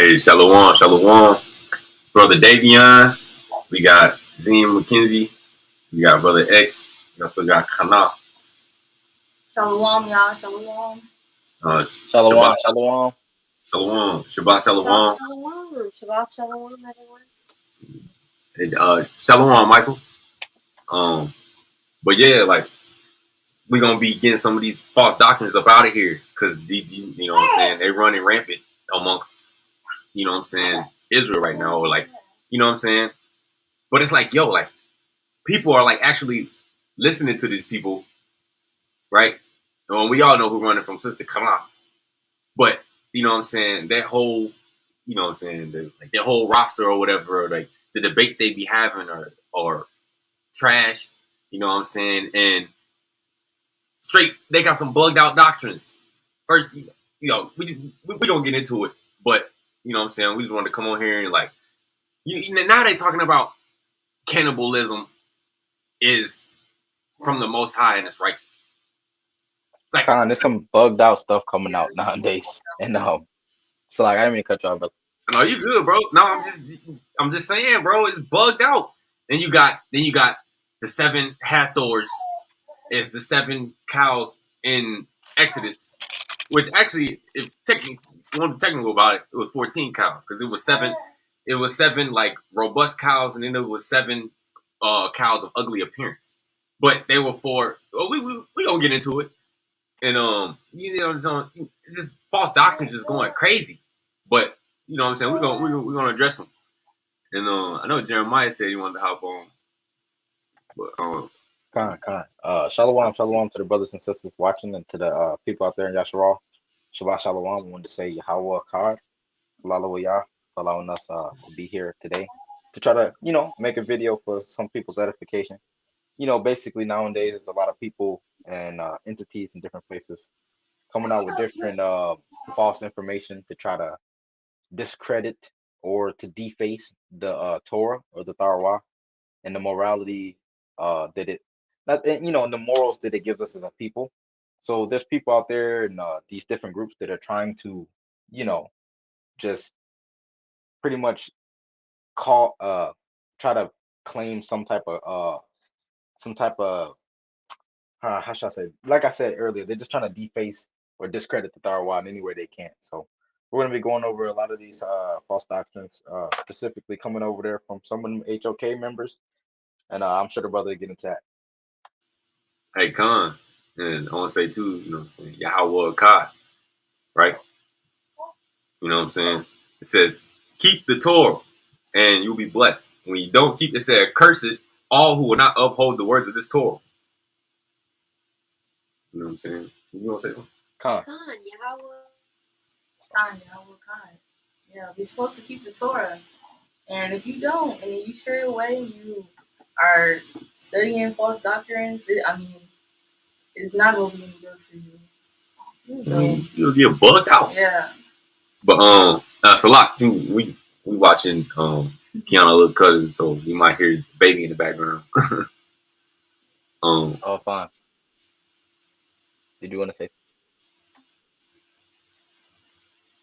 Hey, Shalom, Shalom. Brother Davion. We got Zine McKenzie. We got Brother X. We also got Kana. Shalom, y'all. Shalom. Shalom, shalom. Shalom. Shabbat Shalom. Shabbat shalom, everyone. And, Shalom, Michael. But yeah, like, we're going to be getting some of these false doctrines up out of here. Because, you know what I'm saying, they running rampant amongst, you know what I'm saying, Israel right now. Or like, you know what I'm saying? But it's like, yo, like, people are like actually listening to these people, right? We all know who running from Sister Kana. But, you know what I'm saying, that whole, you know what I'm saying, like their whole roster or whatever, or like the debates they be having are trash, you know what I'm saying? And straight, they got some bugged out doctrines. First, you know, we don't get into it, but, you know what I'm saying, we just wanted to come on here and like, now they talking about cannibalism is from the Most High and it's righteous. Like, There's some bugged out stuff coming out nowadays, and so like I didn't mean to cut you off, but no, you good, bro. No, I'm just saying, bro, it's bugged out. Then you got the 7 Hathors, is the 7 cows in Exodus, which actually, if technically you want to be technical about it, it was 14 cows because it was 7. It was 7 like robust cows, and then it was 7 cows of ugly appearance. But they were for. Oh, we gonna get into it. And you know, just false doctrines just going crazy. But you know what I'm saying, we're gonna address them. And I know Jeremiah said he wanted to hop on, but shalom to the brothers and sisters watching, and to the people out there in Yasharal. Shabbat shalom. I wanted to say Yahweh Akkad, Lalawayah, for allowing us to be here today to try to, you know, make a video for some people's edification. You know, basically nowadays there's a lot of people and entities in different places coming out with different false information to try to discredit or to deface the Torah or the Tharwah and the morality that it, not, you know, and the morals that it gives us as a people. So there's people out there in these different groups that are trying to, you know, just pretty much try to claim some type of how should I say? Like I said earlier, they're just trying to deface or discredit the Tharwad in any way they can. So we're going to be going over a lot of these false doctrines, specifically coming over there from some of them HOK members, and I'm sure the brother will get into that. hey, Khan, and I want to say too, you know what I'm saying, Yahweh Akkad, right? You know what I'm saying? It says, keep the Torah and you'll be blessed. When you don't keep it, said, curse it, all who will not uphold the words of this Torah. You know what I'm saying? You want to say something? Khan, Yahweh. Yeah, we're supposed to keep the Torah. And if you don't, and you stray away, you are studying false doctrines, it's not going to be any good for you. So, You'll get bugged out. Yeah. But Salak, we watching Kiana little cousin, so you might hear the baby in the background. oh, fine. Did you want to say?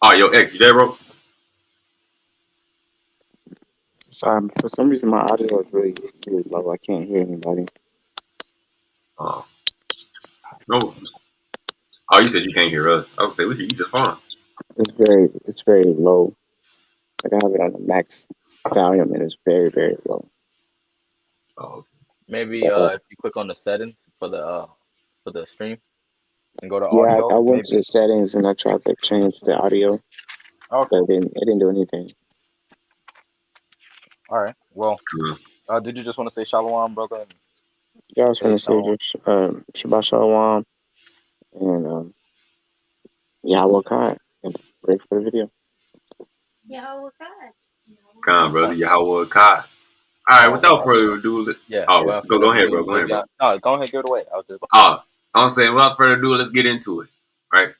Oh, yo, X, you there, bro? Sorry, for some reason my audio is really low. I can't hear anybody. No. Oh, you said you can't hear us. I would say we hear you just fine. It's very low. Like I have it on the max volume and it's very, very low. Oh, okay. Maybe if you click on the settings for the stream and go to audio. I went to the settings and I tried to change the audio. Okay. But it didn't do anything. All right. Well, did you just want to say shalom, brother? Yeah, I was going to say Shabbat Shalom and Yahweh Akkad. And ready for the video. Yahweh Akkad. Come on, brother. Yahweh Akkad. All right, without further ado, yeah. Go ahead, bro. Go ahead, bro. No, go ahead, give it away. I'm saying, without further ado, let's get into it, right?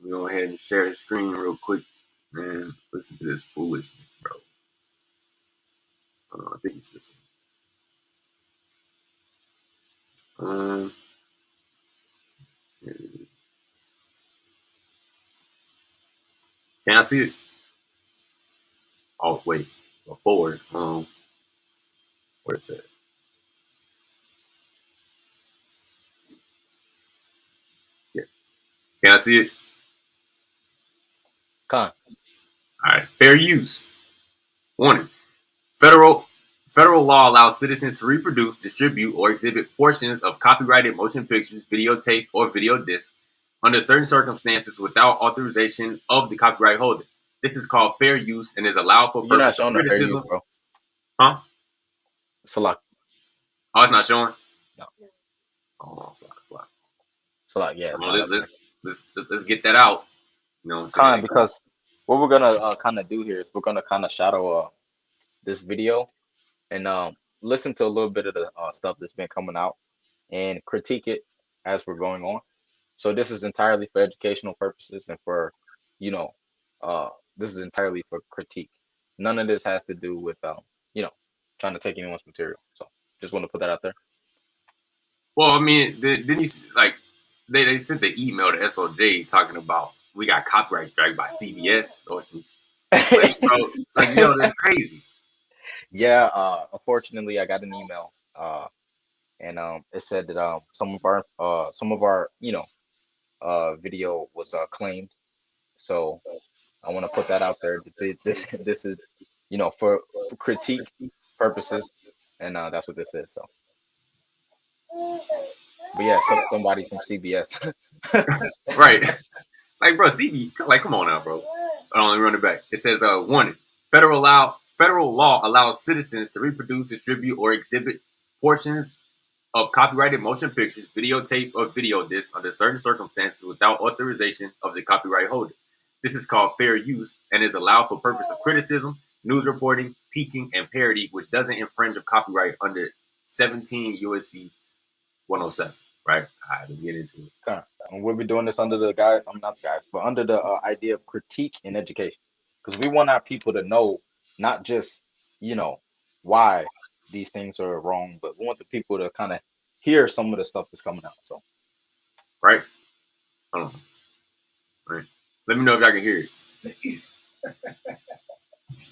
We go ahead and share the screen real quick and listen to this foolishness, bro. I think it's this one. Here it is. Can I see it? Oh wait, forward. Where's that? Yeah. Can I see it? Con. All right. Fair use. Warning. Federal law allows citizens to reproduce, distribute, or exhibit portions of copyrighted motion pictures, videotapes, or video discs under certain circumstances without authorization of the copyright holder. This is called fair use and is allowed for You're not purpose of showing the fair use, criticism. bro. Huh? Salak. Oh, it's not showing? No. Oh, sorry. Salak, yeah, it's not up there. Let's get that out. You know what I'm saying? Con, because what we're gonna kind of do here is we're gonna kind of shadow this video and listen to a little bit of the stuff that's been coming out and critique it as we're going on. So this is entirely for educational purposes and for, you know, this is entirely for critique. None of this has to do with, you know, trying to take anyone's material. So just want to put that out there. Well, I mean, didn't you like they sent the email to SOJ talking about we got copyright strike by CBS or some like, bro, like yo, that's crazy. Yeah, unfortunately, I got an email, and it said that some of our you know video was claimed. So I want to put that out there. This is you know for critique purposes, and that's what this is. So, but yeah, somebody from CBS. Right. Like, bro, CB, like, come on now, bro. Let me run it back. It says, warning. Federal law allows citizens to reproduce, distribute, or exhibit portions of copyrighted motion pictures, videotapes, or video discs under certain circumstances without authorization of the copyright holder. This is called fair use and is allowed for purpose of criticism, news reporting, teaching, and parody, which doesn't infringe of copyright under 17 USC 107. Right? All right, let's get into it. Okay. And we'll be doing this under the guy. I'm not the guys, but under the idea of critique in education, because we want our people to know not just you know why these things are wrong, but we want the people to kind of hear some of the stuff that's coming out. So, Right? Hold on. Right. Let me know if y'all can hear it.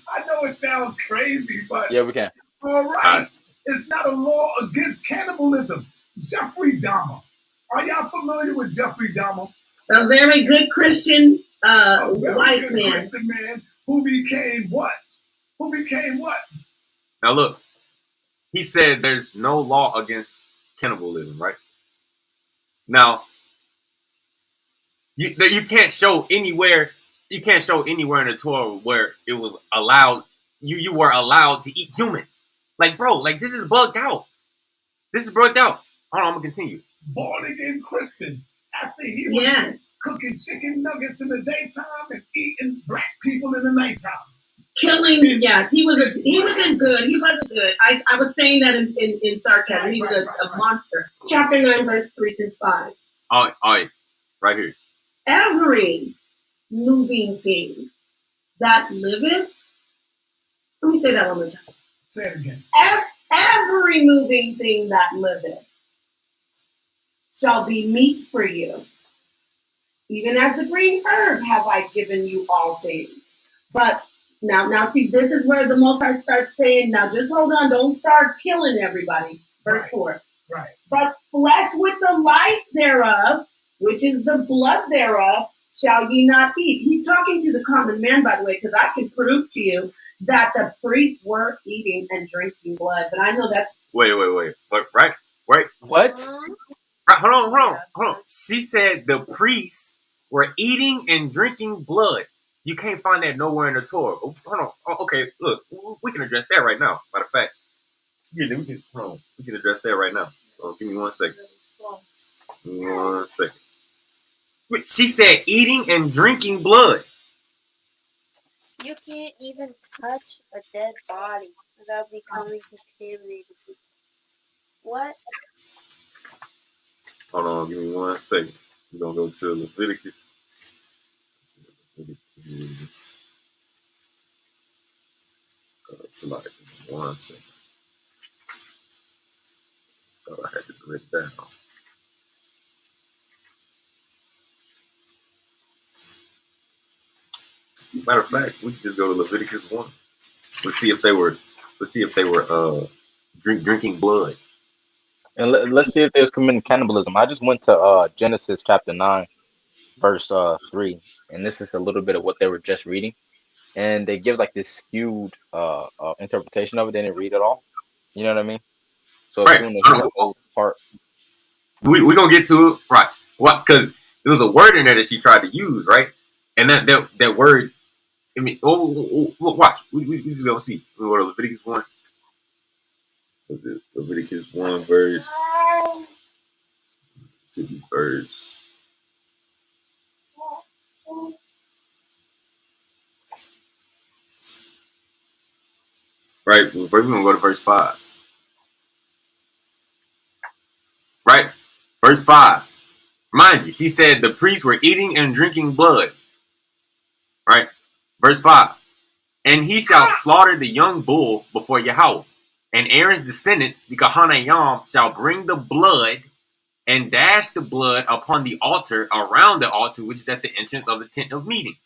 I know it sounds crazy, but yeah, we can. all right. It's not a law against cannibalism. Jeffrey Dahmer. Are y'all familiar with Jeffrey Dahmer? A very good Christian A very white good man. Christian man who became what? Who became what? Now look, he said there's no law against cannibalism, right? Now, you can't show anywhere. You can't show anywhere in the Torah where it was allowed. You were allowed to eat humans. Like, bro, like this is bugged out. This is bugged out. Hold on, I'm gonna continue. Born again Christian after he was cooking chicken nuggets in the daytime and eating black people in the nighttime. Killing, yes, he wasn't good. He wasn't good. I was saying that in sarcasm. He was a monster. Chapter 9, verse 3 through 5. All right, right here. Every moving thing that liveth. Let me say that one more time. Say it again. Every moving thing that liveth shall be meat for you. Even as the green herb have I given you all things. But now see, this is where the Most High starts saying, now just hold on, don't start killing everybody. Verse 4. Right. But flesh with the life thereof, which is the blood thereof, shall ye not eat. He's talking to the common man, by the way, because I can prove to you that the priests were eating and drinking blood. But I know that's... Wait. Right? What? Hold on. She said the priests were eating and drinking blood. You can't find that nowhere in the Torah. Oh, hold on. Oh, okay, look, we can address that right now. Matter of fact, we can address that right now. Give me 1 second. Give me 1 second. Wait, she said eating and drinking blood. You can't even touch a dead body without becoming contaminated. What? Hold on, give me 1 second. We're gonna go to Leviticus. Somebody, 1 second. Thought I had to write it down. Matter of fact, we can just go to Leviticus 1. Let's see if they were drinking blood. And let's see if there's committing cannibalism. I just went to Genesis chapter 9, verse 3, and this is a little bit of what they were just reading, and they give like this skewed interpretation of it. They didn't read it all. You know what I mean? So as Right. soon as that whole part, We gonna get to it. Watch. What? Because there was a word in there that she tried to use, right? And that word. I mean, watch. We just gonna see. We go to Leviticus 1. Leviticus 1 verse. Should be verse. Right. We're gonna go to verse 5. Right. Verse 5. Mind you, she said the priests were eating and drinking blood. Right. Verse 5. And he shall slaughter the young bull before Yahweh. And Aaron's descendants, the Kahanayam, shall bring the blood and dash the blood upon the altar, around the altar, which is at the entrance of the tent of meeting.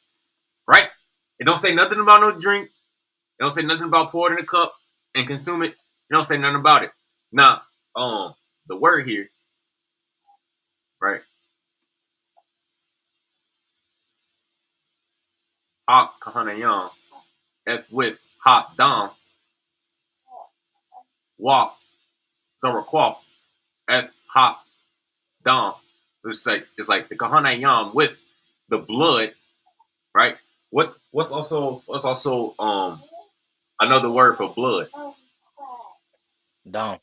Right? It don't say nothing about no drink. It don't say nothing about pour it in a cup and consume it. It don't say nothing about it. Now, the word here, right? Ha Kahanayam, that's with ha dam, wa zarakwal, that's ha dam. It's like the Kahanayam with the blood, right? What's also another word for blood? down,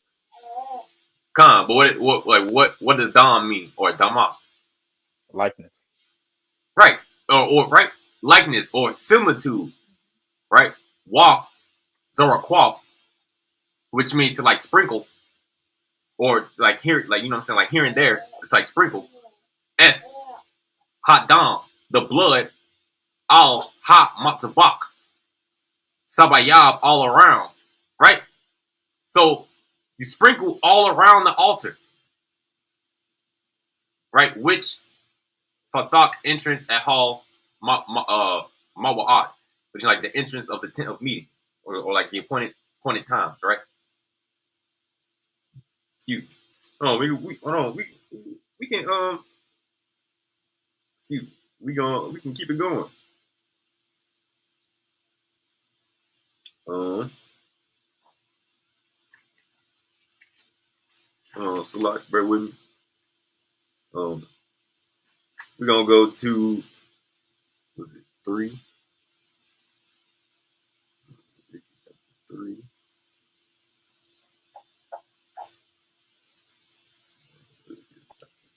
Khan, but what does dam mean, or dama? likeness. Right, or right, likeness or similitude, right? Wa zarakwal, which means to like sprinkle, or like here, like you know what I'm saying, like here and there, it's like sprinkle. And hot dam, the blood, al ha matzabak, sabayab, all around, right? So you sprinkle all around the altar, right? Which fathak entrance at hall mawa'at, which is like the entrance of the tent of meeting, or like the appointed times, right? Excuse me. Oh, we hold on. We can excuse me. We can keep it going. So like, bear with me. We're gonna go to, was it 3? 3.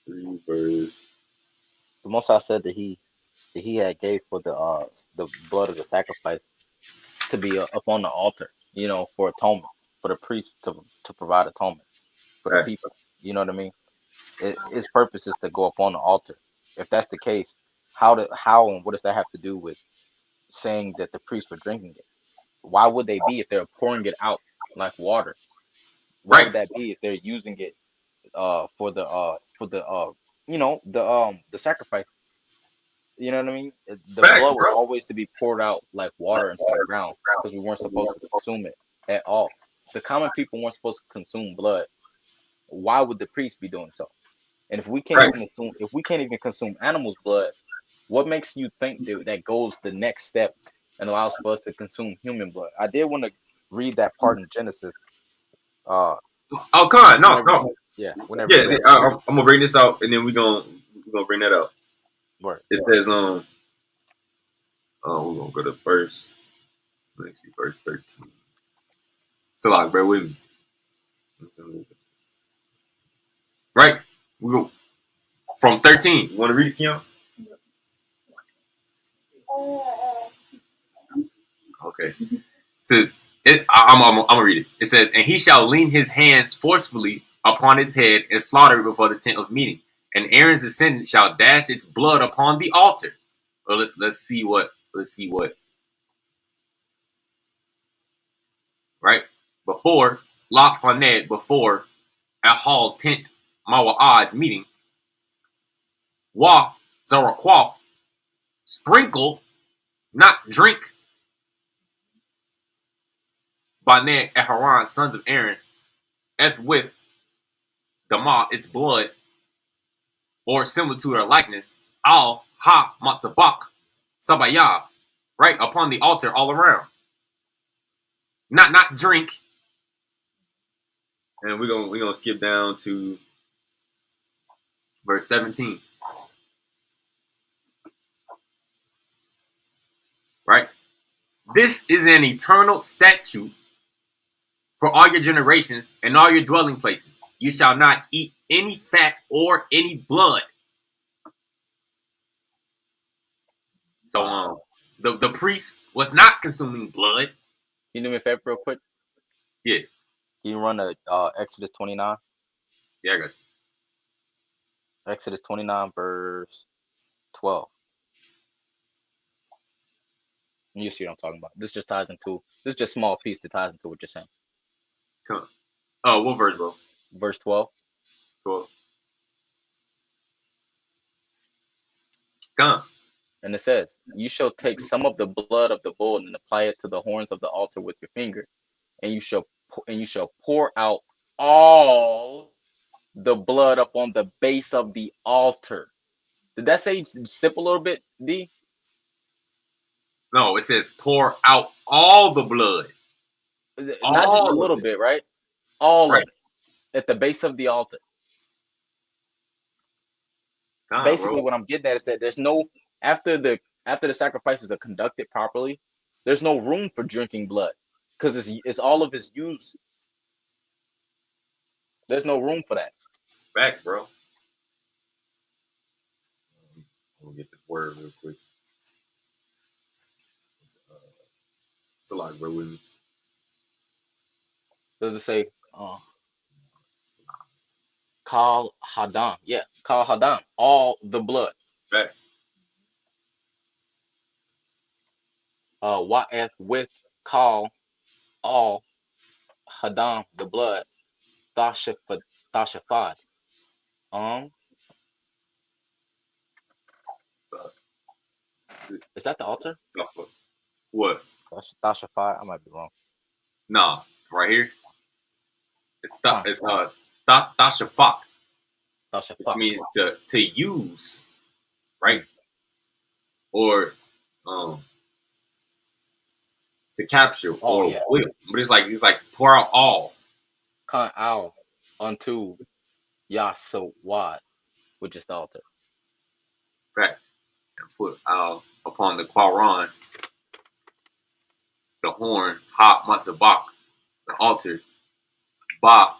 3 verse. The Most High said that he had gave for the blood of the sacrifice to be up on the altar, you know, for atonement, for the priest to provide atonement for the Right. people. You know what I mean? Its purpose is to go up on the altar. If that's the case, how and what does that have to do with saying that the priests were drinking it? Why would they be if they're pouring it out like water? Why Right. would that be if they're using it for the you know, the sacrifice? You know what I mean? The Facts, blood was bro. always to be poured out like water into the ground because we weren't supposed to consume it at all. The common people weren't supposed to consume blood. Why would the priest be doing so? And if we can't Right. even consume animals' blood, what makes you think that goes the next step and allows for us to consume human blood? I did want to read that part in Genesis. Oh, Khan, no. Whenever Yeah, you're ready. I'm gonna bring this out, and then we're gonna bring that out. Word. It says we're gonna go to verse 13. So like, bear with me. Right, we go from 13. You want to read it, Keon? Okay. It says, I'm gonna read it. It says, and he shall lean his hands forcefully upon its head and slaughter it before the tent of meeting. And Aaron's descendant shall dash its blood upon the altar. Well, let's see what. Right before Lak Faned, before a hall tent Mawa'ad meeting. Wa Zarakwal, sprinkle, not drink. Baneh and Haran, sons of Aaron, eth with Dama, its blood, or similitude or likeness, al ha matzabak, sabaya, right upon the altar all around. Not drink. And we're gonna skip down to verse 17. Right? This is an eternal statute for all your generations and all your dwelling places. You shall not eat any fat or any blood. So the priest was not consuming blood. Can you do me a favor real quick? Yeah. Can you run Exodus 29? Yeah, I got you. Exodus 29 verse 12. And you see what I'm talking about. This just ties into, this is just a small piece that ties into what you're saying. Come on. Oh, what verse, bro? Verse 12. Cool. Come. And it says, you shall take some of the blood of the bull and apply it to the horns of the altar with your finger, and you shall pour out all the blood upon the base of the altar. Did that say sip a little bit, D? No, it says pour out all the blood. Not just a little bit, right? All right. of it at the base of the altar. Basically, bro. what I'm getting at is that there's no, after the sacrifices are conducted properly, there's no room for drinking blood because it's all of its use. There's no room for that. Back, bro. We'll get the word real quick. It's a lot, bro. With me. Does it say Kal Hadam? Yeah, Kal Hadam. All the blood. Back. Wa'eth with Kal all Hadam, the blood. Thashafad. Is that the altar? What? Thashafad. I might be wrong. Nah, right here. It's Thashafak. Which means to use, right? Or to capture or will. But it's like pour out all. Kan al unto Yasawad, which is the altar. Right. And put out upon the Quaran, the horn, ha matzabak, the altar, ba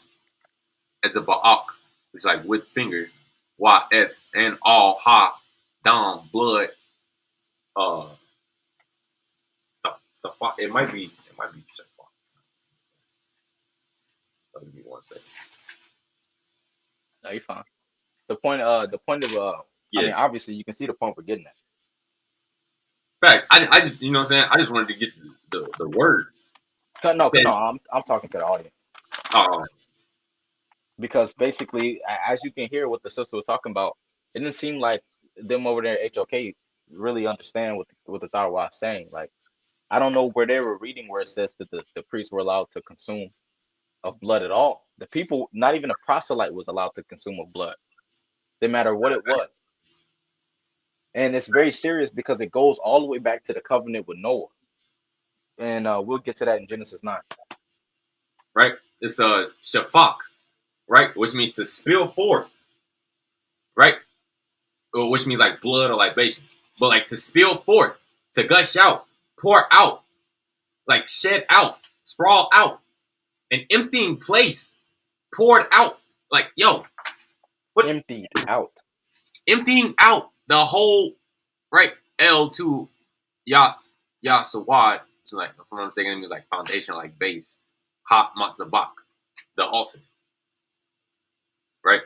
at the ba'ak, which is like with finger, wa et and all ha dam blood. It might be. Give me 1 second. No, you're fine. The point of I mean, obviously you can see the point we're getting at. Fact, I just, you know what I'm saying? I just wanted to get the word. No, I'm talking to the audience. Because basically, as you can hear what the sister was talking about, it didn't seem like them over there at HOK really understand what the thought was saying. Like, I don't know where they were reading where it says that the priests were allowed to consume of blood at all. The people, not even a proselyte was allowed to consume of blood. No matter what it was. And it's very serious because it goes all the way back to the covenant with Noah. And we'll get to that in Genesis 9. Right? It's shafak, right? Which means to spill forth. Right? Or which means like blood or libation. But like to spill forth, to gush out, pour out, like shed out, sprawl out, an emptying place, poured out. Like, yo. What? Emptied out. Emptying out the whole, right? L2 Sawad. So like, if I'm not mistaken, it means like foundation, like base. Ha Matzabak, the altar. Right?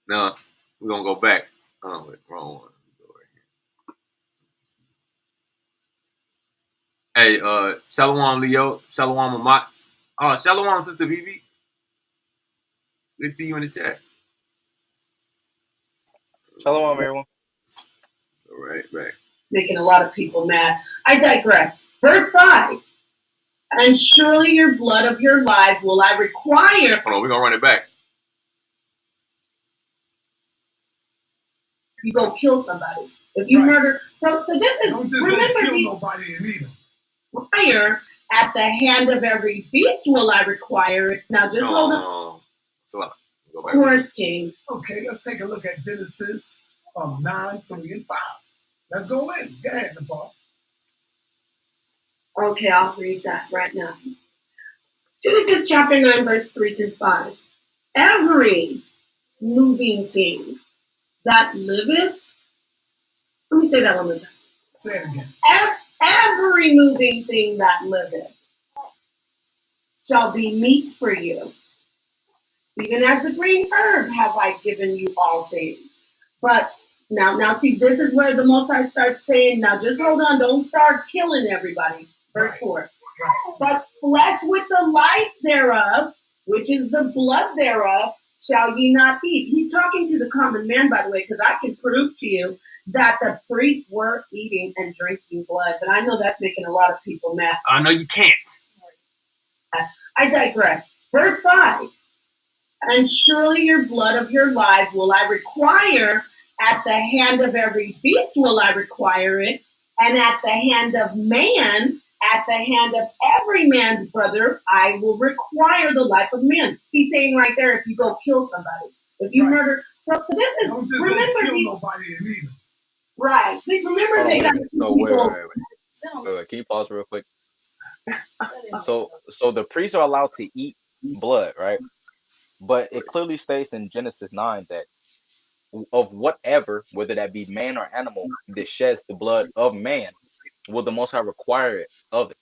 Now, we're going to go back. Oh, wait, wrong one. Go right here. Hey, Shalom Leo, Shalom Amatz. Oh, Shalom Sister BB. Good to see you in the chat. Shalom everyone. All right. Making a lot of people mad. I digress. Verse 5. And surely your blood of your lives will I require. Hold on, we're gonna run it back. You go kill somebody. If you murder, so this is, don't just remember, go kill nobody and eat them. Require at the hand of every beast will I require it. Now just hold on. So, of course, King. Okay, let's take a look at Genesis 9, 3, and 5. Let's go in. Go ahead, Nepal. Okay, I'll read that right now. Genesis chapter 9, verse 3 to 5. Every moving thing that liveth, let me say that one more time. Say it again. Every moving thing that liveth shall be meat for you. Even as the green herb have I given you all things. But now see, this is where the Most High starts saying, now just hold on, don't start killing everybody. Verse 4. But flesh with the life thereof, which is the blood thereof, shall ye not eat. He's talking to the common man, by the way, because I can prove to you that the priests were eating and drinking blood. But I know that's making a lot of people mad. I know you can't. I digress. Verse 5. And surely your blood of your lives will I require at the hand of every beast will I require it, and at the hand of man, at the hand of every man's brother, I will require the life of man. He's saying right there, if you go kill somebody, if you murder, so this is, don't just remember, go kill nobody and eat them. Right. Remember, they got so wait. Can you pause real quick? So the priests are allowed to eat blood, right? But it clearly states in Genesis 9 that of whatever, whether that be man or animal, that sheds the blood of man, will the Most High require it of it,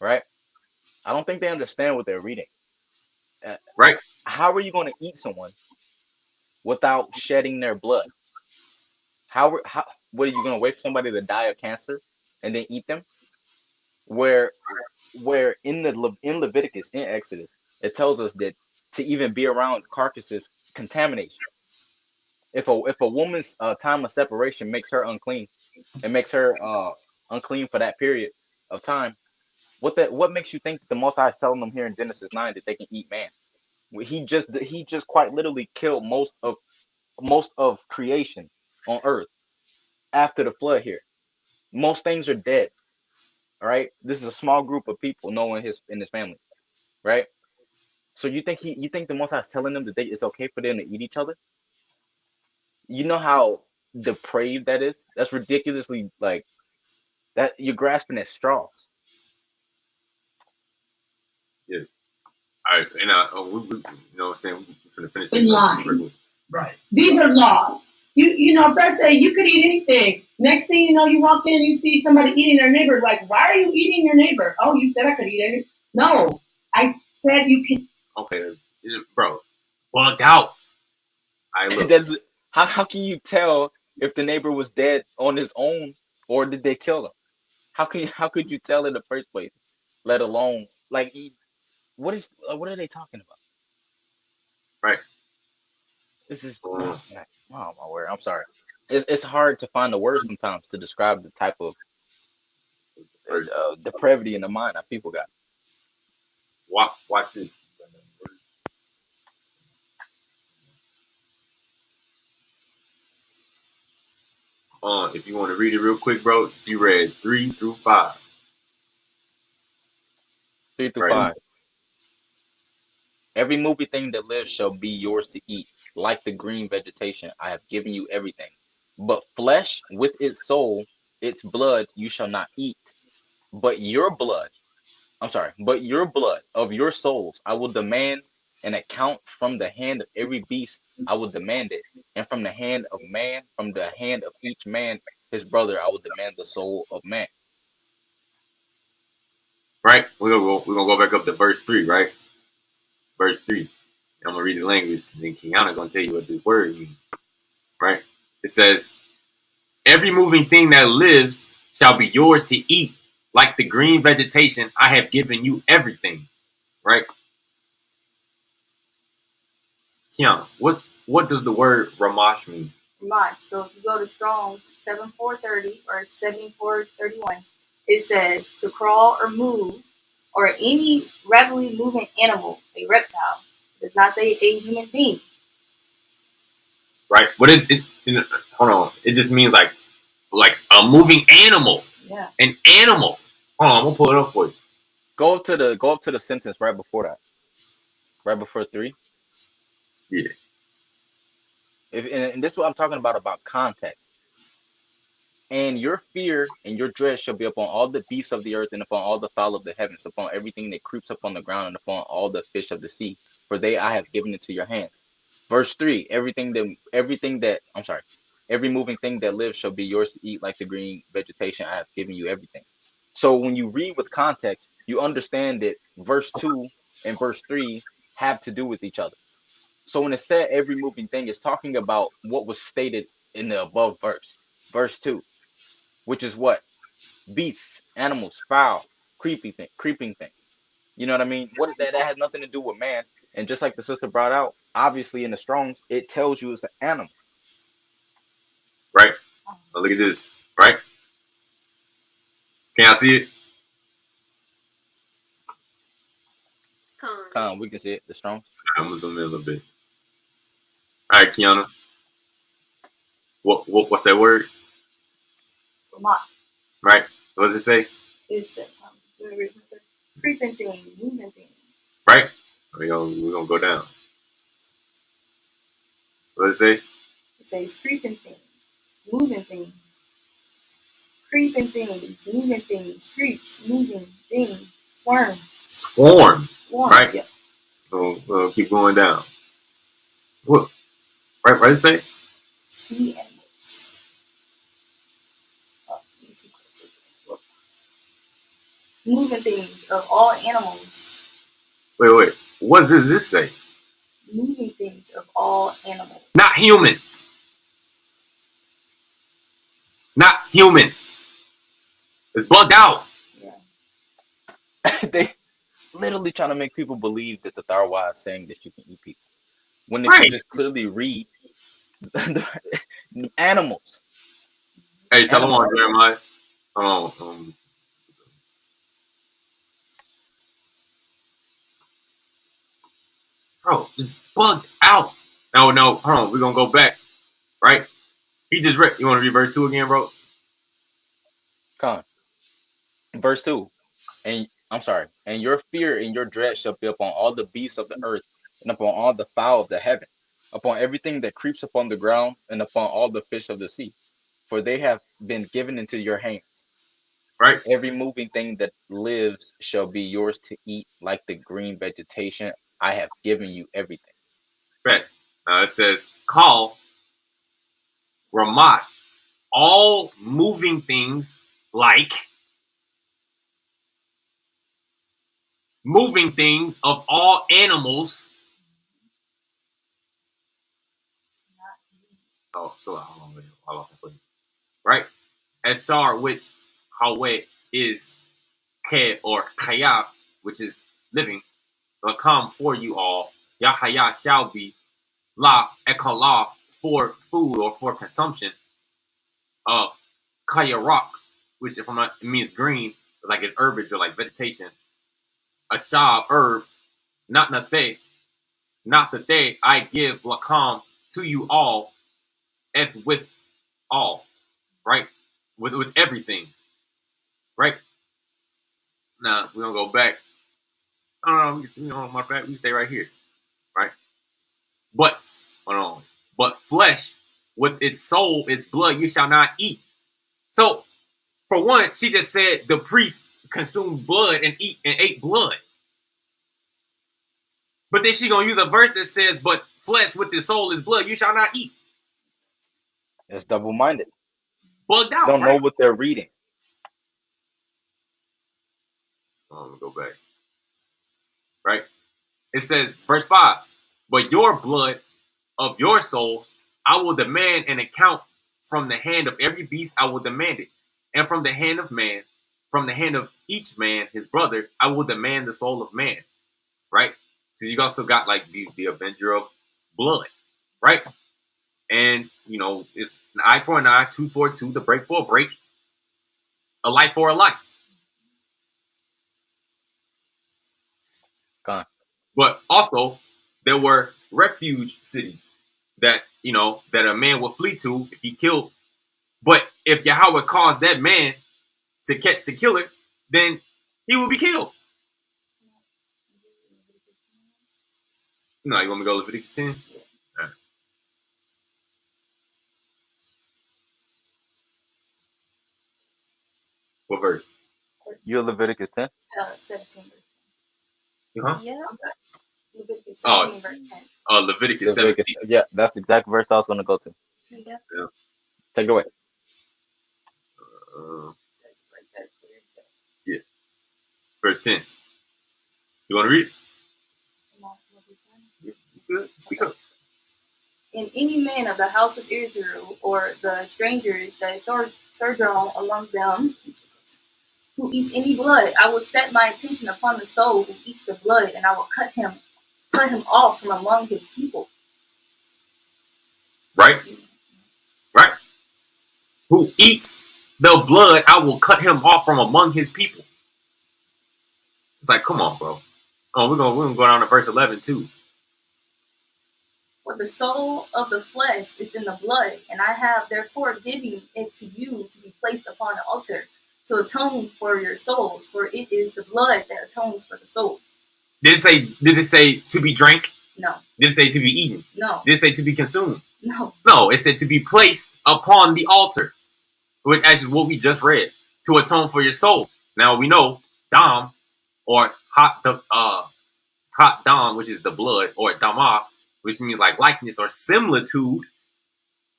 right? I don't think they understand what they're reading. Right. How are you going to eat someone without shedding their blood? How what are you going to wait for somebody to die of cancer and then eat them? Where in Leviticus, in Exodus, it tells us that to even be around carcasses, contamination. If a woman's time of separation makes her unclean, and makes her unclean for that period of time, what makes you think that the Most High is telling them here in Genesis 9 that they can eat man? He just quite literally killed most of creation on earth after the flood here. Most things are dead. All right, this is a small group of people, knowing in his family, right? So you think the Most High is telling them that it's okay for them to eat each other? You know how depraved that is? That's ridiculously like that. You're grasping at straws. Yeah. All right. And we you know what I'm saying? We're gonna finish in line. Right. These are laws. You know, if I say you could eat anything, next thing you know, you walk in and you see somebody eating their neighbor. Like, why are you eating your neighbor? Oh, you said I could eat anything. No, I said you can. Okay, bro, bugged out. That's how can you tell if the neighbor was dead on his own or did they kill him? How could you tell in the first place? Let alone like what are they talking about? Right. This is oh my word. I'm sorry. It's hard to find the words sometimes to describe the type of depravity in the mind that people got. Watch this. If you want to read it real quick, bro, you read 3 through 5. 3 through 5. Every moving thing that lives shall be yours to eat, like the green vegetation. I have given you everything. But flesh with its soul, its blood, you shall not eat. But your blood of your souls, I will demand an account from the hand of every beast. I will demand it. And from the hand of man, from the hand of each man, his brother, I will demand the soul of man. Right? We're gonna go back up to verse 3, right? Verse 3. I'm gonna read the language, and then Kiana gonna tell you what this word means. Right? It says, every moving thing that lives shall be yours to eat. Like the green vegetation, I have given you everything. Right? Kiana, what does the word Ramash mean? Ramash. So if you go to Strong's 7430 or 7431, it says to crawl or move or any rapidly moving animal, a reptile. It does not say a human being. Right? What is it? Hold on. It just means like a moving animal. Yeah. An animal. Hold on, I'm gonna pull it up for you. Go up to the sentence right before that. Right before 3. Yeah. And this is what I'm talking about context. And your fear and your dread shall be upon all the beasts of the earth, and upon all the fowl of the heavens, upon everything that creeps upon the ground, and upon all the fish of the sea. For they I have given into your hands. Verse 3, every moving thing that lives shall be yours to eat, like the green vegetation. I have given you everything. So when you read with context, you understand that verse 2 and verse 3 have to do with each other. So when it said every moving thing, is talking about what was stated in the above verse. Verse 2, which is what? Beasts, animals, fowl, creeping thing. You know what I mean? What that has nothing to do with man. And just like the sister brought out, obviously in the Strongs, it tells you it's an animal. Right? Now look at this. Right? Can y'all see it? We can see it, the Strongs. I'm gonna zoom in a little bit. All right, Kiana. What's that word? Remote. Right? What does it say? It's creeping thing, moving things. Right? We're gonna go down. What does it say? It says creeping things, moving things. Creeping things, moving things, creeps, moving things, swarms. Swarms. Right? Yeah. We'll keep going down. What? Right? What does it say? Sea animals. Moving things of all animals. Wait. What does this say? Moving things of all animals. Not humans. Not humans. It's bugged out. Yeah. They literally trying to make people believe that the Tharwa is saying that you can eat people. When if Right. you just clearly read the animals. Hey, Shalom, Jeremiah. Bro, it's bugged out. No, hold on. We're gonna go back. Right? He just read. You want to read verse 2 again, bro? Come. Verse 2. And your fear and your dread shall be upon all the beasts of the earth, and upon all the fowl of the heaven, upon everything that creeps upon the ground, and upon all the fish of the sea. For they have been given into your hands. Right? Every moving thing that lives shall be yours to eat, like the green vegetation. I have given you everything. Right. Now it says, call Ramash all moving things like moving things of all animals. Oh, so I lost my place. Right? Esar, which Hawe is Ke or Kaya, which is living, will come for you all. Yahaya shall be La Ekala for food or for consumption. Kaya rock, which if I'm not, it means green, like it's herbage or like vegetation. A shab herb, not nathe, not the day I give lakam to you all, as with all, right? With everything, right? Now we're gonna go back. I don't know, my back. We stay right here, right? But hold on. But flesh with its soul, its blood, you shall not eat. So, for one, she just said the priest consumed blood and ate blood. But then she gonna use a verse that says, "But flesh with its soul, its blood, you shall not eat." It's double-minded. Bugged out, Don't right? know what they're reading. I'm gonna go back. Right? It says, verse 5, but your blood of your souls, I will demand an account from the hand of every beast, I will demand it. And from the hand of man, from the hand of each man, his brother, I will demand the soul of man. Right? Because you also got like the avenger of blood. Right? And, it's an eye for an eye, tooth for a tooth, a break for a break, a life for a life. But also, there were refuge cities that, that a man would flee to if he killed. But if Yahweh caused that man to catch the killer, then he will be killed. No, you want me to go Leviticus 10? All right. What verse? You're Leviticus 10? 17 verse 10. Uh-huh. Yeah. Leviticus 17 verse 10. Leviticus Leviticus, 17. yeah, that's the exact verse I was going to go to. Yeah. Yeah. Take it away. Yeah. Verse 10. You want to read it? Yeah, you good. Speak up. And any man of the house of Israel or the strangers that sojourn among them who eats any blood, I will set my attention upon the soul who eats the blood, and I will cut him off from among his people. Right? Right? Who eats the blood, I will cut him off from among his people. It's like, come on, bro. Oh, we're gonna go down to verse 11 too. For the soul of the flesh is in the blood, and I have therefore given it to you to be placed upon the altar to atone for your souls, for it is the blood that atones for the soul. Did it say to be drank? No. Did it say to be eaten? No. Did it say to be consumed? No. No, it said to be placed upon the altar, which actually what we just read, to atone for your soul. Now we know Dam or hot Dam, which is the blood, or Damah, which means like likeness or similitude,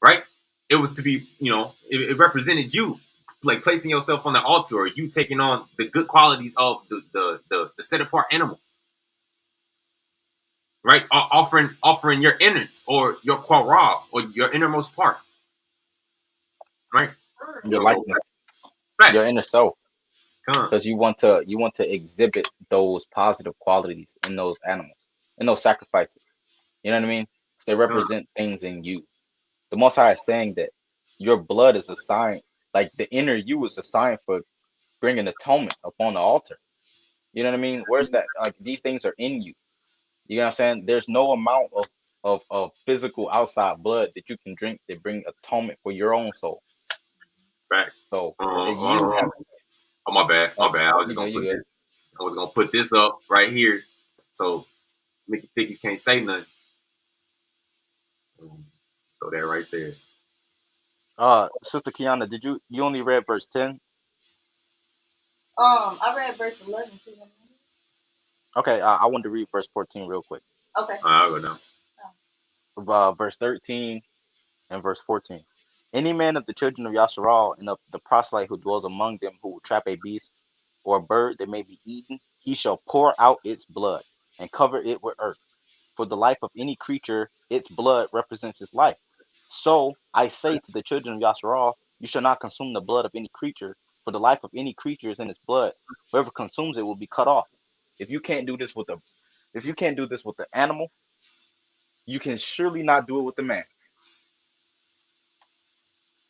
right? It was to be, it represented you, like placing yourself on the altar, or you taking on the good qualities of the set apart animal, right? Offering your innards or your quarab or your innermost part, right? Your likeness, Right. your inner self, Come on. because you want to exhibit those positive qualities in those animals, in those sacrifices. You know what I mean? 'Cause they represent things in you. The Most High is saying that your blood is a sign, like the inner you is a sign for bringing atonement upon the altar. You know what I mean? Where's that? Like these things are in you. You know what I'm saying? There's no amount of physical outside blood that you can drink that bring atonement for your own soul. Right. So you have, Oh, my bad. My bad. I was you just know, gonna you put good. this. I was gonna put this up right here, so Mickey Pickies can't say nothing. Throw that right there. Sister Kiana, did you only read verse 10? I read verse 11 too. Okay, I wanted to read verse 14 real quick. Okay. I'll go down. Verse 13 and verse 14. Any man of the children of Yasharal and of the proselyte who dwells among them who will trap a beast or a bird that may be eaten, he shall pour out its blood and cover it with earth. For the life of any creature, its blood represents its life. So I say to the children of Yasharal, you shall not consume the blood of any creature, for the life of any creature is in its blood. Whoever consumes it will be cut off. If you can't do this with the animal, you can surely not do it with the man.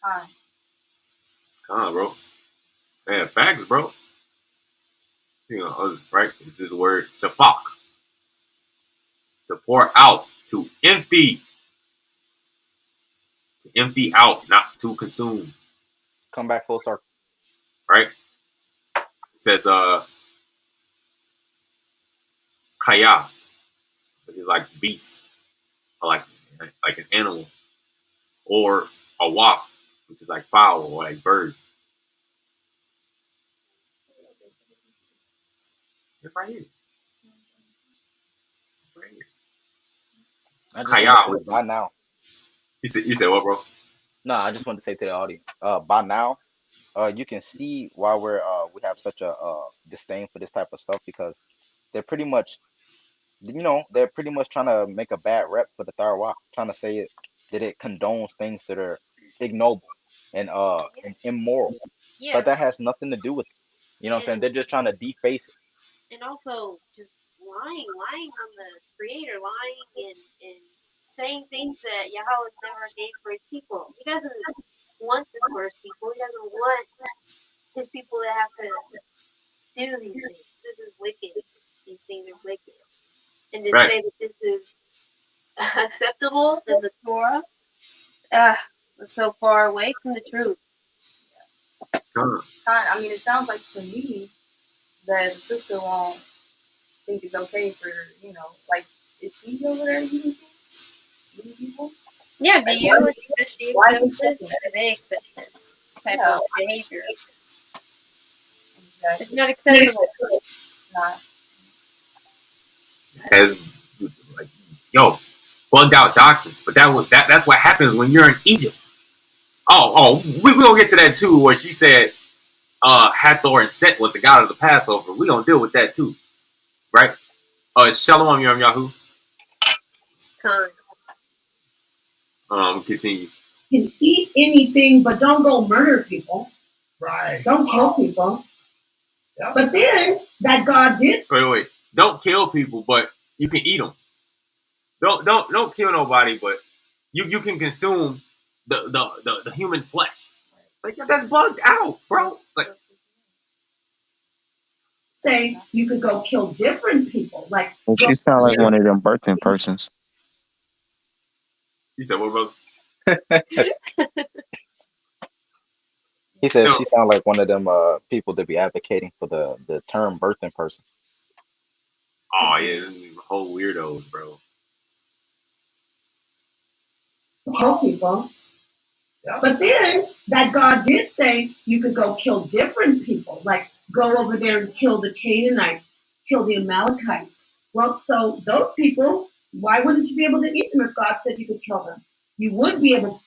Hi. Come on, bro. Man, facts, bro. Right? It's this word safak. To pour out, to empty out, not to consume. Come back full circle. Right? It says kaya, which is like beast, or like an animal, or a waf, which is like fowl or like bird. It's right here. It's right here. I just want to Kaya. say that by now. You said what, bro? No, I just want to say to the audience, by now, you can see why we have such a disdain for this type of stuff, because they're pretty much, they're pretty much trying to make a bad rep for the third walk, trying to say that it condones things that are ignoble and immoral, Yeah. but that has nothing to do with it. You know what I'm saying? They're just trying to deface it. And also just lying on the Creator, lying and saying things that Yahweh never gave for His people. He doesn't want this for His people. He doesn't want His people to have to do these things. This is wicked. These things are wicked. and to Right. say that this is acceptable in the Torah, we're so far away from the truth. I mean, it sounds like to me that the sister won't think it's okay for, you know, like, is she over there eating people? Yeah, do you think that she Why is accepts it this? different? Do they accept this type Yeah. of behavior? Exactly. It's not acceptable. It's not. As like, yo, bugged out doctrines. But that's what happens when you're in Egypt. We gonna get to that too, where she said Hathor and Set was the god of the Passover. We gonna deal with that too, right? Shalom, Yom Yahoo. Continue. You can eat anything, but don't go murder people. Right. Don't kill people. Yep. But then that God did. Wait. Don't kill people, but you can eat them. Don't kill nobody, but you can consume the human flesh. Like, that's bugged out, bro. Like, Say you could go kill different people. Like, And she sound like one of them birthing persons. you said what, brother? He said No. she sound like one of them people that be advocating for the term birthing person. Oh yeah, these whole weirdos, bro. kill people. But then that God did say you could go kill different people, like go over there and kill the Canaanites, kill the Amalekites. Well, so those people, why wouldn't you be able to eat them if God said you could kill them? You would be able.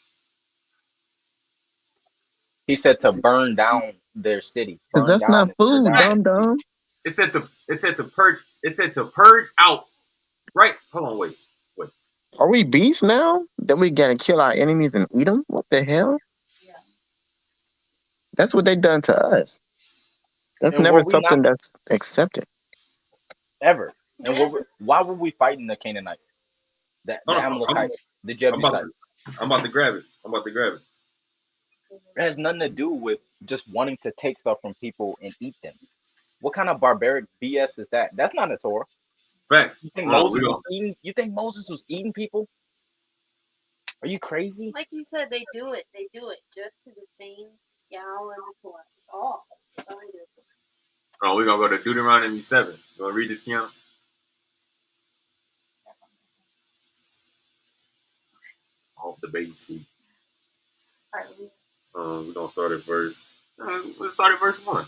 He said to burn down their cities. Because that's not food, dumb. It said to purge. It said to purge out. Right? Hold on, wait. Are we beasts now? That we gotta kill our enemies and eat them? What the hell? Yeah. That's what they done to us. That's And never something that's accepted. Ever. And why were we fighting the Canaanites? The Amalekites, the Jebusites. I'm about to grab it. It has nothing to do with just wanting to take stuff from people and eat them. What kind of barbaric BS is that? That's not a Torah. Facts. You think Moses was eating people? Are you crazy? Like you said, they do it. They do it just to defame Yall and the Torah. That's all they do. Oh, we're gonna go to Deuteronomy 7. You wanna read this, Kiana? Off the baby sleep. We're gonna start at verse. Let's start at verse 1.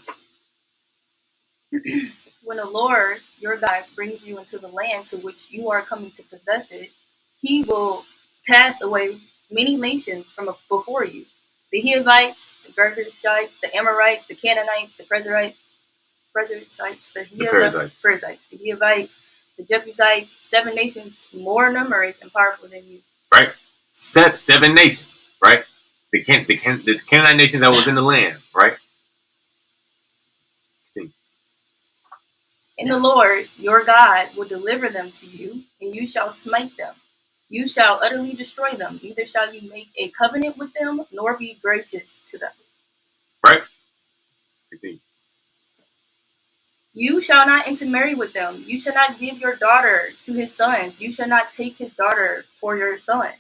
When the Lord your God brings you into the land to which you are coming to possess it, he will cast away many nations from before you. The Hivites, the Girgashites, the Amorites, the Canaanites, the Perizzites, the Hivites, the Jebusites, 7 nations more numerous and powerful than you. Right? 7 nations, right? The Canaanite nation that was in the land, right? And the Lord your God will deliver them to you, and you shall smite them. You shall utterly destroy them. Neither shall you make a covenant with them, nor be gracious to them. Right? You shall not intermarry with them. You shall not give your daughter to his sons. You shall not take his daughter for your son.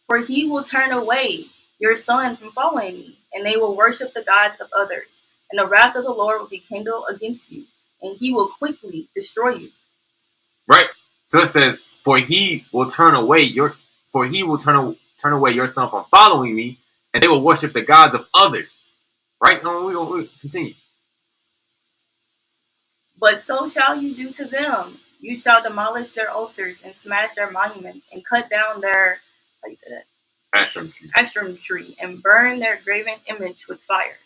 For he will turn away your son from following me, and they will worship the gods of others. And the wrath of the Lord will be kindled against you, and he will quickly destroy you. Right. So it says, for he will turn away your son from following me, and they will worship the gods of others. Right? No, we'll continue. But so shall you do to them. You shall demolish their altars and smash their monuments and cut down their Ashram tree and burn their graven image with fire.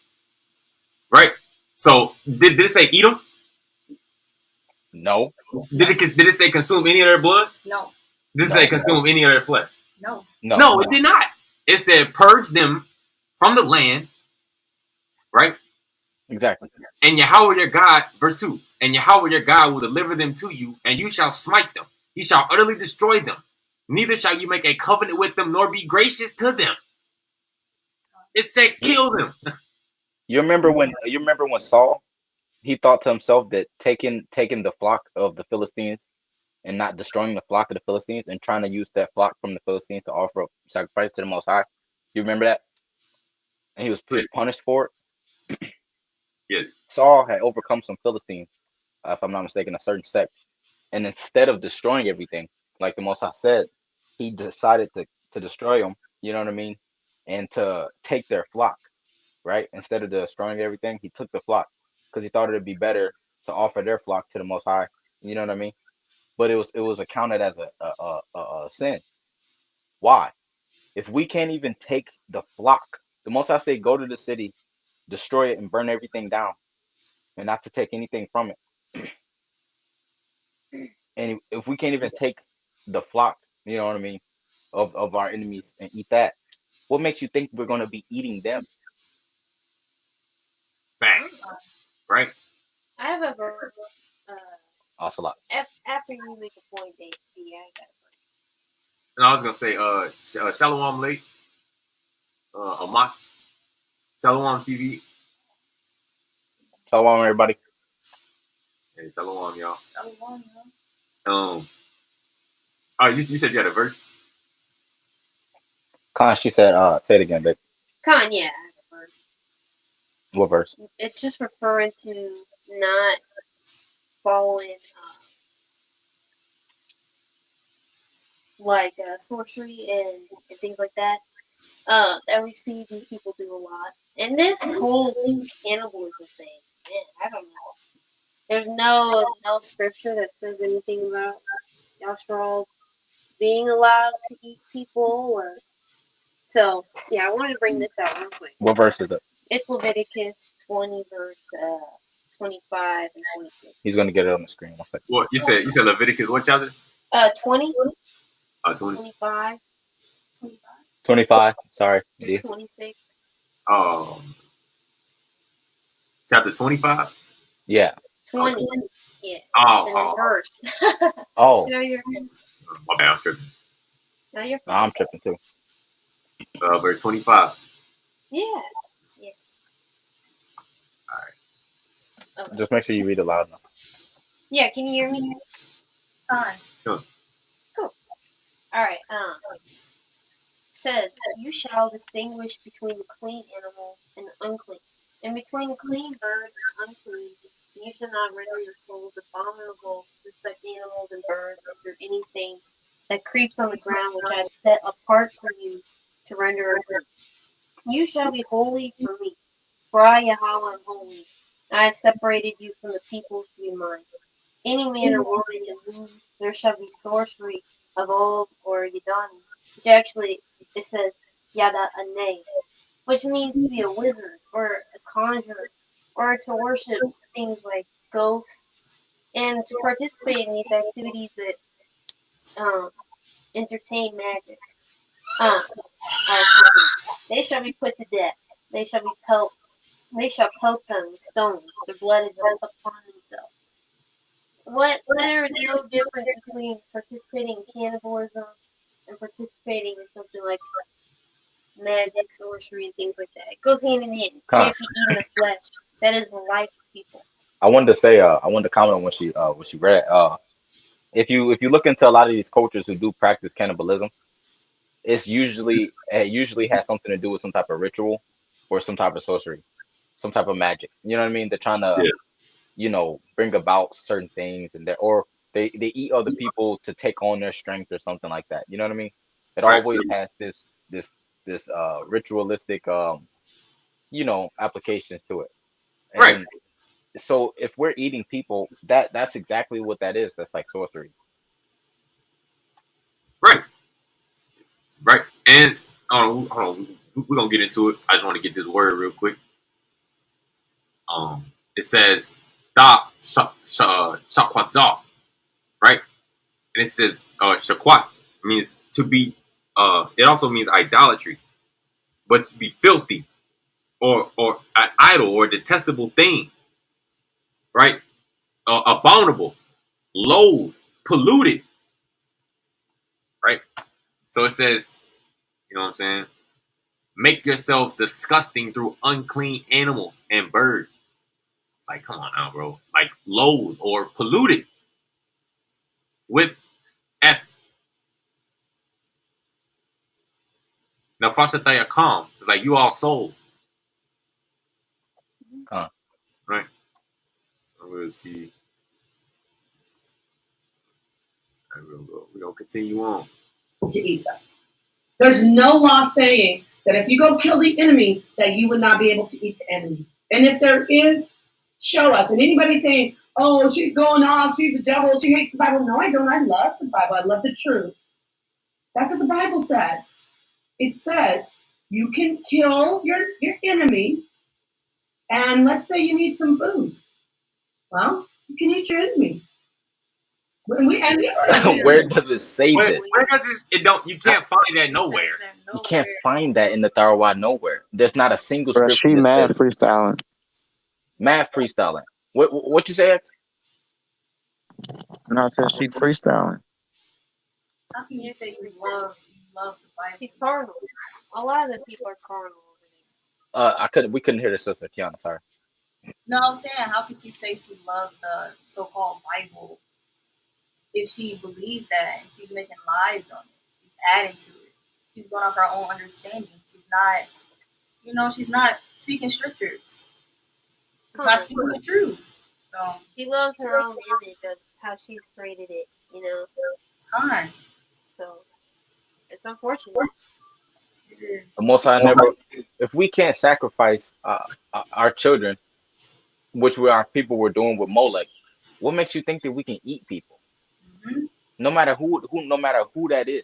Right. So did it say eat them? No. Did it say consume any of their blood? No. Did it say consume any of their flesh? No. No, it did not. It said purge them from the land. Right? Exactly. And Yahweh your God, verse 2, and Yahweh your God will deliver them to you, and you shall smite them. He shall utterly destroy them. Neither shall you make a covenant with them, nor be gracious to them. It said kill them. You remember when Saul, he thought to himself that taking the flock of the Philistines and not destroying the flock of the Philistines and trying to use that flock from the Philistines to offer up sacrifice to the Most High. You remember that? And he was punished for it. Yes. Saul had overcome some Philistines, if I'm not mistaken, a certain sect. And instead of destroying everything, like the Most High said, he decided to destroy them, you know what I mean? And to take their flock, right? Instead of destroying everything, he took the flock because he thought it'd be better to offer their flock to the Most High, you know what I mean? But it was accounted as a sin. Why? If we can't even take the flock, the Most High say, go to the city, destroy it, and burn everything down, and not to take anything from it. And if we can't even take the flock, you know what I mean, of our enemies and eat that, what makes you think we're going to be eating them? Facts. Right? I have a verse. Ocelot. After you make a point, Dave, I got a verse. And I was gonna say, Shalom Lake, Amat, Shalom TV. Shalom, everybody. Hey, Shalom, y'all. Shalom, y'all. Oh, you said you had a verse? Khan, she said, say it again, babe. Con, yeah, I have a verse. What verse? It's just referring to not following like sorcery and things like that. That we see these people do a lot. And this whole cannibalism thing, man, I don't know. There's no scripture that says anything about Yashral being allowed to eat people or so. Yeah, I wanted to bring this out real quick. What verse is it? It's Leviticus 20 verse 25 and 26. He's gonna get it on the screen. One second. What you said? You said Leviticus what chapter? 20. 20. 25. 25. Sorry. Yeah. 26. Chapter 25. Yeah. 20. Yeah. Oh. Verse. Oh. No, you're. My bad. I'm tripping. No, you're. No, I'm tripping too. Verse 25. Yeah. All right. Okay. Just make sure you read it loud enough. Yeah. Can you hear me? Fine. Sure. Cool. All right. Says you shall distinguish between the clean animal and the unclean, and between the clean bird and unclean. You shall not render your souls abominable to such animals and birds, and through anything that creeps on the ground, which I have set apart for you to render unclean. You shall be holy for me, for I, Yahweh, am holy. I have separated you from the peoples to be mine. Any man or woman in whom there shall be sorcery of old or yadani, which actually it says yada ane, which means to be a wizard or a conjurer or to worship things like ghosts and to participate in these activities that entertain magic. They shall be put to death. They shall pelt them with stones. Their blood is upon themselves. There is no difference between participating in cannibalism and participating in something like magic, sorcery, and things like that. It goes hand in hand. You can't be eating the flesh. That is the life of people. I wanted to say, I wanted to comment on what she read. If you look into a lot of these cultures who do practice cannibalism, it usually has something to do with some type of ritual or some type of sorcery, some type of magic. You know what I mean? They're trying to, bring about certain things, and they eat other people to take on their strength or something like that. You know what I mean? It always has this ritualistic applications to it. And so if we're eating people, that's exactly what that is. That's like sorcery. Right. And hold on. We're gonna get into it. I just want to get this word real quick. It says shakwatza, right? And it says shakwat means to be. It also means idolatry, but to be filthy or an idol or detestable thing, right? Abominable, loathe, polluted, right? So it says, you know what I'm saying? Make yourself disgusting through unclean animals and birds. It's like, come on now, bro. Like loathe or polluted. with F. Now, Fasataya calm. It's like you all souls. Right? We'll see. We're going to continue on. To eat them. There's no law saying that if you go kill the enemy, that you would not be able to eat the enemy. And if there is, show us. And anybody saying, oh, she's going off, she's the devil, she hates the Bible. No, I don't. I love the Bible. I love the truth. That's what the Bible says. It says you can kill your enemy, and let's say you need some food. Well, you can eat your enemy. Where does it say this? Where does it don't you can't find that nowhere. You can't find that in the Tharwa nowhere. There's not a single Bro, scripture. she that mad says freestyling. mad freestyling. What you say, X? And I said she freestyling. How can you say you love the Bible? She's carnal. A lot of the people are carnal over there. We couldn't hear the sister, Kiana, sorry. No, I'm saying, how could she say she loves the so-called Bible if she believes that and she's making lies on it? She's adding to it. She's going off her own understanding. She's not, she's not speaking scriptures. She's not speaking the truth. So she loves her own image of how she's created it, fine. So it's unfortunate. The Most High never. If we can't sacrifice our children, which our people were doing with Molech, what makes you think that we can eat people? Mm-hmm. No matter who that is,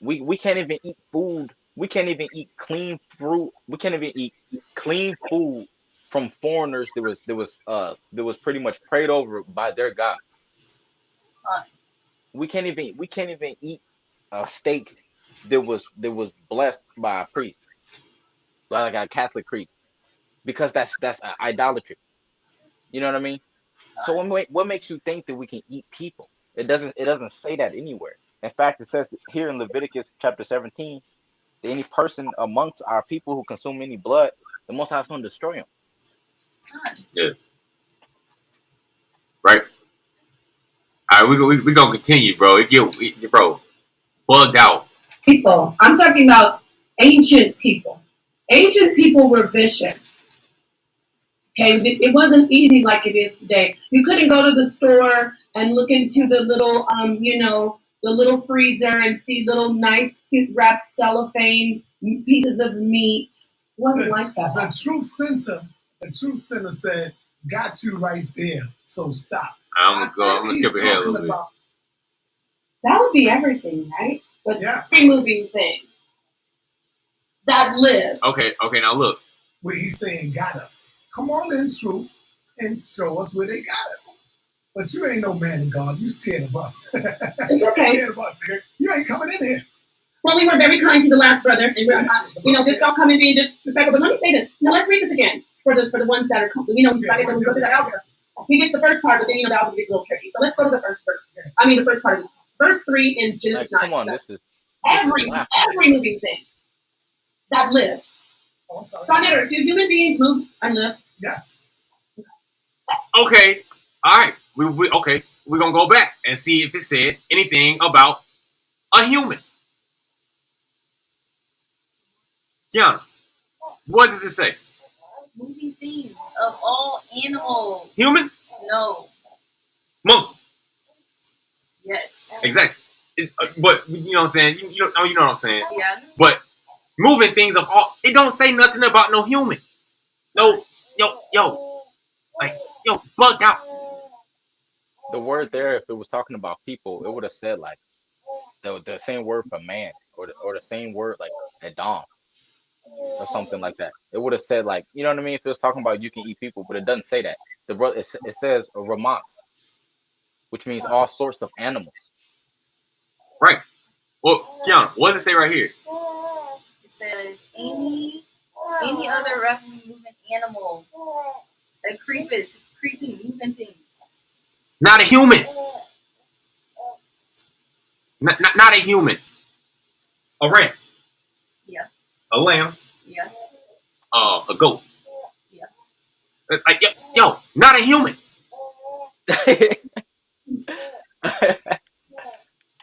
we can't even eat food. We can't even eat clean fruit. We can't even eat clean food from foreigners that was pretty much prayed over by their gods. We can't even eat a steak that was blessed by a priest, like a Catholic priest, because that's idolatry. You know what I mean? So what makes you think that we can eat people? It doesn't say that anywhere. In fact, it says here in Leviticus chapter 17, that any person amongst our people who consume any blood, the Most High is going to destroy him. Yeah. Right. All right, we gonna continue, bro. Bro, bugged out. People. I'm talking about ancient people. Ancient people were vicious. Okay, it wasn't easy like it is today. You couldn't go to the store and look into the little, the little freezer and see little nice, cute wrapped cellophane pieces of meat. It wasn't like that. The truth center said, "Got you right there. So stop." I'm gonna skip ahead a little bit. That would be everything, right? But yeah, moving thing that lives. Okay. Now look. Where he's saying, "Got us." Come on in, truth, and show us where they got us. But you ain't no man of God. You scared of us. It's okay. Scared of us, nigga. You ain't coming in here. Well, we were very kind to the last brother, and we're just don't come and be disrespectful. But let me say this. Now let's read this again for the ones that are coming. Like I said, we go to that algebra. We get the first part, but then the algebra gets a little tricky. So let's go to the first verse. I mean, the first part of this. Verse 3 in Genesis 9. Come on, this is every moving thing that lives. Do human beings move and live? Yes. Okay. All right. Okay. We're gonna go back and see if it said anything about a human. Kiana, what does it say? Moving things of all animals. Humans? No. Monkeys? Yes. Exactly. But you know what I'm saying? You know what I'm saying? Yeah. But moving things of all, it don't say nothing about no human. No, it's bugged out. The word there, if it was talking about people, it would have said like the same word for man, or the same word like Adam, or something like that. It would have said like, you know what I mean? If it was talking about you can eat people, but it doesn't say that. It says ramats, which means all sorts of animals. Right. Well, Kiana, what does it say right here? It says any other rapidly moving animal, a creeping moving thing. Not a human. Not a human. A ram. Yeah. A lamb. Yeah. A goat. Yeah. Not a human.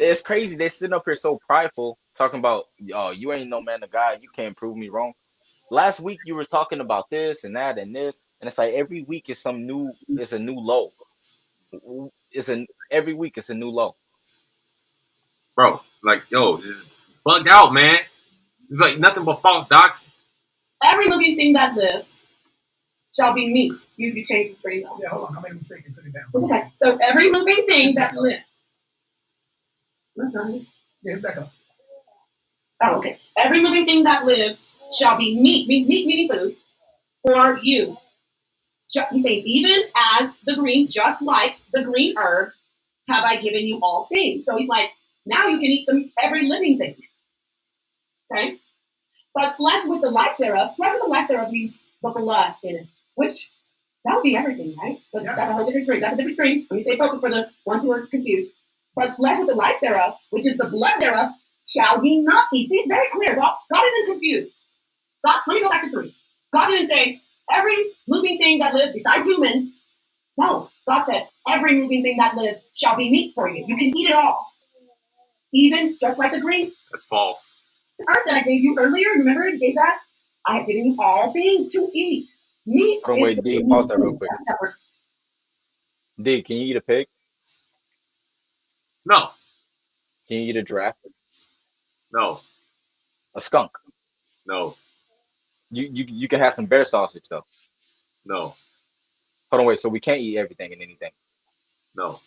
It's crazy. They're sitting up here so prideful, talking about, oh, you ain't no man of God. You can't prove me wrong. Last week you were talking about this and that and this, and it's like every week is some new. It's a new low. Every week it's a new low. Bro, like, yo, this is bugged out, man. It's like nothing but false doctrine. Every living thing that lives shall be meat. You change the screen though. Yeah, hold on. I made a mistake and took it down. Okay, so every living thing that lives. That's not it. Yeah, it's back up. Oh, okay. Every living thing that lives shall be meat meaning food, for you. He's saying, even as the green, just like the green herb, have I given you all things. So he's like, now you can eat them, every living thing. Okay? But flesh with the life thereof means the blood in it, which that would be everything, right? But Yeah. that's a whole different stream. That's a different stream. Let me stay focused for the ones who are confused. But flesh with the life thereof, which is the blood thereof, shall ye not eat. See, it's very clear. God isn't confused. God, let me go back to 3. God didn't say every moving thing that lives besides humans. No, God said every moving thing that lives shall be meat for you. You can eat it all. Even just like the green That's false. earth that I gave you earlier. Remember I gave that? I have given you all things to eat. Meat Hold on, wait, is D, pause that real quick. separate. D, can you eat a pig? No, Can you eat a giraffe? no, A skunk? no, You can have some bear sausage though. no, Hold on, wait. So we can't eat everything and anything. no.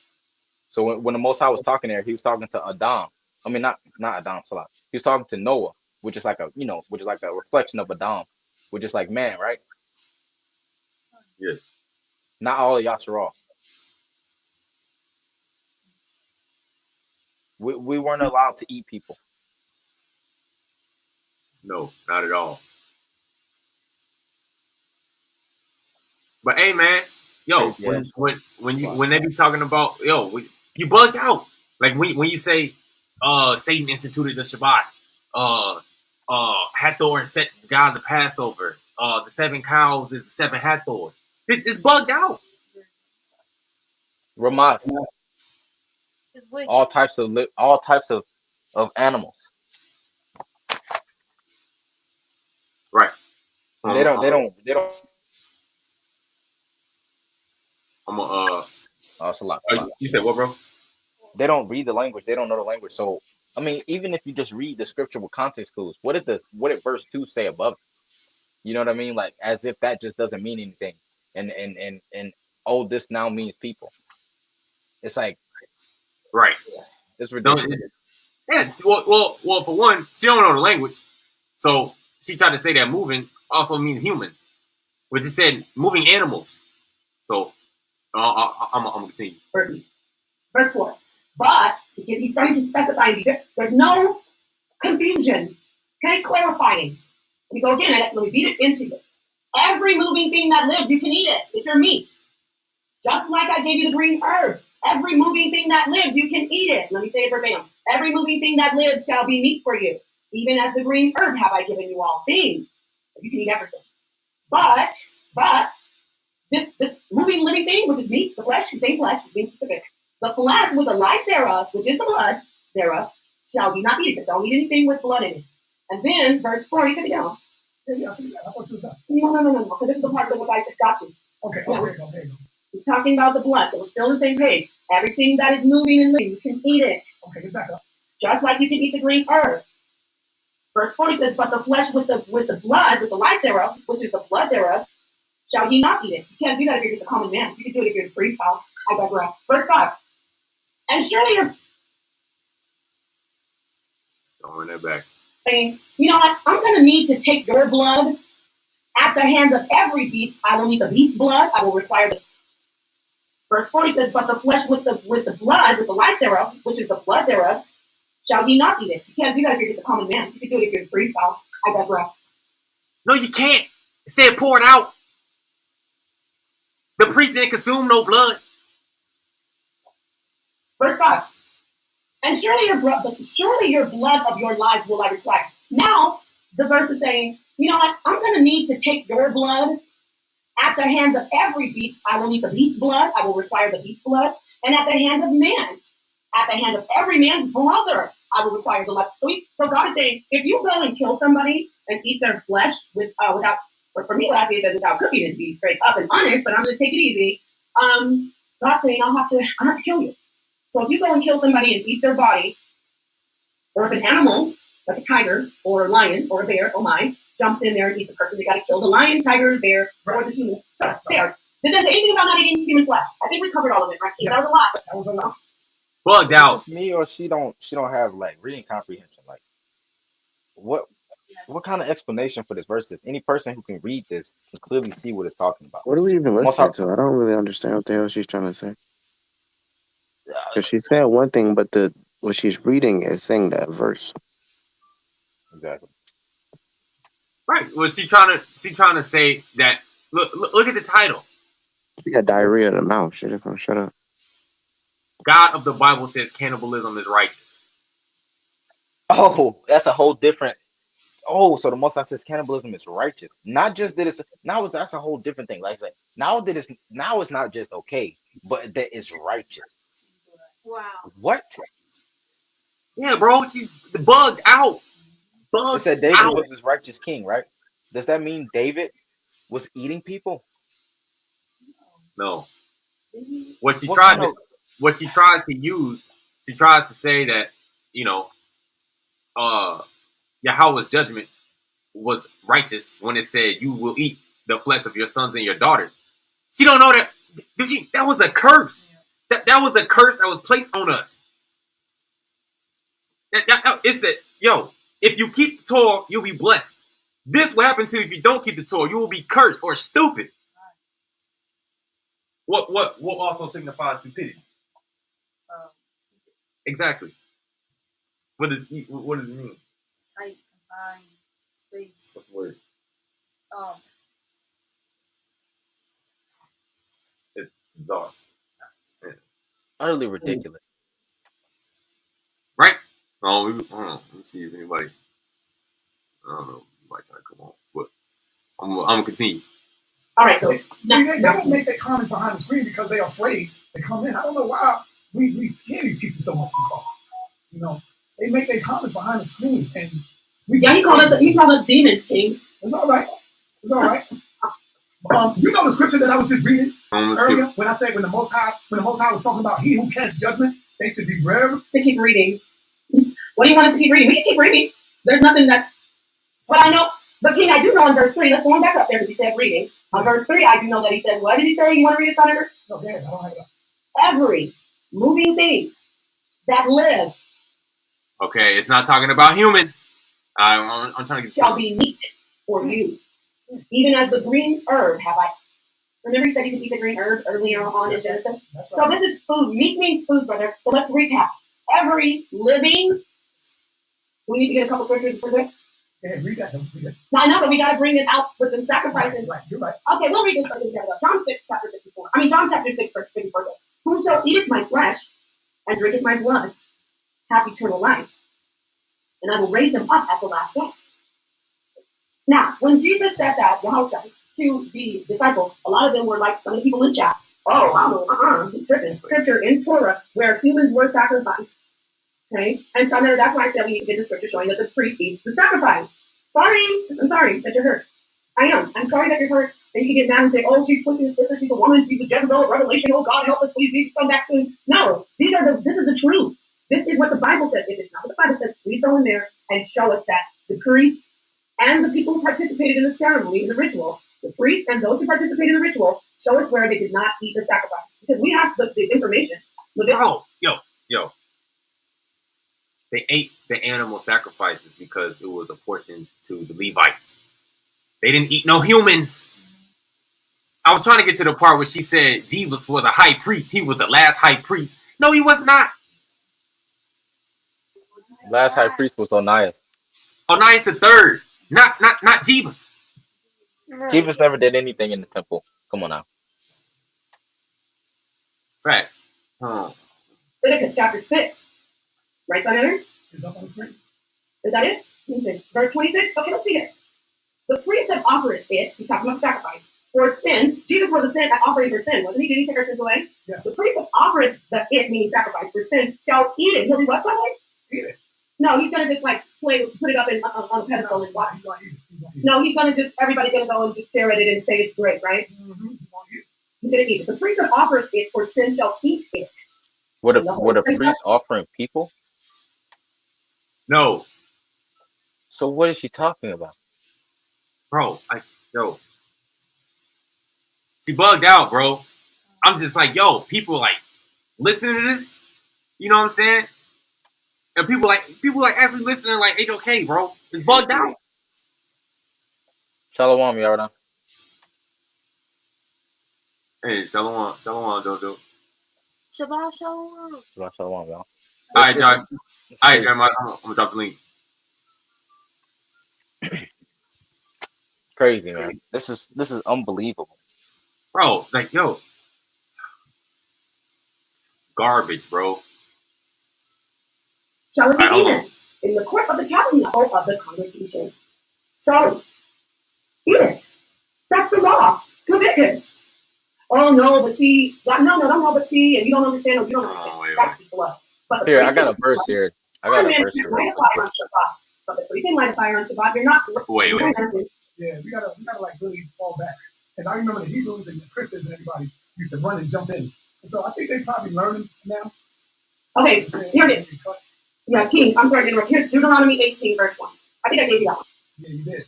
So when the Most High was talking there, he was talking to Adam. I mean, not Adam. Salah. He was talking to Noah, which is like a reflection of Adam, which is like man, right? Yes. Not all of Yasharal. We weren't allowed to eat people. No, not at all. But hey, man, yo, Crazy ass. when they be talking about you bugged out. Like when you say Satan instituted the Shabbat, Hathor and set God the Passover, the 7 cows is the 7 Hathor. It's bugged out. Ramas, It's wicked. all types of animals. Right. They don't. I'm a Salah. you said what, bro? They don't read the language. They don't know the language. So I mean, even if you just read the scripture with context clues, what did verse 2 say above it? You know what I mean? Like as if that just doesn't mean anything. And oh, this now means people. It's like Right. it's No, ridiculous. yeah. Well, for one, she don't know the language, so she tried to say that moving also means humans, which it said moving animals. So I'm gonna continue. Verse 4. But because he's starting to specify, there's no confusion. Okay, clarifying. Let me go again. Let me beat it into you. Every moving thing that lives, you can eat it. It's your meat. Just like I gave you the green herb. Every moving thing that lives, you can eat it. Let me say it verbatim. Every moving thing that lives shall be meat for you. Even as the green herb have I given you all things. You can eat everything. But this moving living thing, which is meat, the flesh, same flesh, being specific. The flesh with the life thereof, which is the blood thereof, shall you not eat it. Don't eat anything with blood in it. And then verse 4, you took it down. Yeah, I took it down. I thought you was done. No. Because this is the part that the guy said, got you. Okay, Yeah. there you go. He's talking about the blood, so we're still on the same page. Everything that is moving and living, you can eat it. Okay, it's back up. Just like you can eat the green herb. Verse 40 says, but the flesh with the blood, with the life thereof, which is the blood thereof, shall ye not eat it. You can't do that if you're just a common man. You can do it if you're a priest. I digress. Verse 5. And surely you're Throwing that back. saying, you know what? I'm going to need to take your blood at the hands of every beast. I will need the beast blood. I will require this. Verse 40 says, but the flesh with the blood, with the life thereof, which is the blood thereof, shall ye not eat it. You can't do that if you're just a common man. You can do it if you're a priest. I digress. No, you can't. It said pour it out. The priest didn't consume no blood. Verse 5. And surely your blood of your lives will I require. Now, the verse is saying, you know what? I'm going to need to take your blood at the hands of every beast. I will need the beast blood. I will require the beast blood. And at the hands of man. at the hand of every man's brother, I will require the left. So God is saying, if you go and kill somebody and eat their flesh without, or for me, what I say is without cooking it, to be straight up and honest, but I'm going to take it easy. God's saying, I'll have to kill you. So if you go and kill somebody and eat their body, or if an animal, like a tiger or a lion or a bear, oh my, jumps in there and eats a person, they got to kill the lion, tiger, bear, or the human. So it's fair. Did that say anything about not eating human flesh? I think we covered all of it, right? Yes. That was a lot. That was a lot. Bugged out. Me or she don't have like reading comprehension. Like what kind of explanation for this verse is? Any person who can read this can clearly see what it's talking about. What are we even listening to? I don't really understand what the hell she's trying to say. Because she said one thing, but what she's reading is saying that verse. Exactly. Right. Well, she trying to say that. Look at the title. She got diarrhea in the mouth. She just gonna shut up. God of the Bible says cannibalism is righteous. Oh, that's a whole different. Oh, so the Most High says cannibalism is righteous. Not just that it's that's a whole different thing. Like now it's not just okay, but that it's righteous. Wow. What? Yeah, bro, she bugged out. It said David was his righteous king, right? Does that mean David was eating people? No. What she tries to use, she tries to say that, Yahweh's judgment was righteous when it said you will eat the flesh of your sons and your daughters. She don't know that. That was a curse. That was a curse that was placed on us. It said, if you keep the Torah, you'll be blessed. This will happen to you if you don't keep the Torah. You will be cursed or stupid. What also signifies stupidity? Exactly. What does it mean? Tight, confined space. What's the word? It's bizarre. Yeah. Utterly ridiculous. Right? Hold on. Let me see if anybody. I don't know. Might try to come on, but I'm gonna continue. All right. So they don't make their comments behind the screen because they're afraid to come in. I don't know why we scare these people so much. They make their comments behind the screen, and he called us demons, King. It's all right. It's all right. You know the scripture that I was just reading earlier when I said when the Most High was talking about he who casts judgment, they should be reverent. To keep reading. What do you want us to keep reading? We can keep reading. There's nothing that. But I know. But King, I do know in verse 3. Let's go on back up there because he said reading. On verse 3, I do know that he said, what did he say? You want to read it, Senator? No, I don't have it. Every moving thing that lives. Okay, it's not talking about humans. I'm trying to get shall be meat for you. Even as the green herb have I. Remember he said you could eat the green herb earlier on in Genesis? So this is food. Meat means food, brother. So let's recap. Every living. We need to get a couple scriptures for this. Yeah, read that. No, I know, but we got to bring it out with the sacrifices. Right, you're right. Okay, we'll read this verse in John 6, chapter 54. John chapter 6, verse 54. Whoso eateth my flesh and drinketh my blood hath eternal life, and I will raise him up at the last day. Now, when Jesus said that, Yahushua, to the disciples, a lot of them were like some of the people in chat. Oh, tripping. Scripture in Torah where humans were sacrificed. Okay? And so that's why I said we need to get the scripture showing that the priest eats the sacrifice. I'm sorry that you're hurt. I am. I'm sorry that you're hurt. And you can get mad and say, oh, she's twisting the scripture. She's a woman. She's a Jezebel of Revelation. Oh, God, help us, please. Jesus, come back soon. No, this is the truth. This is what the Bible says. If it's not what the Bible says, please go in there and show us that the priest and the people who participated in the ceremony, in the ritual, the priest and those who participated in the ritual, show us where they did not eat the sacrifice. Because we have the information. Yo. They ate the animal sacrifices because it was a portion to the Levites. They didn't eat no humans. I was trying to get to the part where she said Jesus was a high priest. He was the last high priest. No, he was not. Last high priest was Onias. Onias the third. Not Jesus. Jesus never did anything in the temple. Come on now. Right. Leviticus chapter 6. Right, Senator? Is that on the screen? Is that it? Verse 26? Okay, let's see it. The priest that offereth it, he's talking about sacrifice, for sin. Jesus was a sin offering for sin, wasn't he? Did he take our sins away? Yes. The priest that offered the it, meaning sacrifice for sin, shall eat it. He'll do what, something? Eat it. No, he's gonna just like put it up on a pedestal and watch. He's gonna eat it. He's gonna eat it. No, he's gonna just everybody's gonna go and just stare at it and say it's great, right? Mm-hmm. He's gonna eat it. He's gonna eat it. The priest that offers it for sin shall eat it. Would a priest offering people? No, So what is she talking about? bro. She bugged out, bro. I'm just like, yo, people like listening to this. You know what I'm saying? And people like actually listening like HOK, bro. It's bugged out. Shalom, y'all. Hey, shalom, Jojo. Shabbat shalom. Shalom, y'all. All right, Josh. All right, Crazy. Jeremiah. I'm gonna drop the link. Crazy, man. This is unbelievable. Bro, like, yo, garbage, bro. Shall it be All right, hold eaten in the court of the tabernacle of the congregation. So eat it. That's the law. Leviticus. Oh no, but see, no, but see, and you don't understand, or you don't understand. wait. That's the blood. But the Here, I priest got a can verse here. I got a verse here. light a fire on Shabbat. But the priest can light a fire on Shabbat. You're not. Wait. Yeah, we gotta like really fall back. Because I remember the Hebrews and the Christians and everybody used to run and jump in. And so I think they probably learning now. Okay, here it is. Yeah, King, I'm sorry to interrupt. Here's Deuteronomy 18, verse 1. I think I gave you that one. Yeah, you did.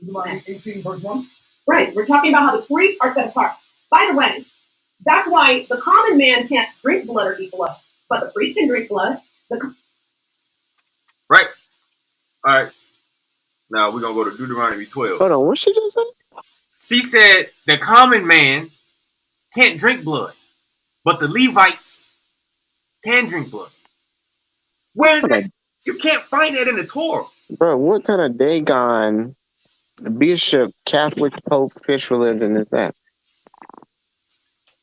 Deuteronomy 18, verse 1. Right, we're talking about how the priests are set apart. By the way, that's why the common man can't drink blood or eat blood, but the priest can drink blood. Right. All right. Now we're gonna go to Deuteronomy 12. Hold on, what she just said? She said the common man can't drink blood, but the Levites can drink blood. Where's that? You can't find that in the Torah. Bro, what kind of Dagon bishop, Catholic, Pope, fish religion is that?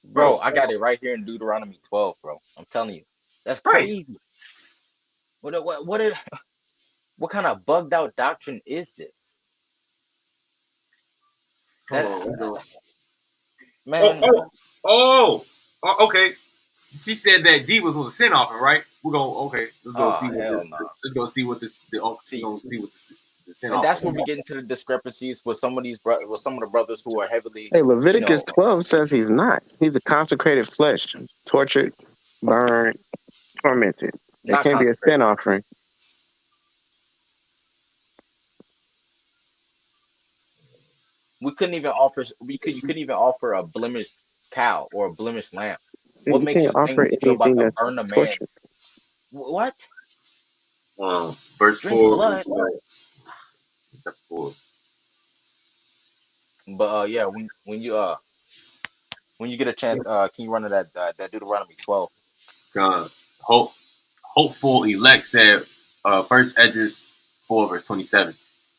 Bro, I got it right here in Deuteronomy 12, bro. I'm telling you. That's Right. crazy. What kind of bugged out doctrine is this? Man, Okay. She said that Jesus was a sin offering, right? We're gonna let's go see let's go see what this the sin and offering. that's where we get into the discrepancies with some of these with some of the brothers who are heavily. Hey, Leviticus 12 says he's not. He's a consecrated flesh, tortured, burned, tormented. It can't be a sin offering. You couldn't even offer a blemished cow or a blemished lamb. What makes you think that you're about to burn a man? Tortured. What? Verse Drink 4. blood. Chapter 4. But yeah, when you get a chance, can you run to that Deuteronomy 12? Hopeful elect said, First Esdras 4 verse 27.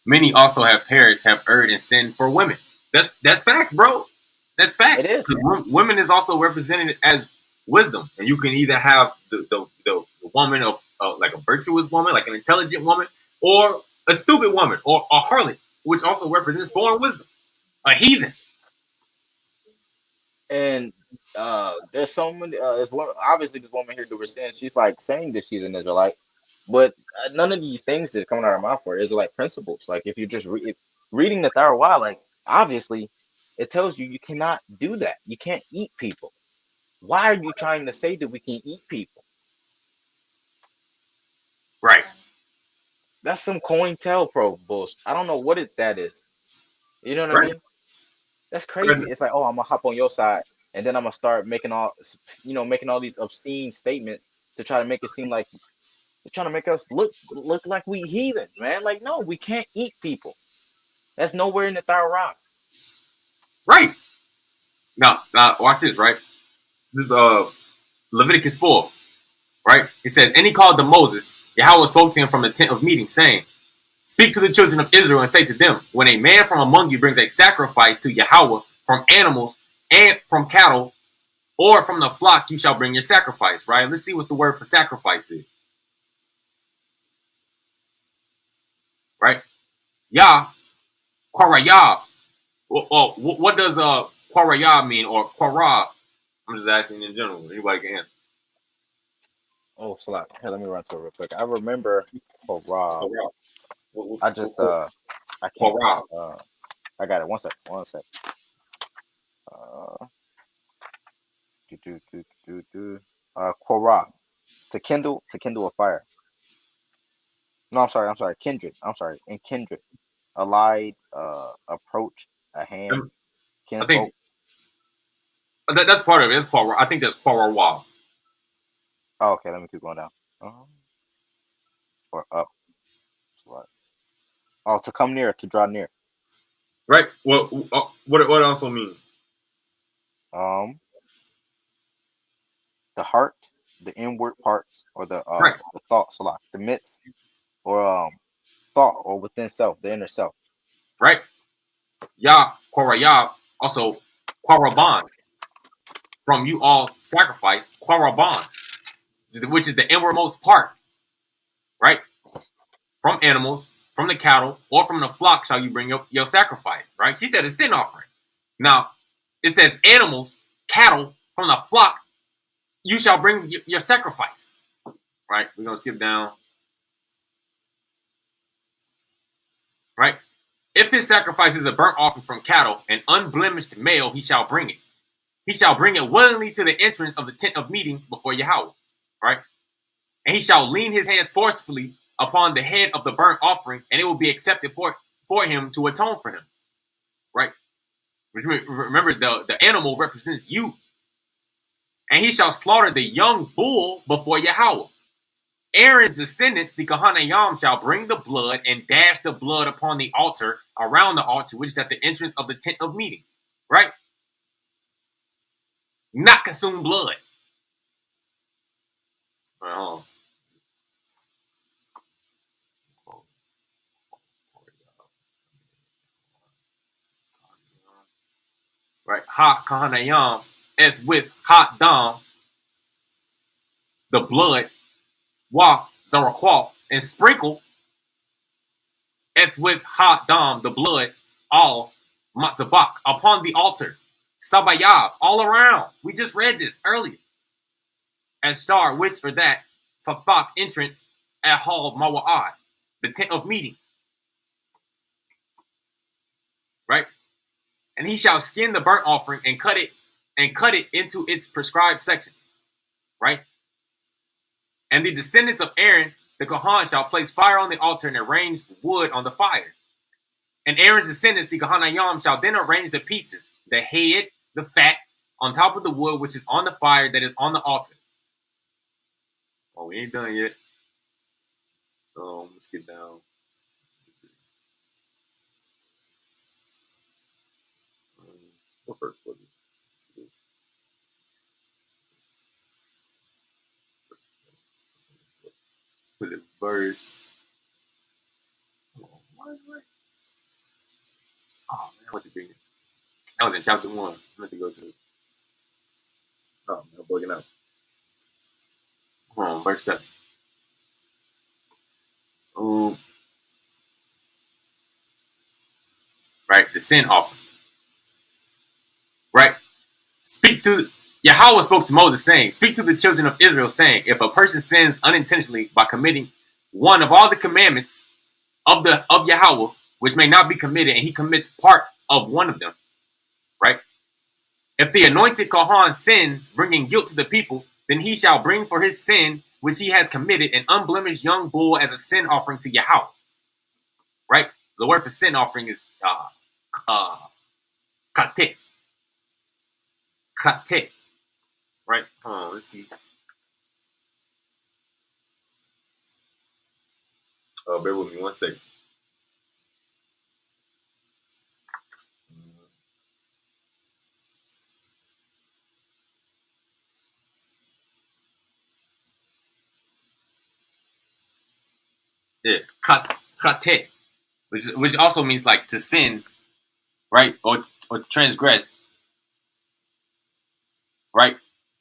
Many also have perished, have erred and sinned for women. That's facts, bro. That's facts. It is. Women is also represented as wisdom, and you can either have the woman of like a virtuous woman, like an intelligent woman, or a stupid woman, or a harlot, which also represents foreign wisdom, a heathen. And there's someone, obviously this woman here that we're saying, she's like saying that she's an Israelite, but none of these things that are coming out of her mouth are Israelite principles. Like if you're just reading the Torah, like obviously it tells you cannot do that. You can't eat people. Why are you trying to say that we can eat people? Right. That's some COINTELPRO bullshit. I don't know what that is. You know what I mean? That's crazy. It's like, oh, I'm gonna hop on your side, and then I'm gonna start making all these obscene statements to try to make it seem like they're trying to make us look like we heathen, man. Like, no, we can't eat people. That's nowhere in the Torah. Right. Now watch this, right? Leviticus 4, right? It says, and he called to Moses, Yahweh spoke to him from the tent of meeting, saying, speak to the children of Israel and say to them, when a man from among you brings a sacrifice to Yahweh from animals and from cattle or from the flock, you shall bring your sacrifice, right? Let's see what the word for sacrifice is. Right? Yah, Kwarayah, Well, what does Quarayah mean, or Quara? I'm just asking in general. Anybody can answer. Oh, slap. Here, let me run to it real quick. I remember for Rob. I just I can't. Quara. I got it. One sec. One sec. Quora. To kindle a fire. No, I'm sorry. Kindred. I'm sorry. In kindred, allied, approach, a hand, I kinfolk. think that's part of it. It's Quara. I think that's Quarayah. Oh, okay, let me keep going down. Or up. Oh, to come near, to draw near. Right. Well, what also mean? The heart, the inward parts, or the Right. the thoughts, a lot, the midst, or thought, or within self, the inner self. Right. Yah, Quarayah, also Quaraban. From you all sacrifice, Quaraban, which is the inwardmost part. Right. From animals, from the cattle, or from the flock shall you bring your sacrifice. Right. She said a sin offering. Now, it says animals, cattle, from the flock, you shall bring your sacrifice. Right. We're going to skip down. Right. If his sacrifice is a burnt offering from cattle, an unblemished male, he shall bring it. He shall bring it willingly to the entrance of the tent of meeting before Yahweh. Right. And he shall lean his hands forcefully upon the head of the burnt offering, and it will be accepted for him to atone for him. Right. Remember, the animal represents you. And he shall slaughter the young bull before Yahweh. Aaron's descendants, the Kahanayam, shall bring the blood and dash the blood upon the altar, around the altar, which is at the entrance of the tent of meeting. Right? Not consume blood. Right? Ha Kahanayam, as with hot dam, the blood, wa zaraqual, and sprinkle, as with hot dam, the blood, all matzabak, upon the altar. Sabayab, all around. We just read this earlier. And Shar, which or that, Fafak entrance at Hall Mawa'ad, the tent of meeting. Right? And he shall skin the burnt offering and cut it into its prescribed sections. Right? And the descendants of Aaron, the Kohan, shall place fire on the altar and arrange wood on the fire. And Aaron's descendants, the Kohanayam, shall then arrange the pieces, the head, the fat, on top of the wood which is on the fire that is on the altar. Oh, we ain't done yet. Let's get down. What verse was it? Was it verse? Oh man, what to bring it? That was in chapter 1. I meant to go to. Oh, I'm bugging out. Hold on, verse 7. Right, the sin offering. Right, Yahweh spoke to Moses, saying, "Speak to the children of Israel, saying, if a person sins unintentionally by committing one of all the commandments of Yahweh, which may not be committed, and he commits part of one of them, right? If the anointed Kohan sins, bringing guilt to the people, then he shall bring for his sin which he has committed an unblemished young bull as a sin offering to Yahweh." Right? The word for sin offering is kateh. Kateh. Right? Let's see. Bear with me 1 second. Yeah, kateh, which also means like to sin, right, or to transgress, right,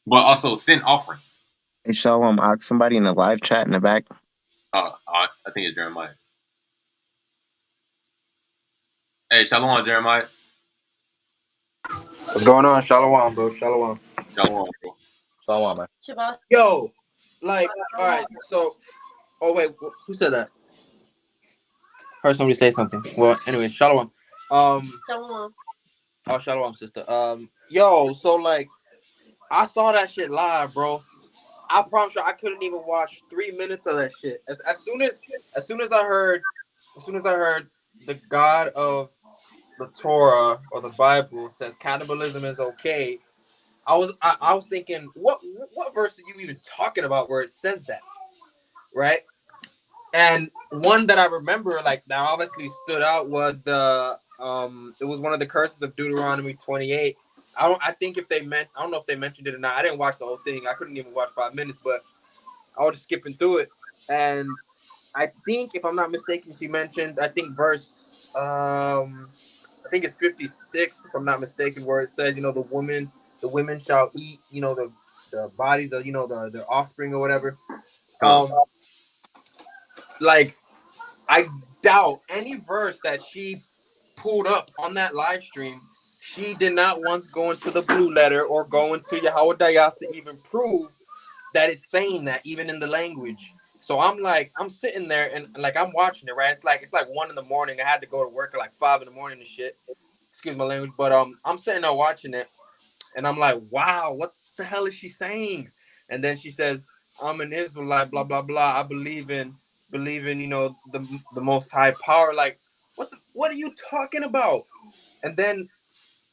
but also sin offering. Hey, Shalom, ask somebody in the live chat in the back. I think it's Jeremiah. Hey, Shalom, Jeremiah. What's going on? Shalom, bro. Shalom. Shalom, bro. Shalom, man. Shabbat. Yo, like, all right. So, oh wait, who said that? Heard somebody say something. Well, anyway, shalom. Shalom. Oh, shalom, sister. Yo, so like, I saw that shit live, bro. I promise you, I couldn't even watch 3 minutes of that shit. As soon as I heard the God of the Torah or the Bible says cannibalism is okay, I was thinking, what verse are you even talking about where it says that, right? And one that I remember, like, that obviously stood out was it was one of the curses of Deuteronomy 28. I don't know if they mentioned it or not. I didn't watch the whole thing. I couldn't even watch 5 minutes, but I was just skipping through it. And I think, if I'm not mistaken, she mentioned, I think verse I think it's 56, if I'm not mistaken, where it says, the women shall eat, the bodies of, their offspring or whatever. Like, I doubt any verse that she pulled up on that live stream, she did not once go into the blue letter or go into Yahweh Dayah to even prove that it's saying that, even in the language. So I'm sitting there and like I'm watching it, right? It's like 1 a.m. I had to go to work at like 5 a.m. and shit. Excuse my language, but I'm sitting there watching it, and I'm like, wow, what the hell is she saying? And then she says, I'm an Israelite, blah blah blah. I believe in the Most High Power. Like, what are you talking about? And then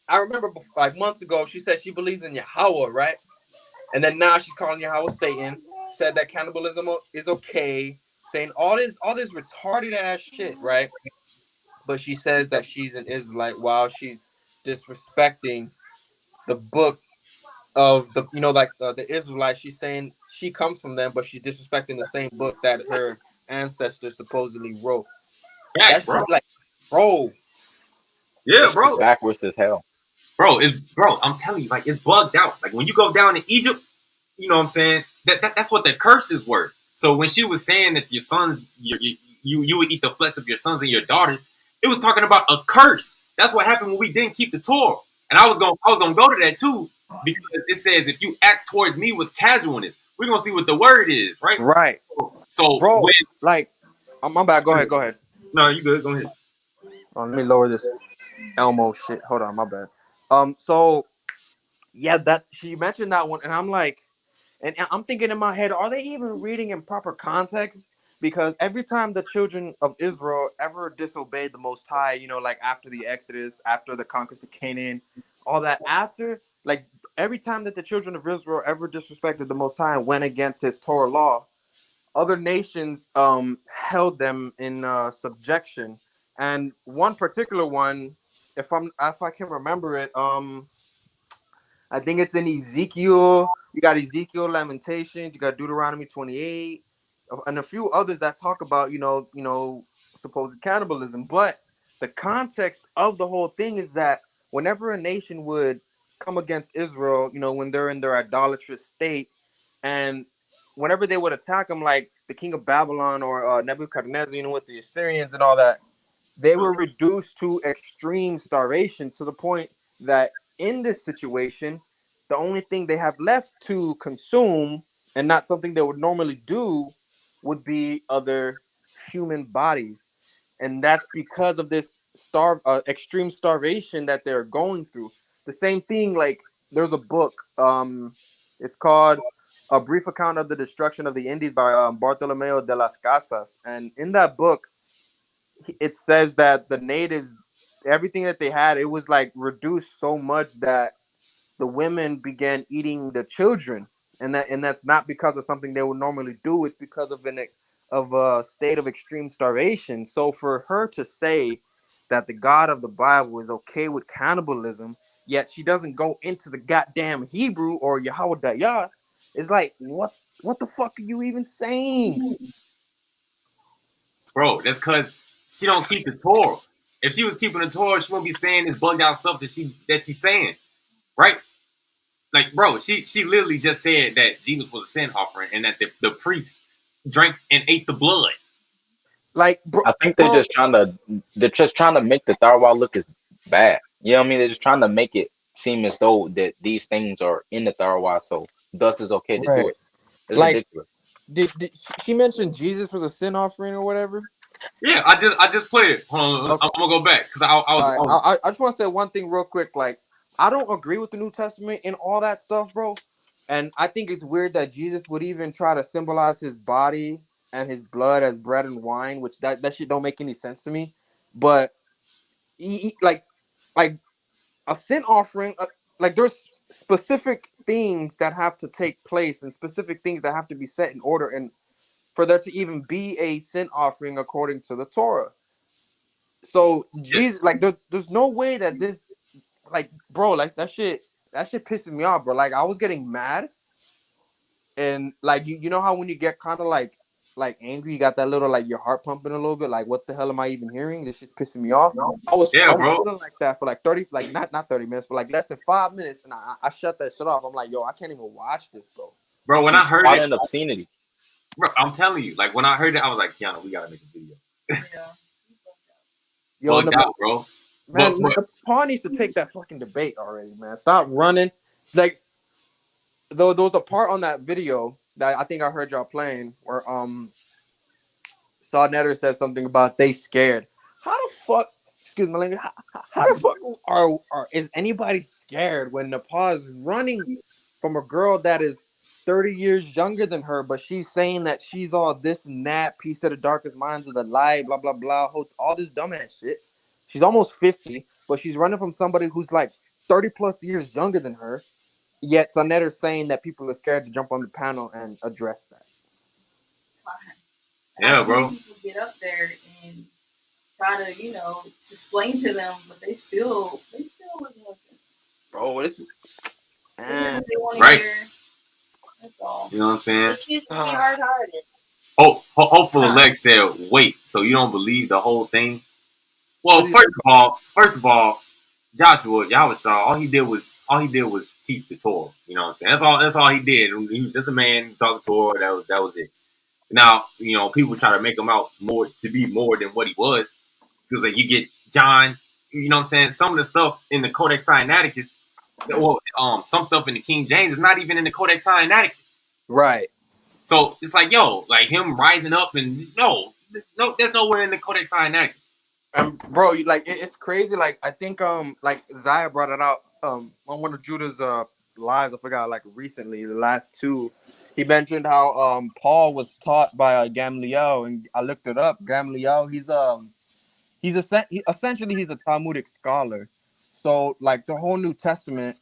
I remember like months ago, she said she believes in Yahweh, right? And then now she's calling Yahweh Satan. Said that cannibalism is okay, saying all this retarded ass shit, right? But she says that she's an Israelite while she's disrespecting the book of the Israelites. She's saying she comes from them, but she's disrespecting the same book that her ancestors supposedly wrote. Fact, That's bro. like, bro. Yeah, That's bro. just backwards as hell. Bro, I'm telling you, like, it's bugged out. Like, when you go down to Egypt, you know what I'm saying? That's what the curses were. So when she was saying that your sons, you would eat the flesh of your sons and your daughters, it was talking about a curse. That's what happened when we didn't keep the Torah. And I was gonna go to that too, because it says if you act toward me with casualness, we're gonna see what the word is, right? Right, So bro. when Like, my bad. Go ahead. no, you good, go ahead. Let me lower this Elmo shit. Hold on, my bad. So yeah, that she mentioned that one, and I'm like, and I'm thinking in my head, are they even reading in proper context? Because every time the children of Israel ever disobeyed the Most High, like after the Exodus, after the conquest of Canaan, all that after, like every time that the children of Israel ever disrespected the Most High and went against His Torah law, other nations held them in subjection. And one particular one, if I can remember it, I think it's in Ezekiel. You got Ezekiel, Lamentations. You got Deuteronomy 28, and a few others that talk about supposed cannibalism. But the context of the whole thing is that whenever a nation would come against Israel, when they're in their idolatrous state, and whenever they would attack them, like the king of Babylon or Nebuchadnezzar, with the Assyrians and all that, they were reduced to extreme starvation to the point that in this situation, the only thing they have left to consume, and not something they would normally do, would be other human bodies. And that's because of this extreme starvation that they're going through. The same thing, like, there's a book, it's called A Brief Account of the Destruction of the Indies by Bartolomeo de las Casas. And in that book, it says that the natives, everything that they had, it was like reduced so much that the women began eating the children, and that's not because of something they would normally do. It's because of a state of extreme starvation. So for her to say that the God of the Bible is okay with cannibalism, yet she doesn't go into the goddamn Hebrew or Yahweh Dayah, is like, what the fuck are you even saying? Bro, that's because she don't keep the Torah. If she was keeping the Torah, she won't be saying this bugged out stuff that she's saying, right? Like, bro, she literally just said that Jesus was a sin offering and that the priests drank and ate the blood. Like, bro, I think they're just trying to make the Tharwa look as bad. You know what I mean? They're just trying to make it seem as though that these things are in the Torah, so thus it's okay to do Right. it. It's Like, ridiculous. did she mentioned Jesus was a sin offering or whatever? Yeah, I just played it. Hold on, Okay. I'm gonna go back because I All was. right. I just want to say one thing real quick. Like, I don't agree with the New Testament and all that stuff, bro. And I think it's weird that Jesus would even try to symbolize his body and his blood as bread and wine, which that shit don't make any sense to me. But like a sin offering, like there's specific things that have to take place and specific things that have to be set in order, and for there to even be a sin offering according to the Torah. So Jesus, like, there's no way that this, like, bro, like that shit pisses me off, bro. Like, I was getting mad, and like, you know how when you get kind of like angry, you got that little, like, your heart pumping a little bit, like, what the hell am I even hearing? This shit's pissing me off. I was Yeah, bro. feeling like that for like 30, like not 30 minutes, but like less than 5 minutes, and I shut that shit off. I'm like, yo, I can't even watch this, bro. Bro, when She's I heard caught it, in obscenity. bro, I'm telling you, like when I heard it, I was like, Kiana, we gotta make a video. Yeah. Yo, Bugged out, bro. man, But Paul needs to take that fucking debate already, man. Stop running. Like, though there was a part on that video that I think I heard y'all playing where Saw Netter said something about they scared. How the fuck? Excuse my language. How the fuck is anybody scared when Nepal is running from a girl that is 30 years younger than her, but she's saying that she's all this and that, piece of the darkest minds of the light, blah blah blah, all this dumbass shit. She's almost 50, but she's running from somebody who's like 30 plus years younger than her. Yet Sonetter's saying that people are scared to jump on the panel and address that. yeah, I bro. see people get up there and try to, explain to them, but they still wouldn't listen. Bro, this is They hear what they want to Right. hear. That's all. You know what I'm saying? They choose to be hard-hearted. Oh, hopeful Leg said, wait, so you don't believe the whole thing? Well, first of all, Joshua, all he did was teach the Torah. You know what I'm saying? That's all he did. He was just a man who taught the Torah. That was it. Now, people try to make him out more than what he was. Because like you get John, you know what I'm saying? Some of the stuff in the Codex Sinaiticus, well, some stuff in the King James is not even in the Codex Sinaiticus. right. So it's like, yo, like him rising up and no, there's nowhere in the Codex Sinaiticus. Bro, it's crazy. Like, I think like Zaya brought it out on one of Judah's lives. I forgot, like, recently, the last two. He mentioned how Paul was taught by Gamliel, and I looked it up. Gamliel, essentially he's a Talmudic scholar. So like the whole New Testament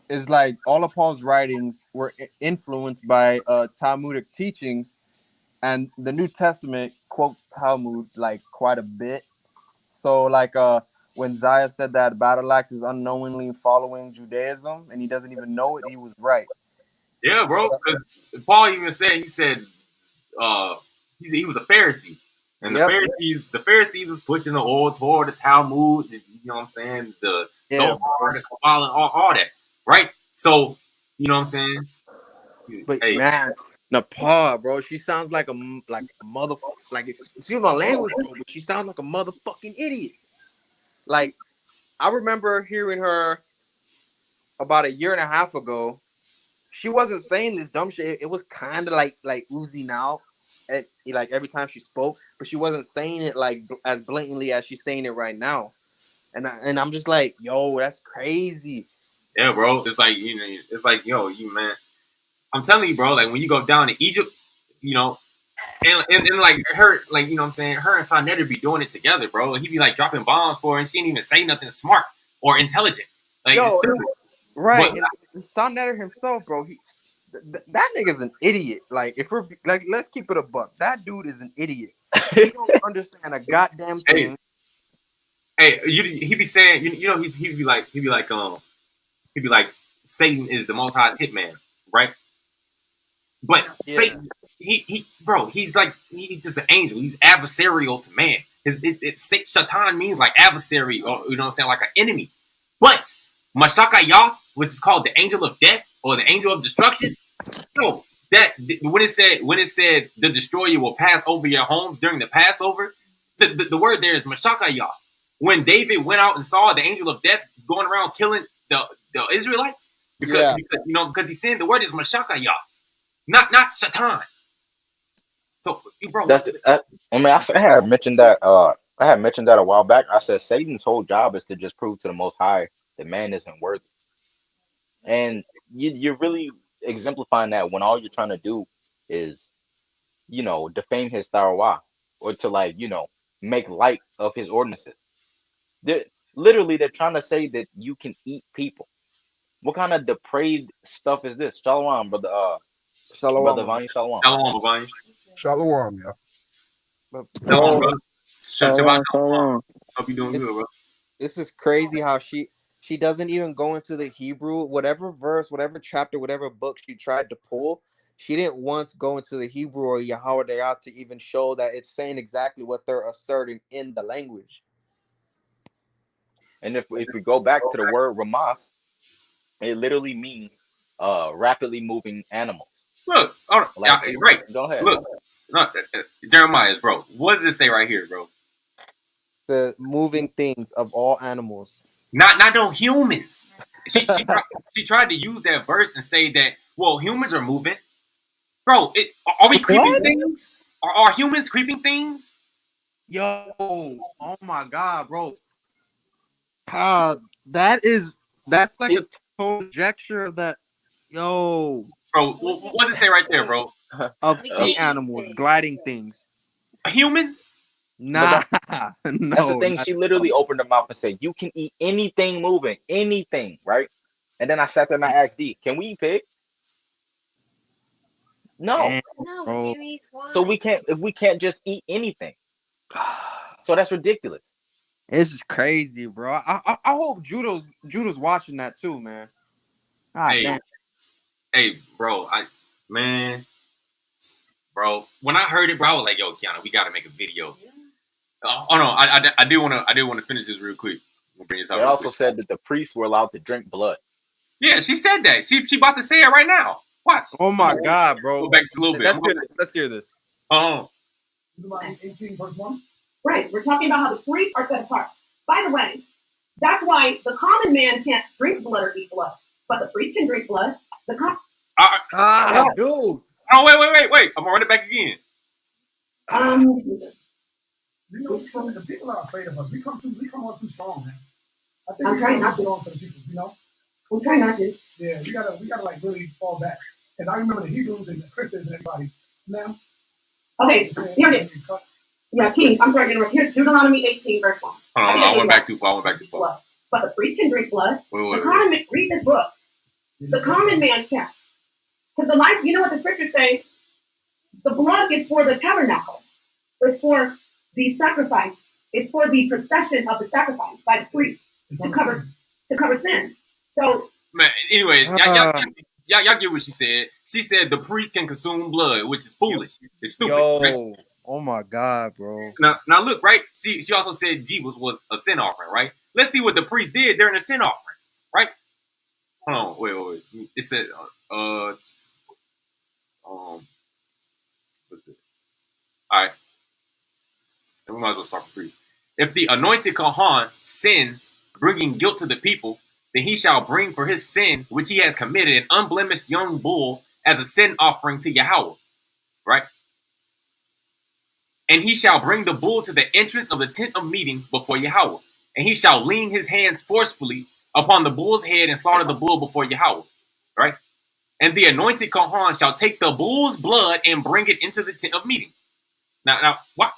is like all of Paul's writings were influenced by Talmudic teachings, and the New Testament quotes Talmud like quite a bit. So like when Zaya said that Battle Axe is unknowingly following Judaism and he doesn't even know it, he was right. Yeah, bro. Because Paul even said he was a Pharisee, and Yep. the Pharisees was pushing the old Torah, the Talmud, you know what I'm saying, the Zohar, the Kabbalah, all that, right? So you know what I'm saying. But hey, man, Nepal, bro, she sounds like a mother, like, excuse my language, bro, but she sounds like a motherfucking idiot. Like, I remember hearing her about a year and a half ago. She wasn't saying this dumb shit. It was kind of like oozing out at like every time she spoke, but she wasn't saying it like as blatantly as she's saying it right now. And I'm just like, yo, that's crazy. yeah, bro. It's like it's like, yo, you man. I'm telling you, bro. Like when you go down to Egypt, and like her, like, you know what I'm saying, her and Sonetta be doing it together, bro. And he be like dropping bombs for her, and she didn't even say nothing smart or intelligent. Like, yo, right. But, and Sonetta himself, bro, that nigga's an idiot. Like, if we're like, let's keep it a buck. That dude is an idiot. He don't understand a goddamn thing. Hey, he be saying, he'd be like, Satan is the Most High's hitman, right? But Yeah. Satan, he's just an angel. He's adversarial to man. Shaitan means like adversary, or you know what I'm saying, like an enemy. But Mashakayah, which is called the angel of death or the angel of destruction, when it said the destroyer will pass over your homes during the Passover, the word there is Mashakayah. When David went out and saw the angel of death going around killing the the Israelites? Yeah. Because he's saying the word is Mashakaya, not Shatan. So, bro, That's I mean, I had mentioned that. I had mentioned that a while back. I said Satan's whole job is to just prove to the Most High that man isn't worthy, and you're really exemplifying that when all you're trying to do is, defame his Tarawa, or to make light of his ordinances. They're, literally, they're trying to say that you can eat people. What kind of depraved stuff is this? Shalom, brother Shalom. Vani, shalom. Shalom, Bavani. Shalom, yeah. But Shalom, bro, bro. Shabbat So Shalom. long. Hope you doing good, bro. this is crazy how she doesn't even go into the Hebrew, whatever verse, whatever chapter, whatever book she tried to pull. She didn't once go into the Hebrew or Yahweh Dayat to even show that it's saying exactly what they're asserting in the language. And if we go back to the word Ramas, it literally means rapidly moving animals. Look, Like, right. go ahead. Look, Jeremiah, bro. What does it say right here, bro? The moving things of all animals. Not no humans. She tried to use that verse and say that, well, humans are moving, bro. Are we creeping What? things? Are humans creeping things? Yo, oh my God, bro. That's like See, a total conjecture of that. Yo, Bro, what does it say right there, bro? of We sea can't eat animals, things. gliding things. Humans? but Nah, that's the no, thing. not She literally opened her mouth and said, "You can eat anything moving, anything, right?" And then I sat there and I asked D, "Can we eat pig?" No. damn, No, we bro. can't eat So swine. we can't just eat anything. So that's ridiculous. This is crazy, bro. I hope Judah's watching that too, man. God Hey, damn. hey, bro. Man, bro. When I heard it, bro, I was like, yo, Kiana, we gotta make a video. Oh no, I do wanna finish this real quick. We'll bring this out It real also quick. said that the priests were allowed to drink blood. Yeah, she said that. She about to say it right now. Watch. Oh I'm my gonna God, go bro. back just a little bit. Let's hear this. Let's hear this. Deuteronomy 18, verse 1. Right. We're talking about how the priests are set apart. By the way, that's why the common man can't drink blood or eat blood, but the priest can drink blood. Ah, dude. Oh, wait. I'm gonna run it back again. You know, the people are afraid of us. We come on too strong, man. I think I'm we trying come not too to. strong for the people, you know? I'm trying not to. Yeah, we gotta like really fall back. Because I remember the Hebrews and the Christians and everybody. Now, Okay, here it is. Yeah, King, I'm sorry to interrupt. Here's Deuteronomy 18, verse 1. I went back too far. Blood. But the priest can drink blood. Wait. Common man, read this book. The common man can't. Because the life, you know what the scriptures say? The blood is for the tabernacle. It's for the sacrifice. It's for the procession of the sacrifice by the priest to cover sin. So, Man, anyway, y'all get what she said. She said the priest can consume blood, which is foolish. It's stupid. Yo, right? oh my God, bro. Now look, right? She also said Jesus was a sin offering, right? Let's see what the priest did during the sin offering, right? Hold on, wait. It said, what's it? All right, we might as well start from priest. If the anointed Kohan sins, bringing guilt to the people, then he shall bring for his sin, which he has committed, an unblemished young bull as a sin offering to Yahweh, right? And he shall bring the bull to the entrance of the tent of meeting before Yahweh. And he shall lean his hands forcefully upon the bull's head and slaughter the bull before Yahweh, right? And the anointed Kohan shall take the bull's blood and bring it into the tent of meeting. Now, watch.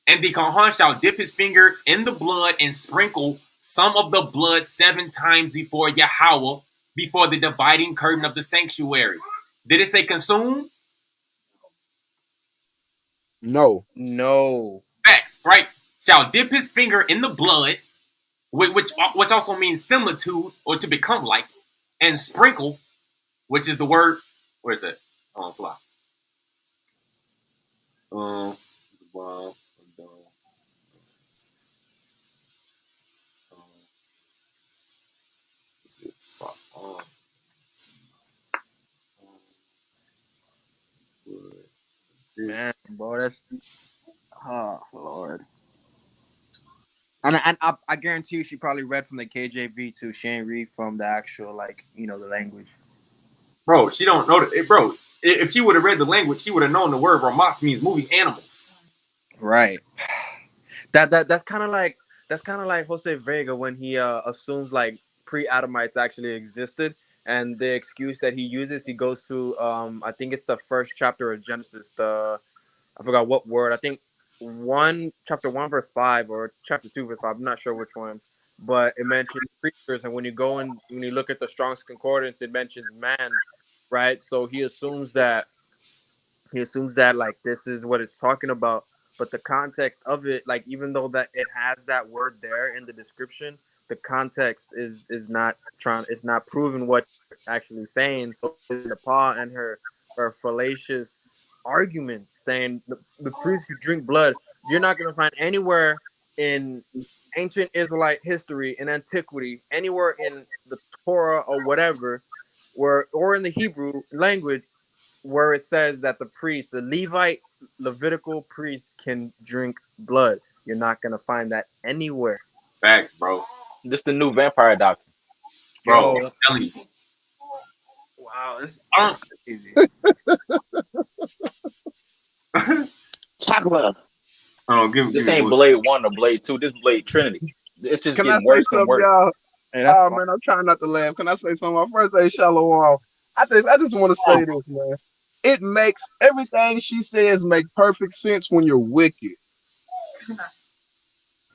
And the Kohan shall dip his finger in the blood and sprinkle some of the blood 7 times before Yahweh, before the dividing curtain of the sanctuary. Did it say consume? No. Facts, right? Shall dip his finger in the blood, which also means similitude or to become like, and sprinkle, which is the word. Where is it? Oh, fly. Wow. Man, bro, that's oh Lord. I guarantee you, she probably read from the KJV too. She ain't read from the actual the language. Bro, she don't know that, bro. If she would have read the language, she would have known the word Ramas means moving animals. Right. That's kind of like Jose Vega when he assumes like pre-Adamites actually existed, and the excuse that he uses, he goes to I think it's the first chapter of Genesis. I forgot what word. I think chapter 1 verse 5 or chapter 2 verse 5. I'm not sure which one, but it mentions creatures, and when you look at the Strong's Concordance, it mentions man, right? So he assumes that like this is what it's talking about, but the context of it, like even though that it has that word there in the description, the context is not proving what it's actually saying. So the Pa and her fallacious arguments saying the priest could drink blood, you're not going to find anywhere in ancient Israelite history, in antiquity, anywhere in the Torah or whatever, or in the Hebrew language, where it says that the Levitical priest can drink blood. You're not gonna find that anywhere. Facts, bro. This is the new vampire doctrine. Bro, Yo, I'm telling you. wow, this I crazy. Chocolate. give This me ain't one. Blade 1 or Blade 2. This Blade Trinity. It's just Can I getting say worse and something, worse. y'all? Hey, that's Oh fine. man, I'm trying not to laugh. Can I say something? I first say shalom. I just want to say this, man. It makes everything she says make perfect sense when you're wicked.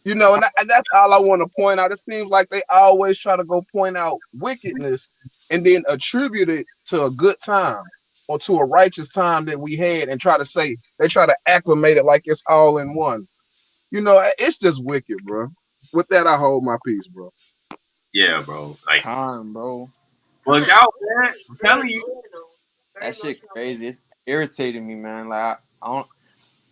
And that's all I want to point out. It seems like they always try to go point out wickedness and then attribute it to a good time or to a righteous time that we had and they try to acclimate it like it's all in one. It's just wicked, bro. With that, I hold my peace, bro. Yeah, bro. Like, Time, bro. bugged Kind, out, man. very, I'm very telling you. emotional. Very That shit emotional. crazy. It's irritating me, man. Like I don't.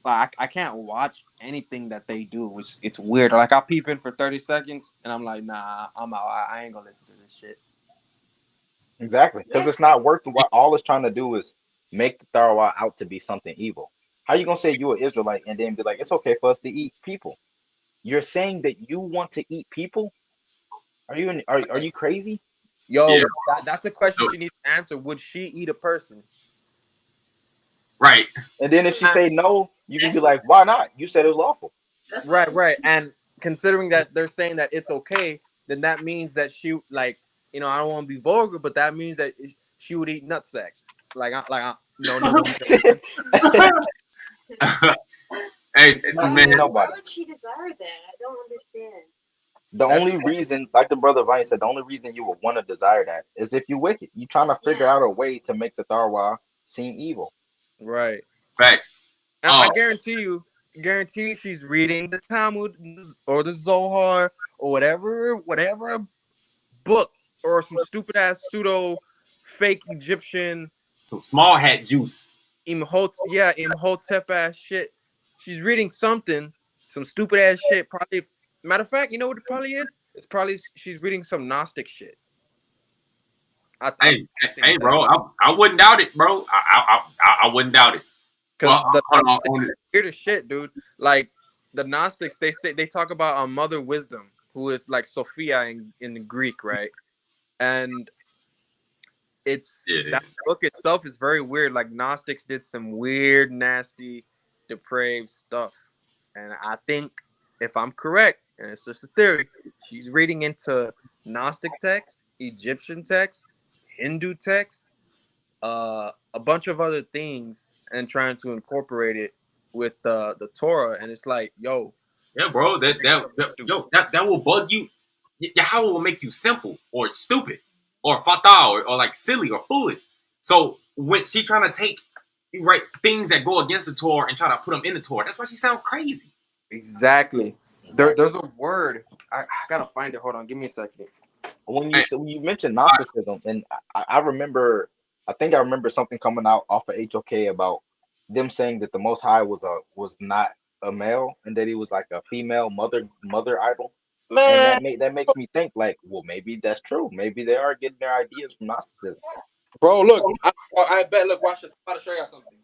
Like I can't watch anything that they do. It's weird. Like I'll peep in for 30 seconds and I'm like, nah, I'm out. I ain't gonna listen to this shit. Exactly. Because Yeah. it's not worth what all it's trying to do is make the Tharwa out to be something evil. How you gonna say you an Israelite and then be like, it's okay for us to eat people? You're saying that you want to eat people? Are you crazy? Yeah. Yo, that's a question No, she needs to answer. Would she eat a person? right. And then if she And, say no, you can be That's like, why not? You said it was lawful. that's what I was right. And considering that they're saying that it's okay, then that means that she like, I don't want to be vulgar, but that means that she would eat nutsack. No meat or nothing. Hey, man. Why Nobody. would she desire that? I don't understand. The That's only reason, like the brother Vine said, the only reason you would want to desire that is if you're wicked. You trying to figure Yeah. out a way to make the Tharwa seem evil. right. Facts. And I Oh, guarantee she's reading the Talmud or the Zohar or whatever book or some stupid ass pseudo fake Egyptian some small hat juice. Imhotep ass shit. She's reading some stupid ass shit. Probably, matter of fact, you know what it probably is? It's probably she's reading some Gnostic shit. I Hey, think hey, that bro. I wouldn't doubt it, bro. I wouldn't doubt it. because Well, the hold on. Gnostics are weird as shit, dude. Like the Gnostics, they talk about Mother Wisdom, who is like Sophia in the Greek, right? And it's Yeah. that book itself is very weird. Like Gnostics did some weird, nasty, depraved stuff, and I think if I'm correct, and it's just a theory, she's reading into Gnostic text, Egyptian text, Hindu text, a bunch of other things, and trying to incorporate it with the Torah, and it's like, yo, Yeah, bro. stupid. That will bug you. Yahweh will make you simple or stupid or fatal or like silly or foolish. So when she trying to take right things that go against the Torah and try to put them in the Torah, that's why she sound crazy. Exactly. Exactly. There's a word. I gotta find it. Hold on, give me a second. Hey, When you mentioned Gnosticism, and I remember, I think I remember something coming out off of HOK about them saying that the Most High was not a male and that he was like a female mother idol, and Man, that makes me think like, well, maybe that's true. Maybe they are getting their ideas from Gnosticism. bro, look, I bet. Look, watch this. I'm about to show you something.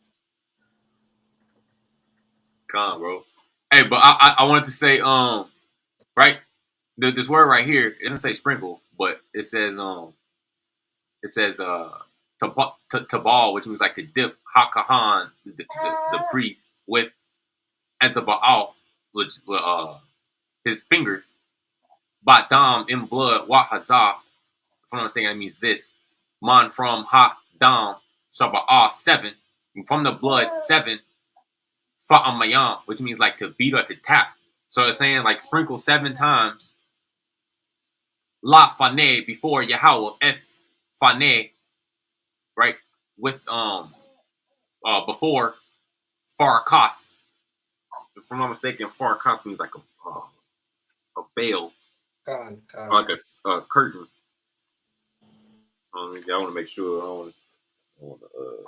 come on, bro. Hey, but I wanted to say right? This word right here, it doesn't say sprinkle, but it says tabal, which means like to dip hakahan, the priest, with antaba'al, which his finger, Dam in blood, Wahazah. If I'm not mistaken, that means this. Man from Ha Dam, Shaba'ah 7. And from the blood 7, Fa'amayam, which means like to beat or to tap. So it's saying like sprinkle 7 times. La Fane before Yahweh, F Fane, right? With before Farakath. If I'm not mistaken, Farakath means like a veil. God. Or like a curtain. I want to make sure I don't want to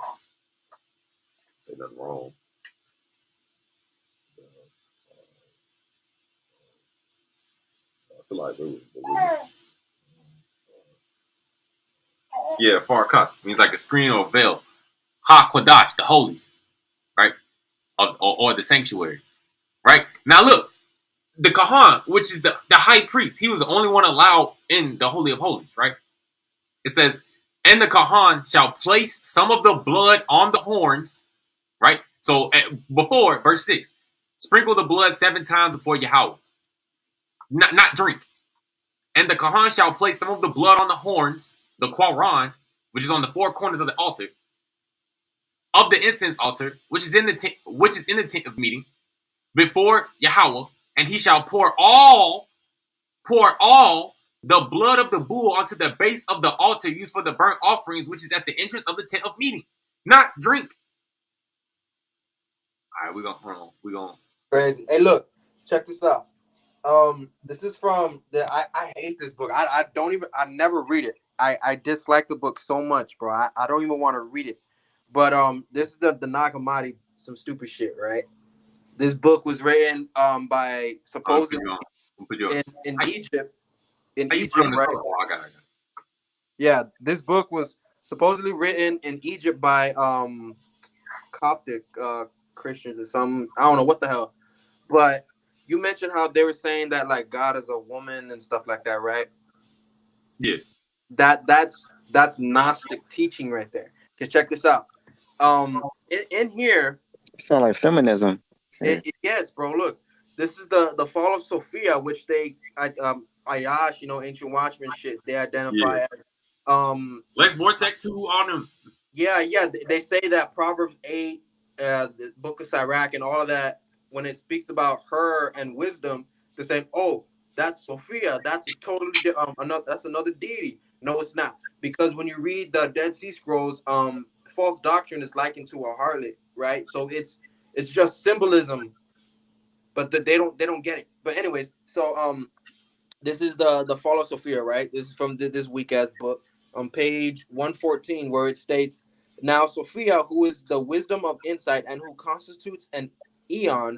say nothing wrong. It's like yeah, Farakath means like a screen or a veil. Ha Kodash, the holies, right? Or the sanctuary, right? Now look, the Kahan, which is the high priest, he was the only one allowed in the Holy of Holies, right? It says, and the Kahan shall place some of the blood on the horns, right? So before, verse 6, sprinkle the blood 7 times before Yahweh. Not drink. And the Kahan shall place some of the blood on the horns, the Quaran, which is on the 4 corners of the altar, of the incense altar, which is in the tent of meeting, before Yahweh, and he shall pour all the blood of the bull onto the base of the altar used for the burnt offerings, which is at the entrance of the tent of meeting. Not drink. All right, we're gonna. Crazy. Hey, look, check this out. This is from the. I hate this book. I never read it. I dislike the book so much, bro. I don't even want to read it. But this is the Nag Hammadi, some stupid shit, right? This book was written by supposedly in Egypt. In Egypt, right? Oh, I got it. Yeah, this book was supposedly written in Egypt by Coptic Christians or some. I don't know what the hell. But you mentioned how they were saying that like God is a woman and stuff like that, right? Yeah. That's Gnostic teaching right there. Cause check this out. In here, Sound like feminism. yes, bro. Look, this is the fall of Sophia, which they Ayash, ancient watchman shit. They identify as Lex Vortex 2 on them. Yeah. They say that Proverbs 8, the Book of Sirach, and all of that, when it speaks about her and wisdom, they say, "Oh, that's Sophia. That's a totally another deity." No, it's not, because when you read the Dead Sea Scrolls, false doctrine is likened to a harlot, right? So it's just symbolism, but they don't get it. But anyways, so this is the fall of Sophia, right? This is from this weak ass book on page 114, where it states, "Now Sophia, who is the wisdom of insight and who constitutes an eon,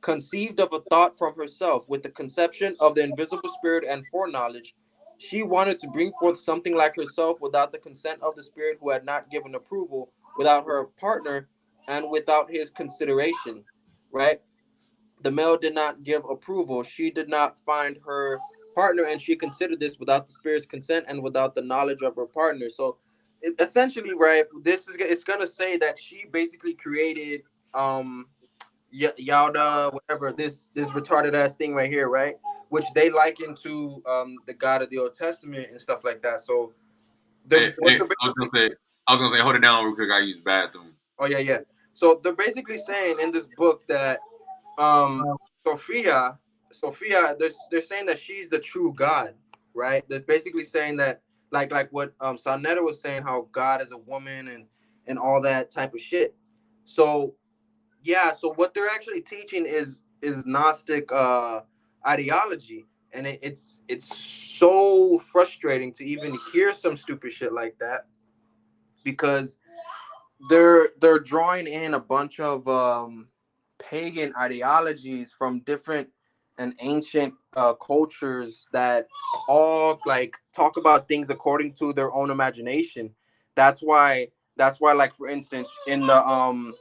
conceived of a thought from herself with the conception of the invisible spirit and foreknowledge. She wanted to bring forth something like herself without the consent of the spirit who had not given approval, without her partner, and without his consideration." Right? The male did not give approval. She did not find her partner, and she considered this without the spirit's consent and without the knowledge of her partner. So, essentially, right, it's gonna say that she basically created Yalda, whatever, this retarded ass thing right here, right? Which they liken to the God of the Old Testament and stuff like that. So, I was gonna say, hold it down real quick. I use the bathroom. Oh yeah. So they're basically saying in this book that Sophia, they're saying that she's the true God, right? They're basically saying that like what Sonetta was saying, how God is a woman and all that type of shit. So yeah, so what they're actually teaching is Gnostic ideology, and it's so frustrating to even hear some stupid shit like that, because they're drawing in a bunch of pagan ideologies from different and ancient cultures that all like talk about things according to their own imagination. That's why like, for instance, in the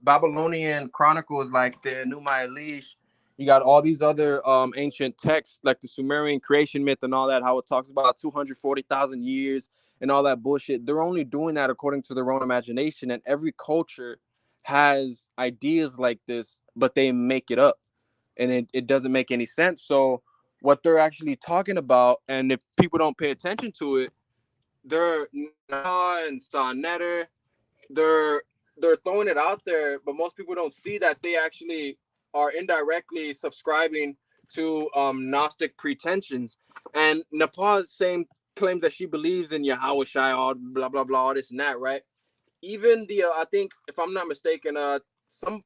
Babylonian chronicles, like the Enuma Elish, You got all these other ancient texts like the Sumerian creation myth and all that, how it talks about 240,000 years and all that bullshit. They're only doing that according to their own imagination, and every culture has ideas like this, but they make it up, and it doesn't make any sense. So what they're actually talking about, and if people don't pay attention to it, they're and Sonetter, they're throwing it out there, but most people don't see that they actually are indirectly subscribing to Gnostic pretensions. And Nepal's same claims that she believes in Yahweh Shai, all blah blah blah, all this and that, right? Even the I think, if I'm not mistaken, some,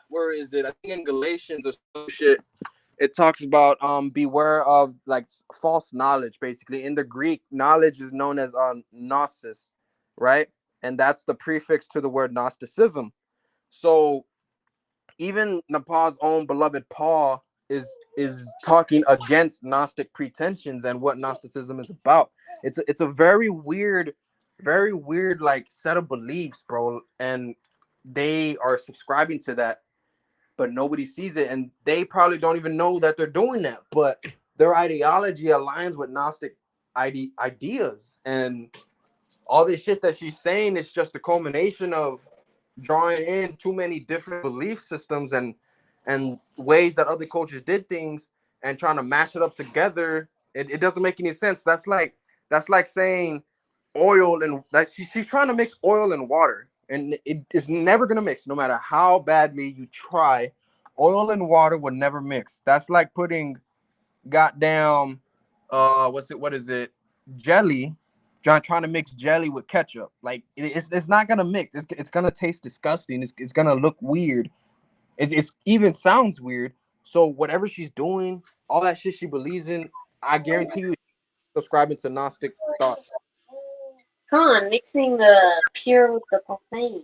where is it? I think in Galatians or some shit, it talks about beware of like false knowledge. Basically, in the Greek, knowledge is known as gnosis, right? And that's the prefix to the word Gnosticism. So even Nepal's own beloved Paul is talking against Gnostic pretensions and what Gnosticism is about. It's a very weird like set of beliefs, bro, and they are subscribing to that, but nobody sees it, and they probably don't even know that they're doing that, but their ideology aligns with Gnostic ideas, and all this shit that she's saying is just a culmination of drawing in too many different belief systems and ways that other cultures did things and trying to mash it up together. It doesn't make any sense. That's like saying oil and like she's trying to mix oil and water, and it is never gonna mix, no matter how badly you try. Oil and water would never mix. That's like putting goddamn what is it, jelly, trying to mix jelly with ketchup. Like it's not gonna mix. It's gonna taste disgusting. It's gonna look weird. It's even sounds weird. So whatever she's doing, all that shit she believes in, I guarantee you, she's subscribing to Gnostic thoughts. Come on, mixing the pure with the profane.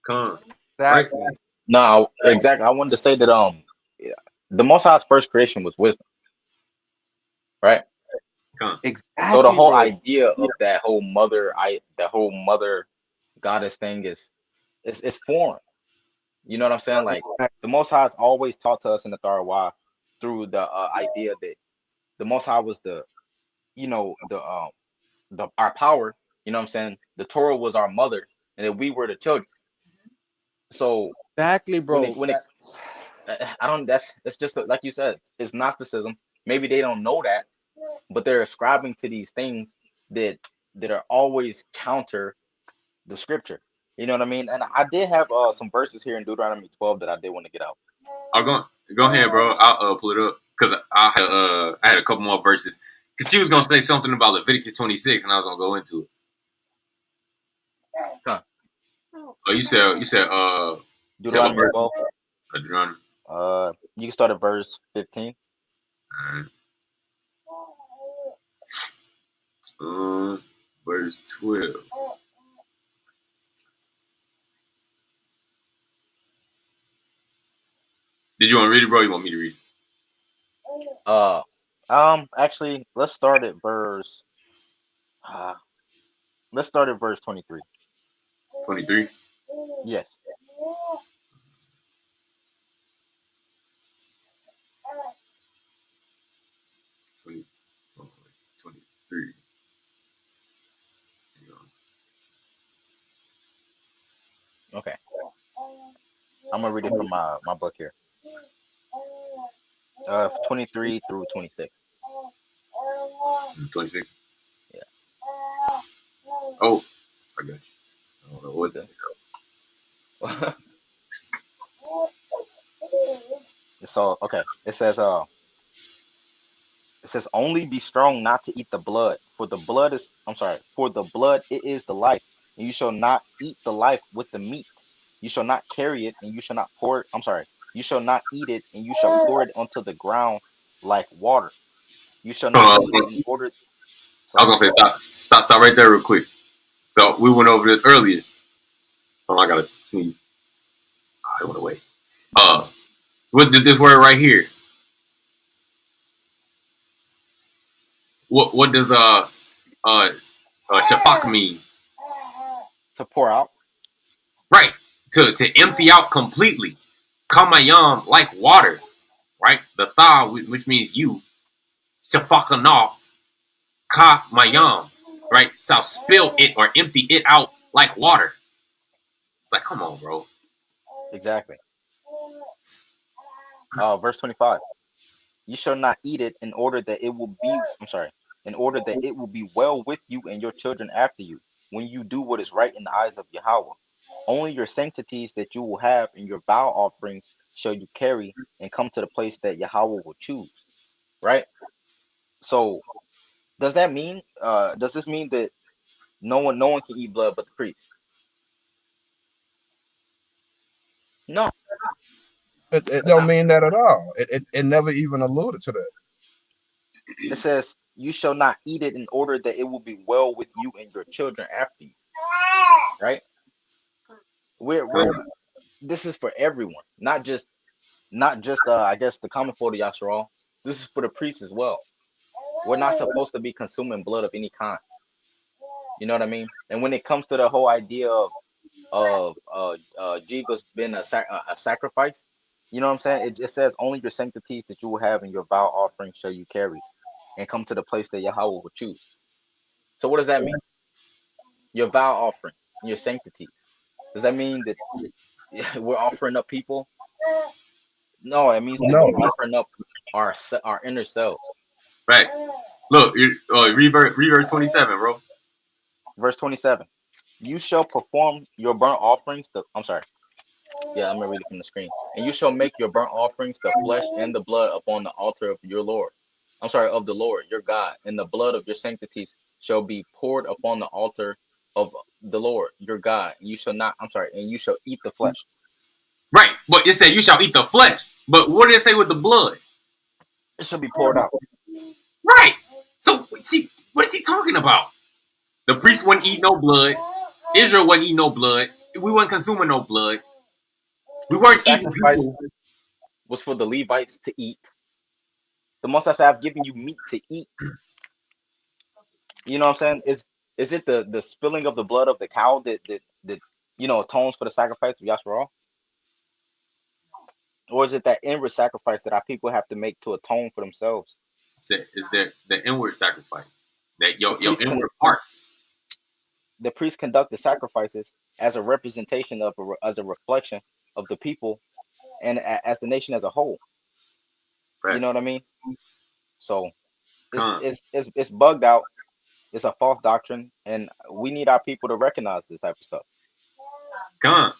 Come. Right? Exactly. No, exactly. I wanted to say that yeah, the Most High's first creation was wisdom, right? Come. Exactly. So the whole bro. idea of that whole mother goddess thing is foreign. You know what I'm saying? Like the Most High's always taught to us in the Tharwah through the idea that the Most High was the our power. You know what I'm saying? The Torah was our mother, and that we were the children. So Exactly, bro. when it I don't. It's just like you said. It's Gnosticism. Maybe they don't know that, but they're ascribing to these things that are always counter the scripture. You know what I mean? And I did have some verses here in Deuteronomy 12 that I did want to get out. I'll go ahead, bro. I'll pull it up because I had a couple more verses because she was gonna say something about Leviticus 26, and I was gonna go into it. Huh. Oh, you said Deuteronomy 12. Deuteronomy. You can start at verse 15. Verse 12. Did you want to read it, bro? Or you want me to read it? Actually, let's start at verse 23. 23. Yes. Twenty 23. Okay. I'm gonna read it from my book here. 23 through 26. 26. Yeah. Oh, I got you. I don't know what that. So okay, it says only be strong not to eat the blood, for the blood it is the life, and you shall not eat the life with the meat. You shall not carry it, and you shall not pour it. You shall not eat it, and you shall pour it onto the ground like water. You shall not eat it in order. I was gonna say stop right there real quick. So we went over this earlier. Oh, I gotta sneeze. Oh, it went away. What did this word right here? What does shafak mean? To pour out. Right. To empty out completely. kamayam, like water, right? The tha, which means you, shafakana, ka mayam, right? Shall spill it or empty it out like water. It's like, come on, bro. Exactly. Verse 25. You shall not eat it in order that it will be, in order that it will be well with you and your children after you, when you do what is right in the eyes of Yahweh. Only your sanctities that you will have in your vow offerings shall you carry and come to the place that Yahweh will choose. Right? So does that mean, does this mean that no one can eat blood but the priest? No. It don't mean that at all. It never even alluded to that. It says, you shall not eat it in order that it will be well with you and your children after you. Right? We're this is for everyone, not just I guess the common folk of Yasharal. This is for the priests as well. We're not supposed to be consuming blood of any kind. You know what I mean? And when it comes to the whole idea of Jesus being a sacrifice, you know what I'm saying? It says only your sanctities that you will have in your vow offering shall you carry, and come to the place that Yahweh will choose. So what does that mean? Your vow offerings, your sanctities. Does that mean that we're offering up people? No, it means that we're No. offering up our inner selves. Right. Look, read verse 27, bro. Verse 27. You shall perform your burnt offerings. Yeah, I'm gonna read it from the screen. And you shall make your burnt offerings, the flesh and the blood, upon the altar of your Lord. Of the Lord your God, and the blood of your sanctities shall be poured upon the altar of the Lord your God. And you shall not. And you shall eat the flesh. Right. But it said you shall eat the flesh. But what did it say with the blood? It shall be poured out. Right. So what is he talking about? The priest wouldn't eat no blood. Israel wouldn't eat no blood. We weren't consuming no blood. We The weren't eating sacrifice people. was for the Levites to eat. The Most High said, I've given you meat to eat. You know what I'm saying? Is it the spilling of the blood of the cow that atones for the sacrifice of Yasharal? Or is it that inward sacrifice that our people have to make to atone for themselves? Is the inward sacrifice. That The your priests inward parts. the priests conduct the sacrifices as a representation as a reflection of the people and as the nation as a whole. Right. You know what I mean? So Come. it's bugged out. It's a false doctrine, and we need our people to recognize this type of stuff. Come.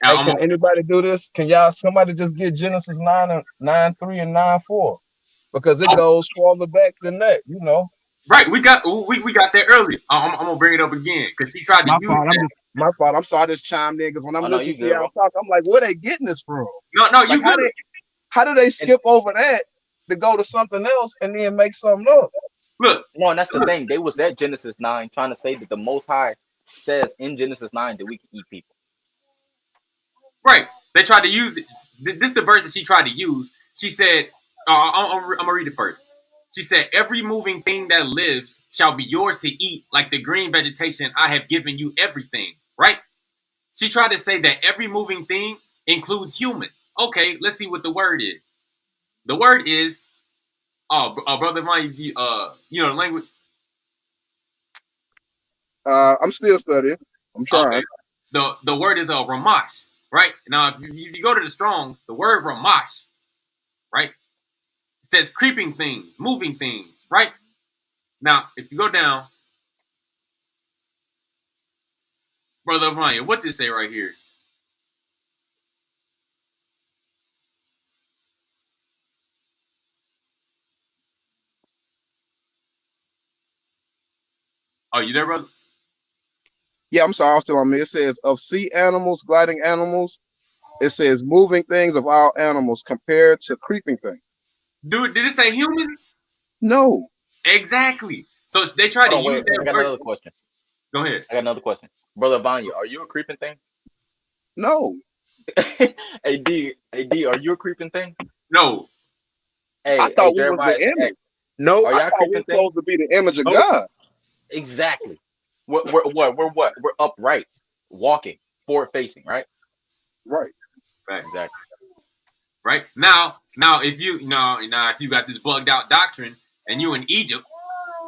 Hey, can anybody do this? Can somebody just get Genesis 9:3 and 9:4? Because it goes farther back than that, you know. Right, we got there earlier. I'm gonna bring it up again because she tried to use that. My fault. I'm sorry I just chimed in because when I'm listening to good, y'all talk, I'm like, where they getting this from? No, you good. How do they skip over that to go to something else and then make something up? Look. No, and that's the thing. They was at Genesis 9 trying to say that the Most High says in Genesis 9 that we can eat people. Right. They tried to use it. This is the verse that she tried to use. She said, I'm gonna read it first. She said, every moving thing that lives shall be yours to eat, like the green vegetation I have given you everything. Right? She tried to say that every moving thing includes humans. Okay, let's see what the word is. The word is, brother Ryan, you know the language? I'm still studying. I'm trying. Okay. The word is ramash, right? Now, if you go to the Strong, the word ramash, right? It says creeping things, moving things, right? Now, if you go down, brother Ryan, what did it say right here? Oh, you there, brother? Yeah, I'm sorry. I'm still on me. It says of sea animals, gliding animals. It says moving things of all animals compared to creeping things. Dude, did it say humans? No. Exactly. So they tried to use that I got word. another question. Go ahead. I got another question. Brother Vanya, are you a creeping thing? No. Hey D, are you a creeping thing? No. I thought we was Jeremiah the image. X. No. Are y'all creeping things? Supposed to be the image of God. Exactly. We're what? We're upright, walking, forward facing, right? Right. Right. Exactly. right? Now if you now if you got this bugged out doctrine and you in Egypt,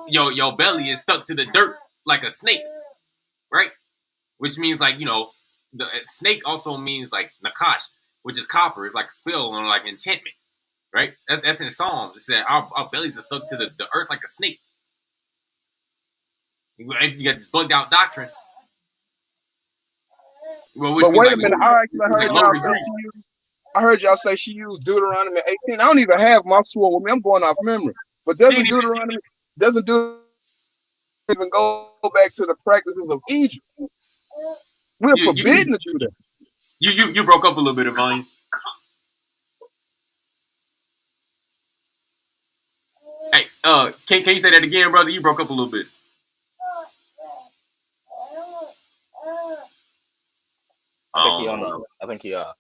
your belly is stuck to the dirt like a snake, right? Which means like the snake also means like nakash, which is copper. It's like a spell on like enchantment, right? That's in Psalms. It said our bellies are stuck to the earth like a snake. You got this bugged out doctrine. Well, which But means wait like a minute, I actually like heard lower y'all say degree. I heard y'all say she used Deuteronomy 18. I don't even have my sword with me. I'm going off memory. But She ain't doesn't Deuteronomy even go back to the practices of Egypt? We're even, forbidden to do that. you broke up a little bit of volume. Hey, can you say that again, brother? You broke up a little bit. I think he on Um, I think he yeah.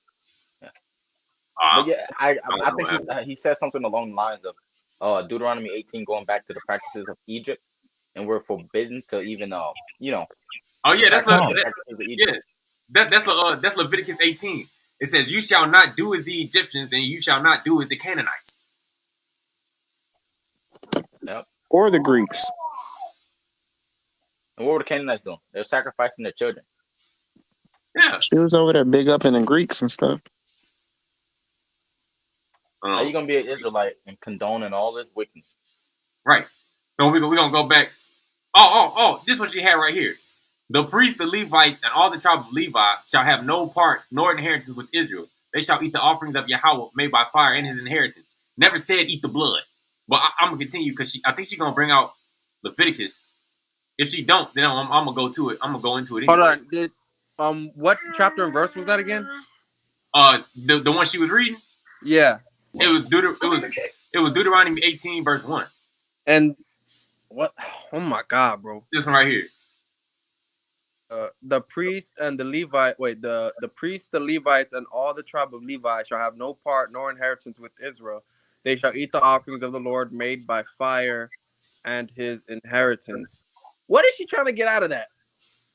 uh, But yeah, I what think happened? he said something along the lines of Deuteronomy 18 going back to the practices of Egypt, and we're forbidden to even you know Oh yeah, practice the practices of Egypt. yeah. That's Leviticus 18. It says, "You shall not do as the Egyptians, and you shall not do as the Canaanites." Yep. Or the Greeks. And what were the Canaanites doing? They're sacrificing their children. Yeah. She was over there big up in the Greeks and stuff. How you gonna be an Israelite and condoning all this wickedness? Right. So we gonna go back. Oh! This is what she had right here. The priests, the Levites, and all the tribe of Levi shall have no part nor inheritance with Israel. They shall eat the offerings of Yahweh made by fire and his inheritance. Never said eat the blood. But I'm gonna continue because I think she's gonna bring out Leviticus. If she don't, then I'm gonna go to it. I'm gonna go into it Hold anyway. on. Did what chapter and verse was that again? The one she was reading, Yeah. it was Deuteronomy 18 verse 1. And what? Oh my God, bro. This one right here. The priest and the Levite. Wait, the priests, the Levites, and all the tribe of Levi shall have no part nor inheritance with Israel. They shall eat the offerings of the Lord made by fire, and his inheritance. What is she trying to get out of that?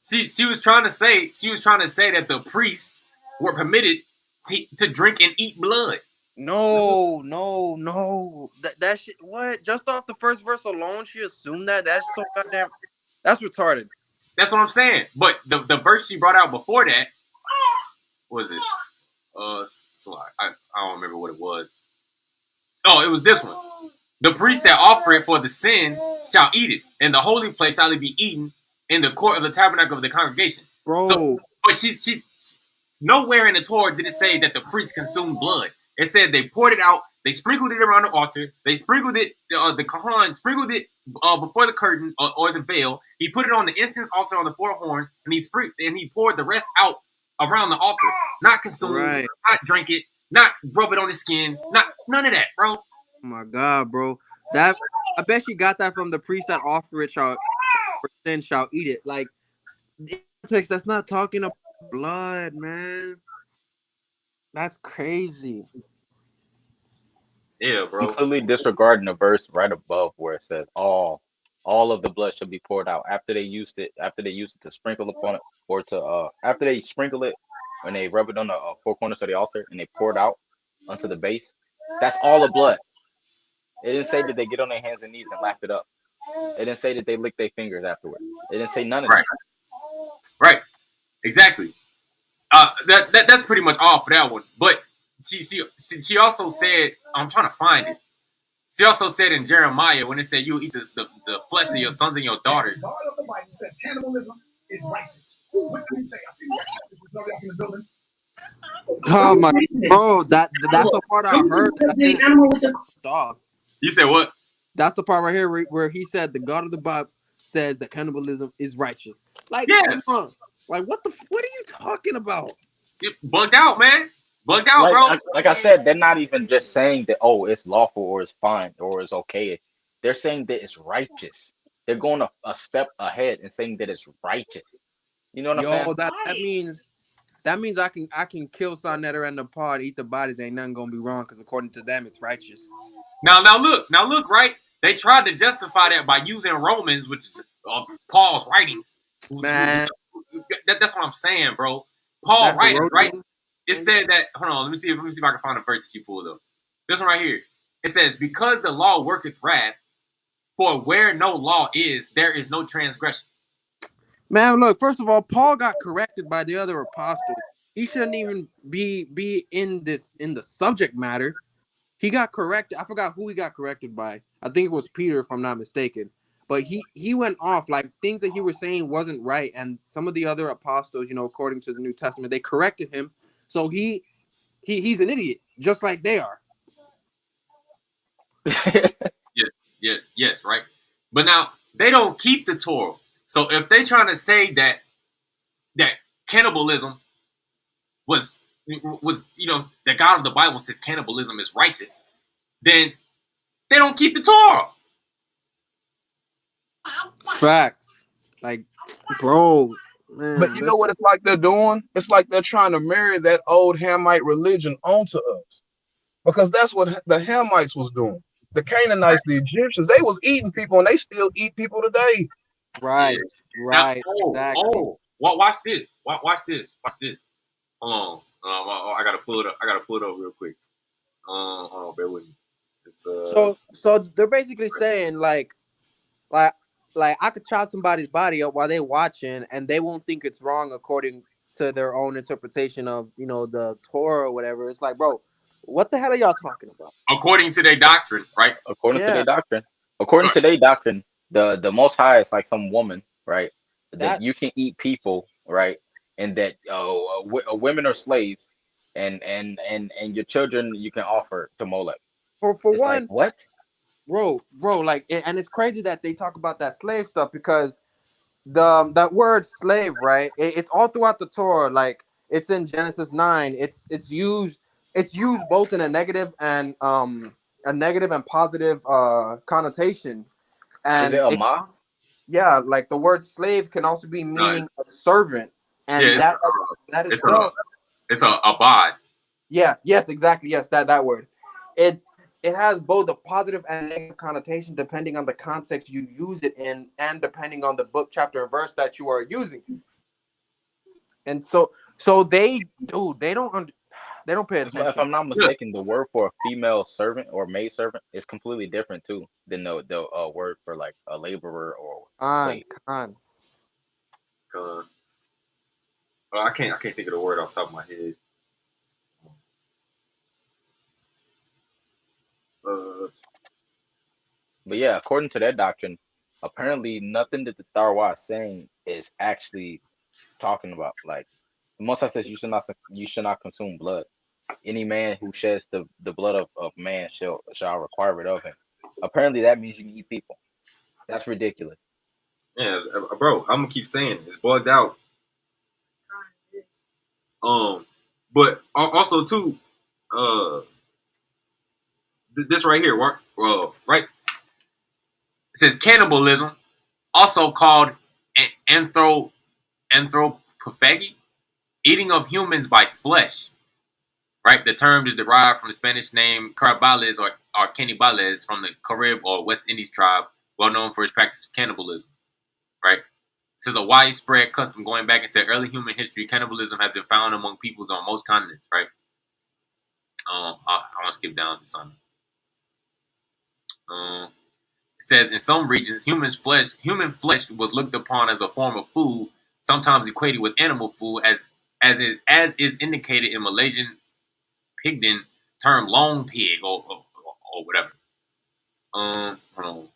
She was trying to say that the priests were permitted to drink and eat blood. No. That shit. What? Just off the first verse alone, she assumed that. That's so goddamn. That's retarded. That's what I'm saying. But the verse she brought out before that was it? So I don't remember what it was. Oh, it was this one. The priest that offer it for the sin shall eat it, and the holy place shall it be eaten in the court of the tabernacle of the congregation. Bro. So, but she nowhere in the Torah did it say that the priests consumed blood. It said they poured it out, they sprinkled it around the altar, they sprinkled it, the Kohan sprinkled it before the curtain or the veil. He put it on the incense altar on the four horns, and he poured the rest out around the altar. Not consume, Right. not drink it, not rub it on the skin, none of that, bro. Oh my God, bro. That I bet she got that from the priest that offer it shall eat it. Like in context, that's not talking about blood, man. That's crazy. Yeah, bro. Completely disregarding the verse right above where it says all of the blood should be poured out after they used it to sprinkle upon it, or to after they sprinkle it when they rub it on the four corners of the altar and they pour it out onto the base. That's all the blood. It didn't say that they get on their hands and knees and lap it up. It didn't say that they lick their fingers afterward. It didn't say none of that. Right. Exactly. That's pretty much all for that one. But she also said, I'm trying to find it. She also said in Jeremiah when it said you eat the flesh of your sons and your daughters. God of the Bible says cannibalism is righteous. What did he say? I see nobody up in the building. Oh my, bro, that's the part I heard. The animal with the Dog. You said what? That's the part right here where he said the God of the Bible says that cannibalism is righteous. Like, Yeah. come on. Like, what are you talking about? It bugged out, man. Bugged out, bro. Like I said, they're not even just saying that, oh, it's lawful or it's fine or it's okay. They're saying that it's righteous. They're going a step ahead and saying that it's righteous. You know what I'm saying? Yo, that means I can kill Sonetta and the pod, eat the bodies. Ain't nothing gonna be wrong because according to them, it's righteous. Now look, right? They tried to justify that by using Romans, which is Paul's writings. Man, That's what I'm saying, bro. Paul writings, right? it said that. Hold on, let me see if I can find a verse that she pulled up. This one right here. It says, "Because the law worketh wrath, for where no law is, there is no transgression." Man, look. First of all, Paul got corrected by the other apostles. He shouldn't even be in the subject matter. He got corrected. I forgot who he got corrected by. I think it was Peter, if I'm not mistaken. But he went off, like things that he was saying wasn't right, and some of the other apostles, according to the New Testament, they corrected him. So he's an idiot, just like they are. Yes, right. But now they don't keep the Torah. So if they trying to say that cannibalism was the God of the Bible says cannibalism is righteous, then they don't keep the Torah. Facts, like, bro. Man, But you know what it's like they're doing? It's like they're trying to marry that old Hamite religion onto us, because that's what the Hamites was doing. The Canaanites, the Egyptians, they was eating people, and they still eat people today. Right, Yeah. right. Now, Exactly. Watch this. Watch this. Hold on. I gotta pull it up. Real quick. Hold on, bear with me. It's, So they're basically saying like I could chop somebody's body up while they're watching, and they won't think it's wrong according to their own interpretation of the Torah or whatever. It's like, bro, what the hell are y'all talking about? according to their doctrine, right? According to Yeah, their doctrine. According to their doctrine, the Most High is like some woman, right? That that you can eat people, right? And that women are slaves, and your children you can offer to Molech. for It's like one, what? bro, like, and it's crazy that they talk about that slave stuff, because that word slave, right? It's all throughout the Torah. Like, it's in Genesis 9. It's used both in a negative and positive connotation. Is it And a ma? yeah, like the word slave can also be No, meaning a servant, yeah, and that it's itself. a abad. Yeah, yes, exactly, yes, that word. It has both a positive and negative connotation depending on the context you use it in, and depending on the book, chapter, and verse that you are using. And so they don't pay If attention. I'm not Yeah, mistaken, the word for a female servant or maid servant is completely different too than the word for like a laborer or slave. Con. I can't think of the word off the top of my head. But yeah, according to their doctrine, apparently nothing that the Tharwa is saying is actually talking about. Like the Most High says, you should not consume blood. Any man who sheds the blood of man shall require it of him. Apparently that means you can eat people. That's ridiculous. Yeah, bro, I'm gonna keep saying it. It's bugged out. But also too, this right here, right? It says cannibalism, also called anthropophagy, eating of humans by flesh. Right, the term is derived from the Spanish name cannibales or canibales from the Carib or West Indies tribe, well known for its practice of cannibalism. Right, this is a widespread custom going back into early human history. Cannibalism has been found among peoples on most continents. Right. I want to skip down to something. It says in some regions, human flesh was looked upon as a form of food, sometimes equated with animal food, as is indicated in Malaysian Pigden term long pig or whatever. Hold on.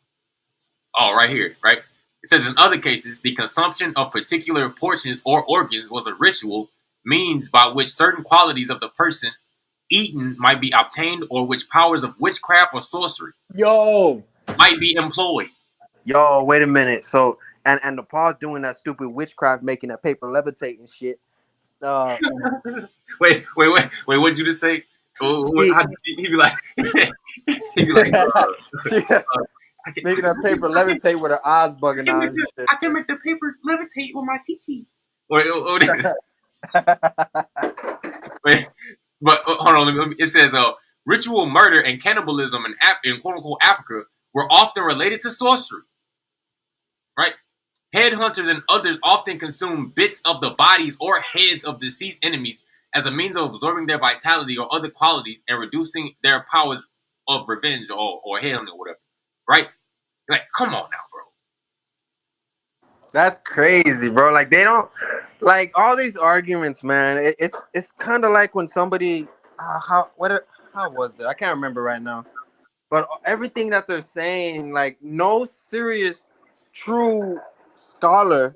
Oh, right here, right? It says in other cases, the consumption of particular portions or organs was a ritual means by which certain qualities of the person eaten might be obtained, or which powers of witchcraft or sorcery might be employed. Yo, wait a minute. So and the Paul's doing that stupid witchcraft, making that paper levitate and shit. Wait, what'd you just say? He'd be like, making that paper levitate with her eyes bugging out and shit. I can make the paper levitate with my chi-chis. Wait, but hold on. It says, ritual murder and cannibalism in quote unquote Africa were often related to sorcery. Right? Headhunters and others often consume bits of the bodies or heads of deceased enemies as a means of absorbing their vitality or other qualities and reducing their powers of revenge or healing or whatever. Right? Like, come on now, bro. That's crazy, bro. Like they don't like all these arguments, man. It's kind of like when somebody how was it? I can't remember right now. But everything that they're saying, like no serious, true scholar,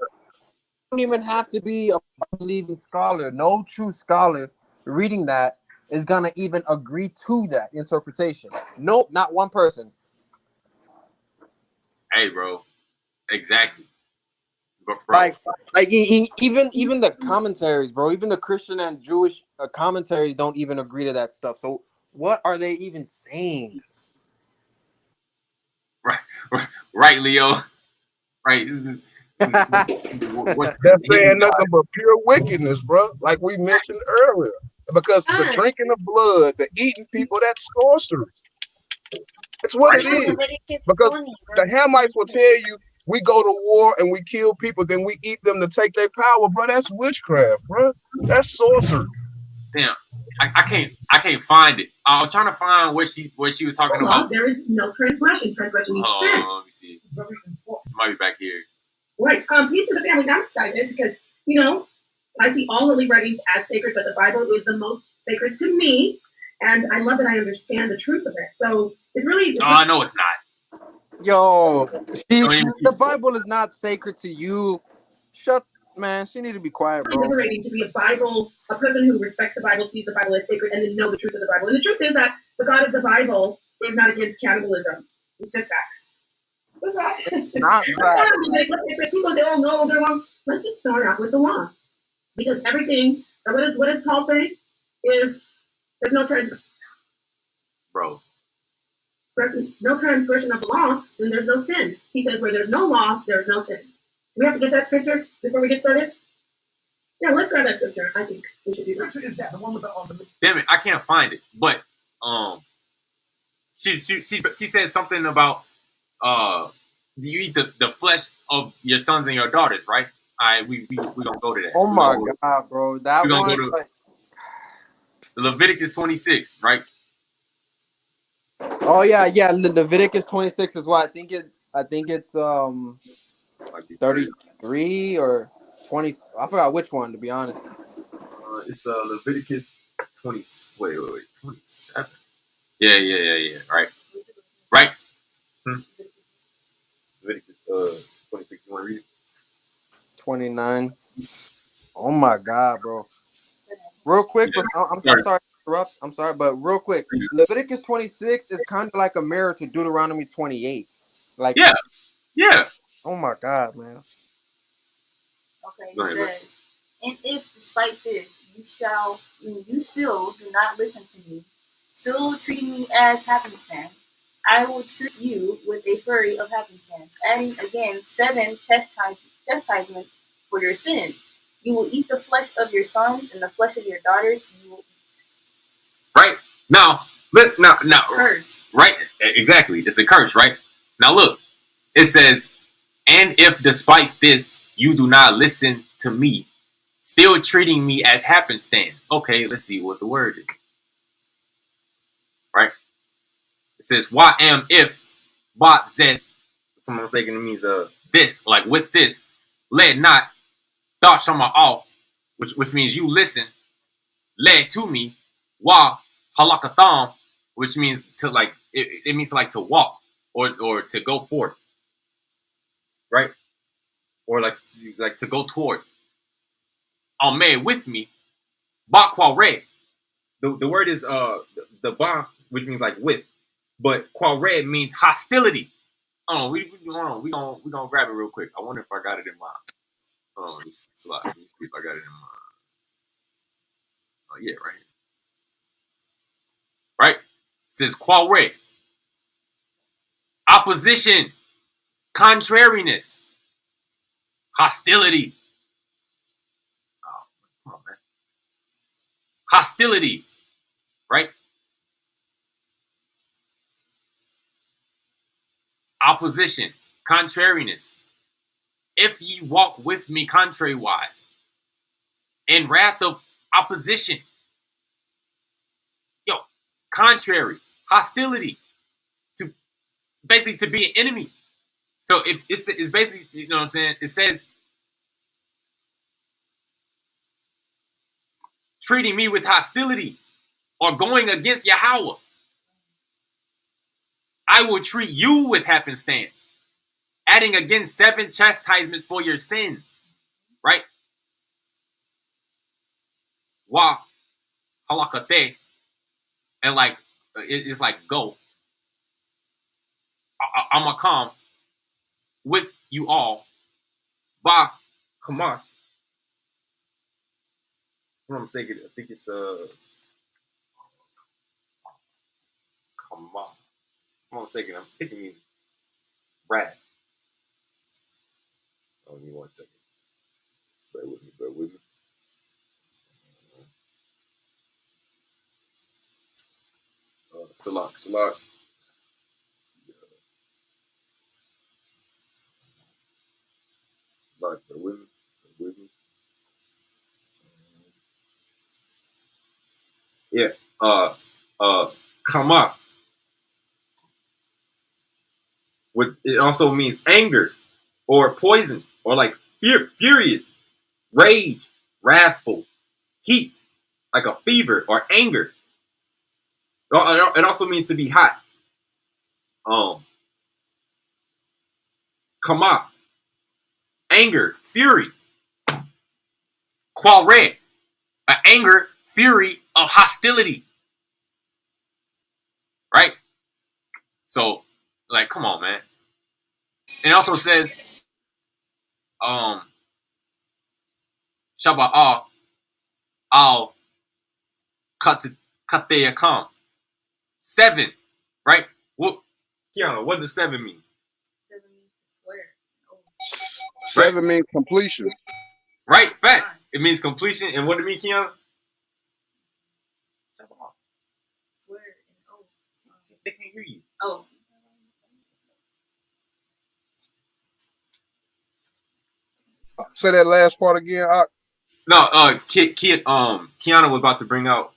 don't even have to be a believing scholar. No true scholar reading that is gonna even agree to that interpretation. Nope, not one person. Hey, bro. Exactly. Bro. Like even the commentaries, bro. Even the Christian and Jewish commentaries don't even agree to that stuff. So what are they even saying? Right, Leo. Right. That's saying nothing but pure wickedness, bro. Like we mentioned earlier. Because the drinking of blood, the eating people, that's sorcery. That's what it is. Because the Hamites will tell you, we go to war and we kill people, then we eat them to take their power, bro. That's witchcraft, bro. That's sorcery. Damn, I can't find it. I was trying to find where she was talking about. There is no transgression. Transgression means sin. Let me see. It might be back here. Right. Peace to the family. I'm excited because I see all holy writings as sacred, but the Bible is the most sacred to me, and I love that I understand the truth of it. So it's really. No, it's not. Yo, the Bible is not sacred to you. Man, she need to be quiet, bro. It's liberating to be a person who respects the Bible, sees the Bible as sacred, and then know the truth of the Bible. And the truth is that the God of the Bible is not against cannibalism. It's just facts. It's facts. Not facts. People say, "Oh no, they're wrong." Let's just start out with the law, because everything. What does Paul say? If there's no transgression, bro, no transgression of the law, then there's no sin. He says, where there's no law, there is no sin. We have to get that scripture before we get started. Yeah, let's grab that scripture. I think we should do that. Scripture is that the one with the Damn it, I can't find it. But she said something about you eat the flesh of your sons and your daughters, right? We gonna go to that. Oh my god, bro, that we one. Gonna go to Leviticus 26, right? Oh yeah. Leviticus 26 is what I think it's 33 or 20. I forgot which one, to be honest. It's Leviticus 20. Wait, 27. Yeah. Right. Leviticus 26. You want to read it? 29. Oh my god, bro. Real quick, but I'm sorry to interrupt. I'm sorry, but real quick, Leviticus 26 is kind of like a mirror to Deuteronomy 28. Like, yeah. Oh my god, man. Okay, it says, and if despite this you still do not listen to me, still treating me as happenstance, I will treat you with a fury of happenstance, adding again 7 chastisements for your sins. You will eat the flesh of your sons and the flesh of your daughters you will eat. Right? Now, curse. Right? Exactly. It's a curse, right? Now look, it says, and if despite this you do not listen to me, still treating me as happenstance. Okay, let's see what the word is. Right? It says, why am if bot zet, if I'm not mistaken, it means this, like with this, let not thought shama all, which means you listen, led to me, wa halakatham, which means to like it means like to walk or to go forth. Right? Or like to go towards. Alme with me, ba qua re. The word is the ba, which means like with, but qua re means hostility. Oh, we gonna grab it real quick. I wonder if I got it in my slot. Let me see if I got it in my. Oh yeah, right here. Right? It says qua re. Opposition, contrariness, hostility. Oh, come on, man. Hostility, right? Opposition, contrariness. If ye walk with me contrariwise, in wrath of opposition, contrary, hostility, to basically to be an enemy. So if it's basically, you know what I'm saying, it says treating me with hostility or going against Yahweh, I will treat you with happenstance, adding again 7 chastisements for your sins, right? Wa halakate, and like it's like go. I'ma come with you all. Ba kamar. If I'm mistaken, I think it's kamar. If I'm mistaken, I think it means wrath. Oh, give me 1 second. Bear with me. Bear with me. Salak. Salak. Bear with me. Bear with me. Yeah. Kama. It also means anger or poison or like furious, rage, wrathful, heat, like a fever or anger. It also means to be hot. Kama, anger, fury. Qualre, an anger, fury of hostility. Right? So, like, come on, man. And it also says, Shaba'ah al Kateyakam. 7, right? What, Kiana, what does 7 mean? 7 means to swear. Right? 7 means completion. Right? Fact. It means completion. And what do it mean, Kiana? Swear and oath. They can't hear you. Oh. Say that last part again. No, Kiana was about to bring out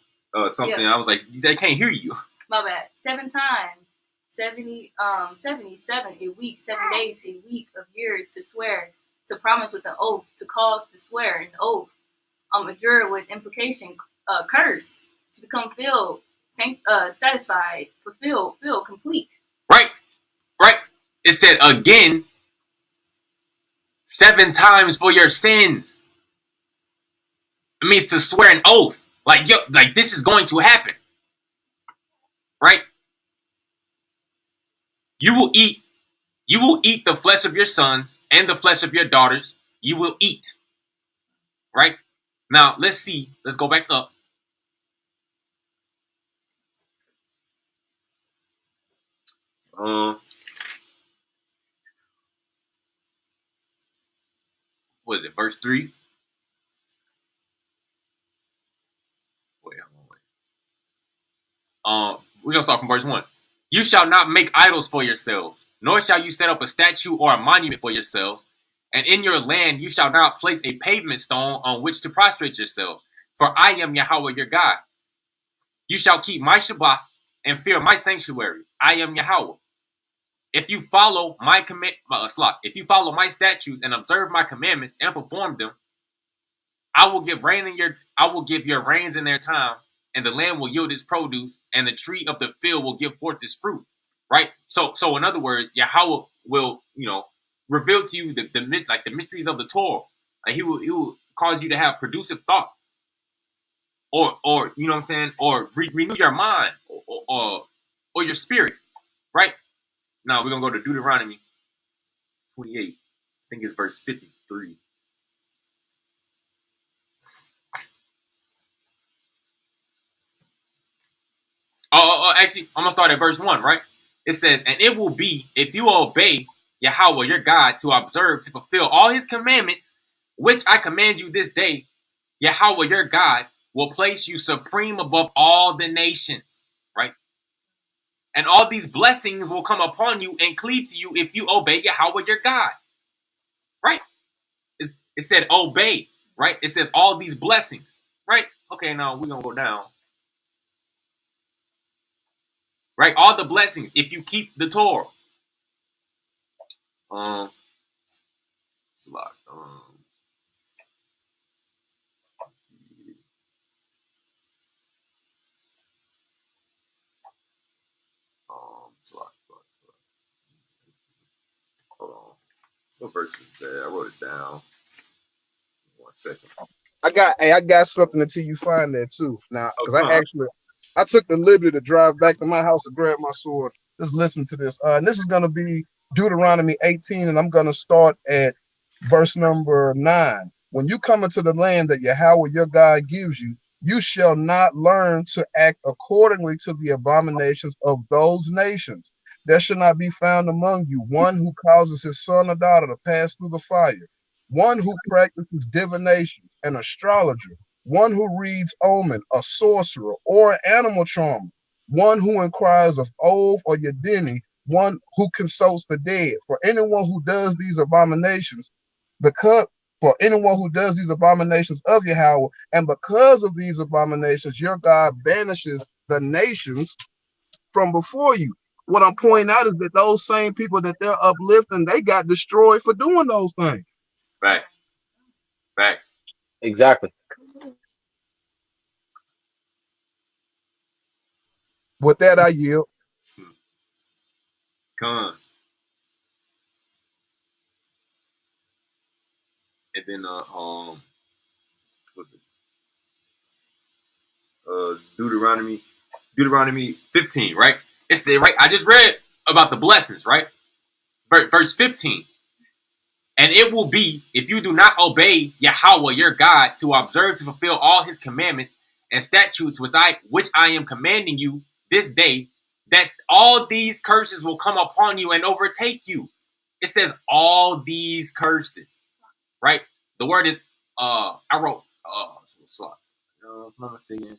something. Yeah. I was like, they can't hear you. My bad. 7 times. 77 a week, 7 days a week of years to swear, to promise with an oath, to cause to swear an oath, adjure with implication, curse, to become filled, satisfied, fulfilled, filled, complete. Right? Right? It said again 7 times for your sins. It means to swear an oath. Like, like this is going to happen. Right? You will eat the flesh of your sons and the flesh of your daughters. You will eat. Right? Now, let's see. Let's go back up. What is it? Verse 3? Wait. We're going to start from verse 1. You shall not make idols for yourselves, nor shall you set up a statue or a monument for yourselves. And in your land you shall not place a pavement stone on which to prostrate yourselves. For I am Yahweh your God. You shall keep my Shabbats and fear my sanctuary. I am Yahweh. If you follow my if you follow my statutes and observe my commandments and perform them, I will give your rains in their time, and the land will yield its produce, and the tree of the field will give forth its fruit. Right? So in other words, Yahweh will, reveal to you the mysteries of the Torah. Like he will cause you to have producive thought. Or you know what I'm saying? Or renew your mind or your spirit. Right? Now we're gonna go to Deuteronomy 28. I think it's verse 53. Actually, I'm gonna start at verse 1, right? It says, and it will be if you obey Yahweh your God to observe, to fulfill all his commandments, which I command you this day, Yahweh your God will place you supreme above all the nations, right? And all these blessings will come upon you and cleave to you if you obey Yahweh your God, right? It said obey, right? It says all these blessings, right? Okay, now we're gonna go down. Right, all the blessings if you keep the Torah. It's a lot. It's a lot. Hold on. What verse is that? I wrote it down. 1 second. I got something until you find that too. Now, Oh, because come on. I took the liberty to drive back to my house to grab my sword. Just listen to this. And this is gonna be Deuteronomy 18, and I'm gonna start at verse number 9. When you come into the land that Yahweh your God gives you, you shall not learn to act accordingly to the abominations of those nations. There shall not be found among you one who causes his son or daughter to pass through the fire, one who practices divinations, an astrologer, one who reads omen, a sorcerer, or an animal charmer, one who inquires of Ov or Yedini, one who consults the dead. For anyone who does these abominations, of Yahweh, and because of these abominations, your God banishes the nations from before you. What I'm pointing out is that those same people that they're uplifting, they got destroyed for doing those things. Facts. Exactly. With that, I yield. Come on. And then Deuteronomy 15, right? It said, right, I just read about the blessings, right? Verse 15. And it will be, if you do not obey Yahweh your God to observe to fulfill all his commandments and statutes which I am commanding you this day, that all these curses will come upon you and overtake you. It says all these curses, right? The word is, I wrote, if I'm not mistaken.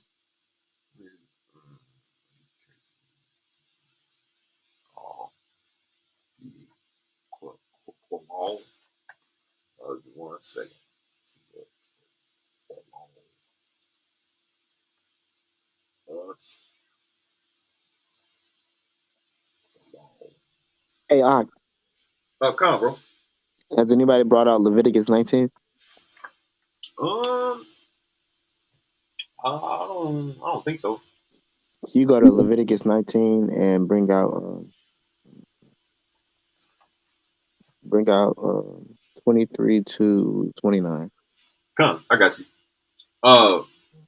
One second. Hey, Oh, come on, bro. has anybody brought out Leviticus 19? I don't think so. So you go to Leviticus 19 and bring out 23 to 29. Come, I got you.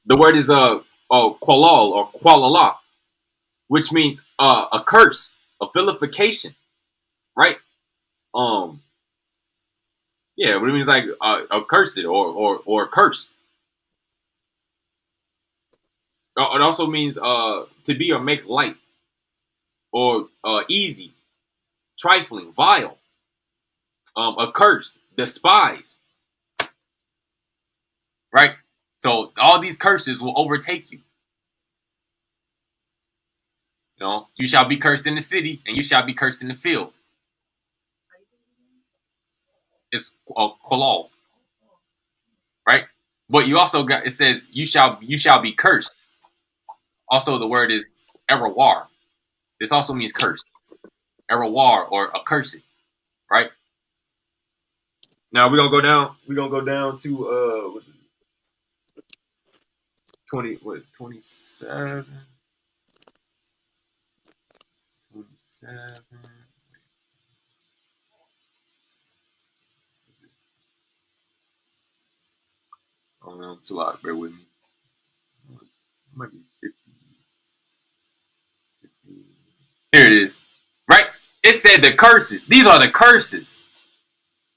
The word is qualal or qualala, which means a curse, a vilification, right? Yeah, but it means like a cursed or curse. It also means to be or make light or easy, trifling, vile, a curse, despise, right? So all these curses will overtake you. You know, you shall be cursed in the city, and you shall be cursed in the field. It's kolal, right? But you also got, it says you shall be cursed. Also, the word is erawar. This also means cursed, erawar or accursed, right? Now we're gonna go down. We're gonna go down to 27. 27. It's a lot. Bear with me. It might be 50. Here it is. Right? It said the curses. These are the curses.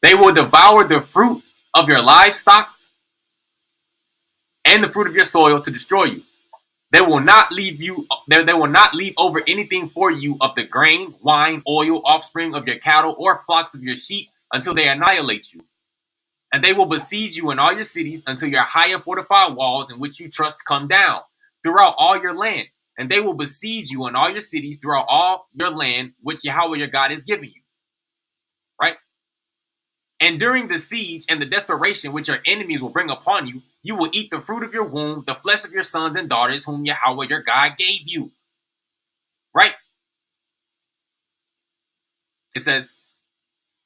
They will devour the fruit of your livestock and the fruit of your soil to destroy you. They will not leave you. They will not leave over anything for you of the grain, wine, oil, offspring of your cattle, or flocks of your sheep until they annihilate you. And they will besiege you in all your cities until your high and fortified walls in which you trust come down throughout all your land. And they will besiege you in all your cities throughout all your land, which Yahweh your God is giving you. Right? And during the siege and the desperation which your enemies will bring upon you, You will eat the fruit of your womb, the flesh of your sons and daughters, whom Yahweh your God gave you. Right? It says,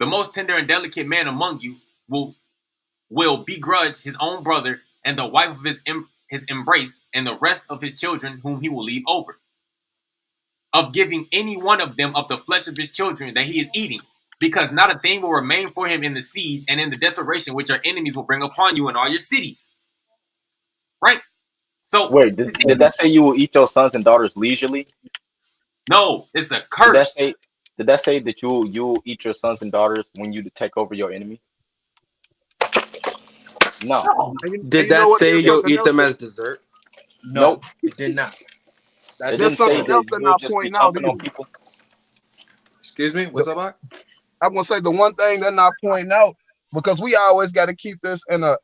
the most tender and delicate man among you will begrudge his own brother and the wife of his embrace and the rest of his children whom he will leave over, of giving any one of them of the flesh of his children that he is eating, because not a thing will remain for him in the siege and in the desperation which your enemies will bring upon you in all your cities. Right? So, Wait, did that say you will eat your sons and daughters leisurely? no, it's a Did that curse. say did that say that you will eat your sons and daughters when you take over your enemies? No. Did you know that what? say There's you'll something eat else. them as dessert? No, Nope. it did not. That It just didn't There's say something said, else that they're you'll not just be pointing out chomping on either. people. excuse me, what's up, Ak? I'm gonna say the one thing they're not pointing out, because we always got to keep this in a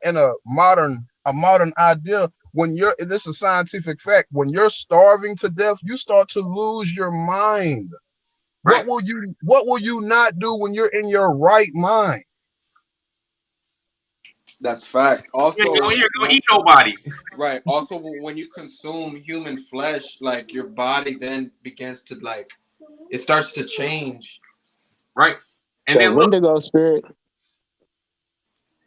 modern idea. When you're, this is a scientific fact, when you're starving to death, you start to lose your mind. Right? What will you not do when you're in your right mind? That's facts. You Also, ain't gonna eat nobody. right. Also, when you consume human flesh, like your body then begins to like, it starts to change. Right? And That then look, Wendigo spirit.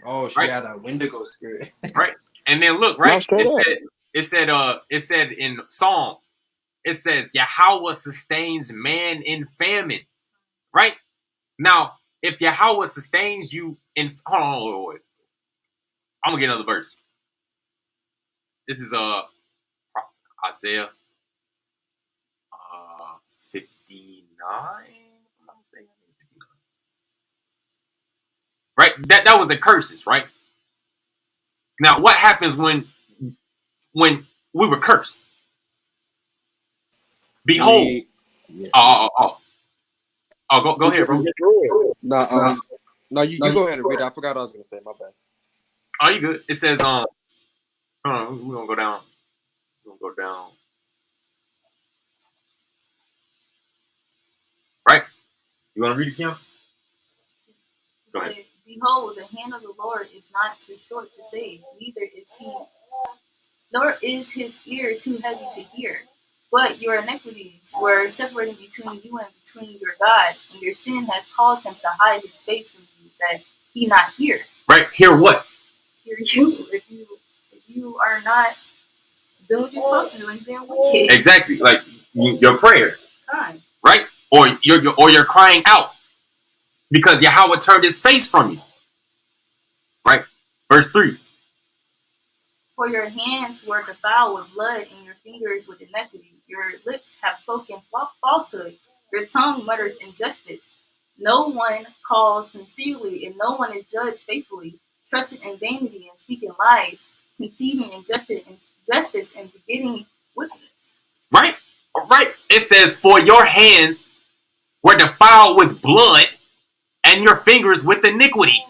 Oh, she right? had that Wendigo spirit. Right? And then look, No, right? straight up. It said in Psalms, it says Yahweh sustains man in famine. Right? Now, if Yahweh sustains you in, hold on, wait. I'm gonna get another verse. This is Isaiah 59. If I'm not mistaken. Right? That was the curses, right? Now, what happens when we were cursed? Behold, We, yeah. go ahead, bro. No, no, you go ahead and read it. I forgot what I was gonna say. My bad. Oh, you good? It says we're gonna go down. We're gonna go down. Right? You wanna read it, Kim? Go ahead. Behold, the hand of the Lord is not too short to save, nor is his ear too heavy to hear. But your iniquities were separating between you and between your God, and your sin has caused him to hide his face from you, that he not hear. Right? Hear what? Hear you if you are not doing what you're supposed to do and being wicked. Exactly. Like your prayer. Fine. Right? Or you're crying out because Yahweh turned his face from you. Right? Verse 3. For your hands were defiled with blood, and your fingers with iniquity. Your lips have spoken falsehood. Your tongue mutters injustice. No one calls sincerely, and no one is judged faithfully. Trusting in vanity and speaking lies, conceiving injustice and begetting wickedness. Right? Right? It says, for your hands were defiled with blood, and your fingers with iniquity.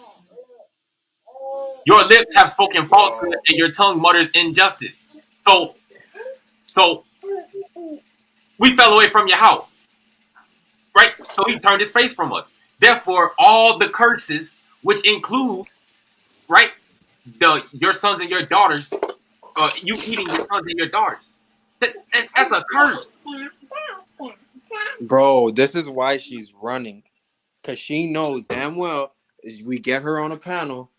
Your lips have spoken falsehood, and your tongue mutters injustice. So we fell away from Yahweh. Right? So he turned his face from us. Therefore, all the curses, which include, right, your sons and your daughters, you eating your sons and your daughters. That's a curse. Bro, this is why she's running, cause she knows damn well if we get her on a panel,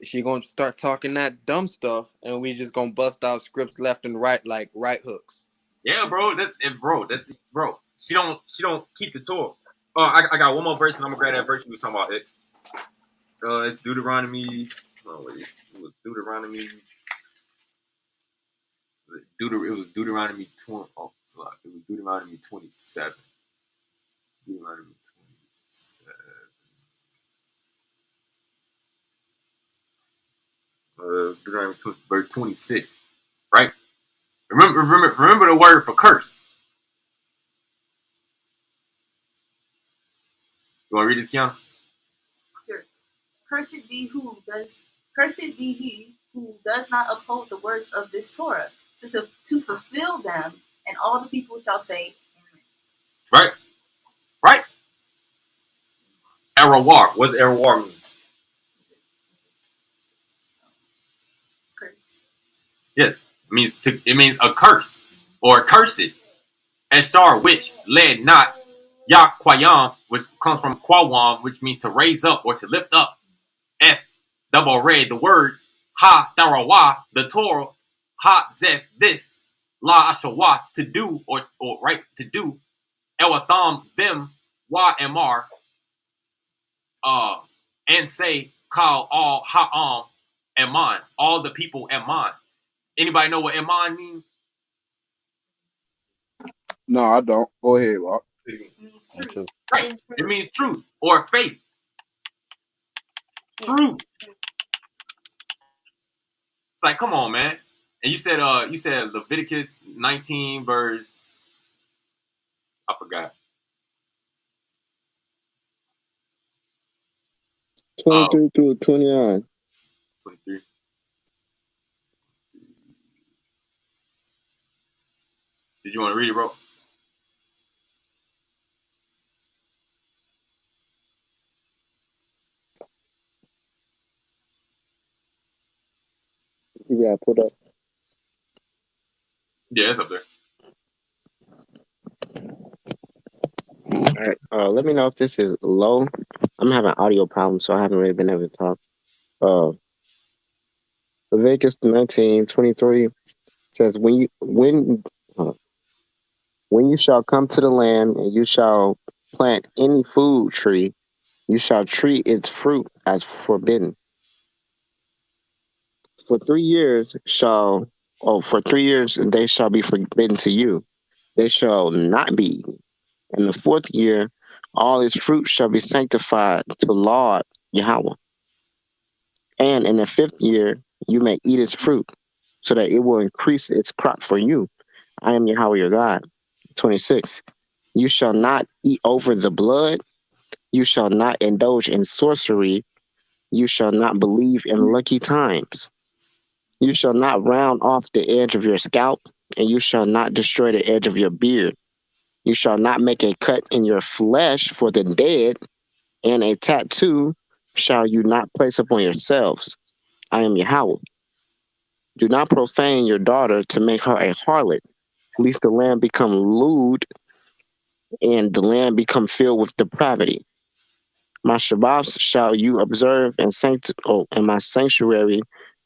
she gonna start talking that dumb stuff, and we just gonna bust out scripts left and right like right hooks. Yeah, bro. Bro. She don't keep the Torah. Oh, I got one more verse, and I'm gonna grab that verse you was talking about. It's Deuteronomy. Oh wait, it was Deuteronomy. It was Deuteronomy 20. Oh, sorry. It was Deuteronomy 27. Deuteronomy 27. Deuteronomy 20, verse 26. Right. Remember the word for curse. You want to read this, Kiana? Sure. Cursed be he who does not uphold the words of this Torah, to fulfill them, and all the people shall say, Amen. Right. Right. Arawar. What does Arawar mean? Curse. Yes, it means a curse or cursed. And star which led not Yaquayam, which comes from Quawam, which means to raise up or to lift up. F double read the words Ha Darawa, the Torah, Ha Zeth this, La Ashawa, to do or right to do, Ewatham them, Wa Amar, and say call all Ha'am Eman, all the people Eman. Anybody know what Eman means? No, I don't. Go ahead, Rob. It means And truth. truth. Right. It means truth or faith. Truth. It's like, come on, man. And you said Leviticus 19 verse, I forgot. 23 through 29. 23. Did you want to read it, bro? You got put up. Yeah, it's up there. All right. Let me know if this is low. I'm having audio problems, so I haven't really been able to talk. Leviticus 19:23 says, when you shall come to the land and you shall plant any food tree, you shall treat its fruit as forbidden. For 3 years they shall be forbidden to you. They shall not be eaten. In the 4th year, all its fruit shall be sanctified to Lord Yahweh. And in the 5th year, you may eat its fruit, so that it will increase its crop for you. I am Yahweh your God. 26. You shall not eat over the blood. You shall not indulge in sorcery. You shall not believe in lucky times. You shall not round off the edge of your scalp, and you shall not destroy the edge of your beard. You shall not make a cut in your flesh for the dead, and a tattoo shall you not place upon yourselves. I am Yahweh. Do not profane your daughter to make her a harlot, lest the land become lewd and the land become filled with depravity. My Shabbats shall you observe, and my sanctuary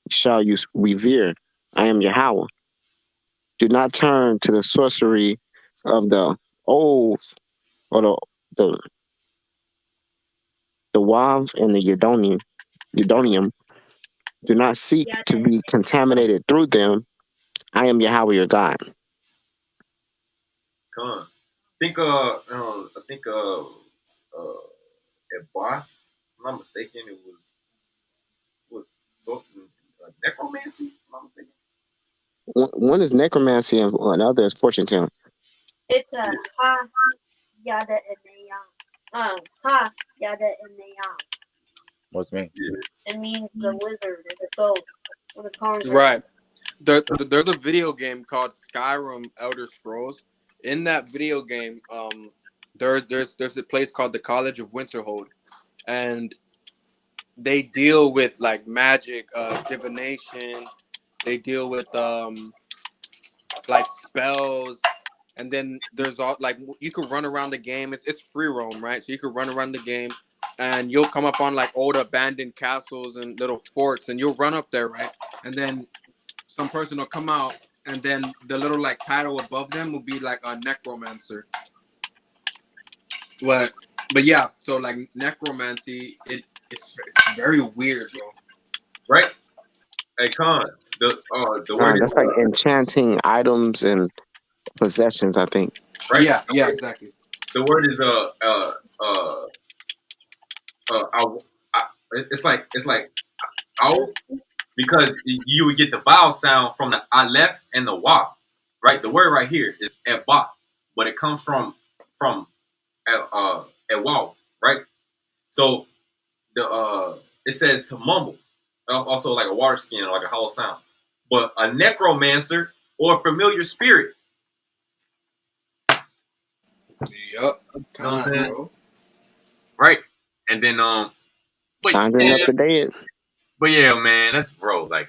shall you revere. I am Yahweh. Do not turn to the sorcery of the oaths or the Wav and the Udonium. Do not seek to be contaminated through them. I am Yahweh your God. Come on. I think at Bosch, if I'm not mistaken, it was something necromancy, if I'm not mistaken. One is necromancy and another is fortune telling. It's a ha yada and ha yada and What's mean? Yeah. It means the wizard or the ghost or the conjurer. Right. There's a video game called Skyrim Elder Scrolls. In that video game, there's a place called the College of Winterhold, and they deal with like magic, divination. They deal with like spells, and then there's all like you could run around the game. It's free roam, right? So you could run around the game, and you'll come up on like old abandoned castles and little forts, and you'll run up there, right? And then some person will come out, and then the little like title above them will be like a necromancer. But yeah, so like necromancy, it's very weird, bro. Right? Hey, Con, the word is That's like enchanting items and possessions, I think. right. Yeah, exactly. The word is it's like ow, because you would get the vowel sound from the aleph and the wa, right? The word right here is ebah, but it comes from ewaw, right? So it says to mumble, also like a water skin or like a hollow sound. But a necromancer or a familiar spirit. Yup. You know what I'm saying? Right? And then Conjuring up the dead. but yeah, man, that's bro, like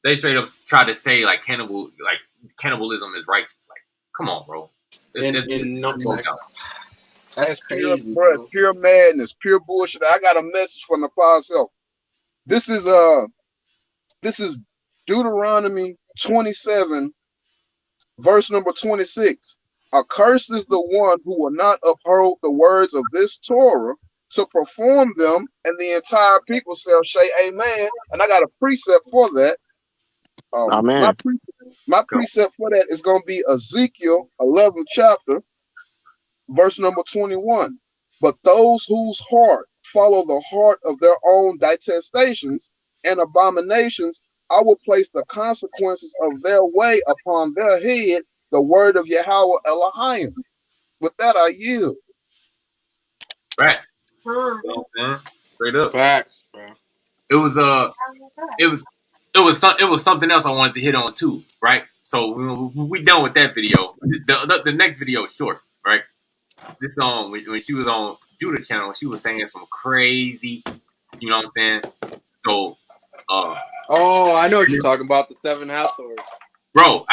They straight up try to say like cannibalism is righteous. Like, come on, bro. That's pure, crazy, bro. bro. Pure madness, pure bullshit. I got a message from the Father self. This is Deuteronomy 27, verse number 26. Accursed is the one who will not uphold the words of this Torah to perform them, and the entire people shall say amen. And I got a precept for that. Amen. My precept for that is going to be Ezekiel 11th chapter, verse number 21. But those whose heart follow the heart of their own detestations and abominations, I will place the consequences of their way upon their head, the word of Yahweh Elohim. With that, I yield. Right. You know what I'm saying? Straight up. Facts, bro. It was it was something else I wanted to hit on too, right? So we done with that video. The next video is short, right? This when she was on Judah channel, she was saying some crazy, you know what I'm saying? So, Oh, I know what you're talking about. The 7 Hathors. bro,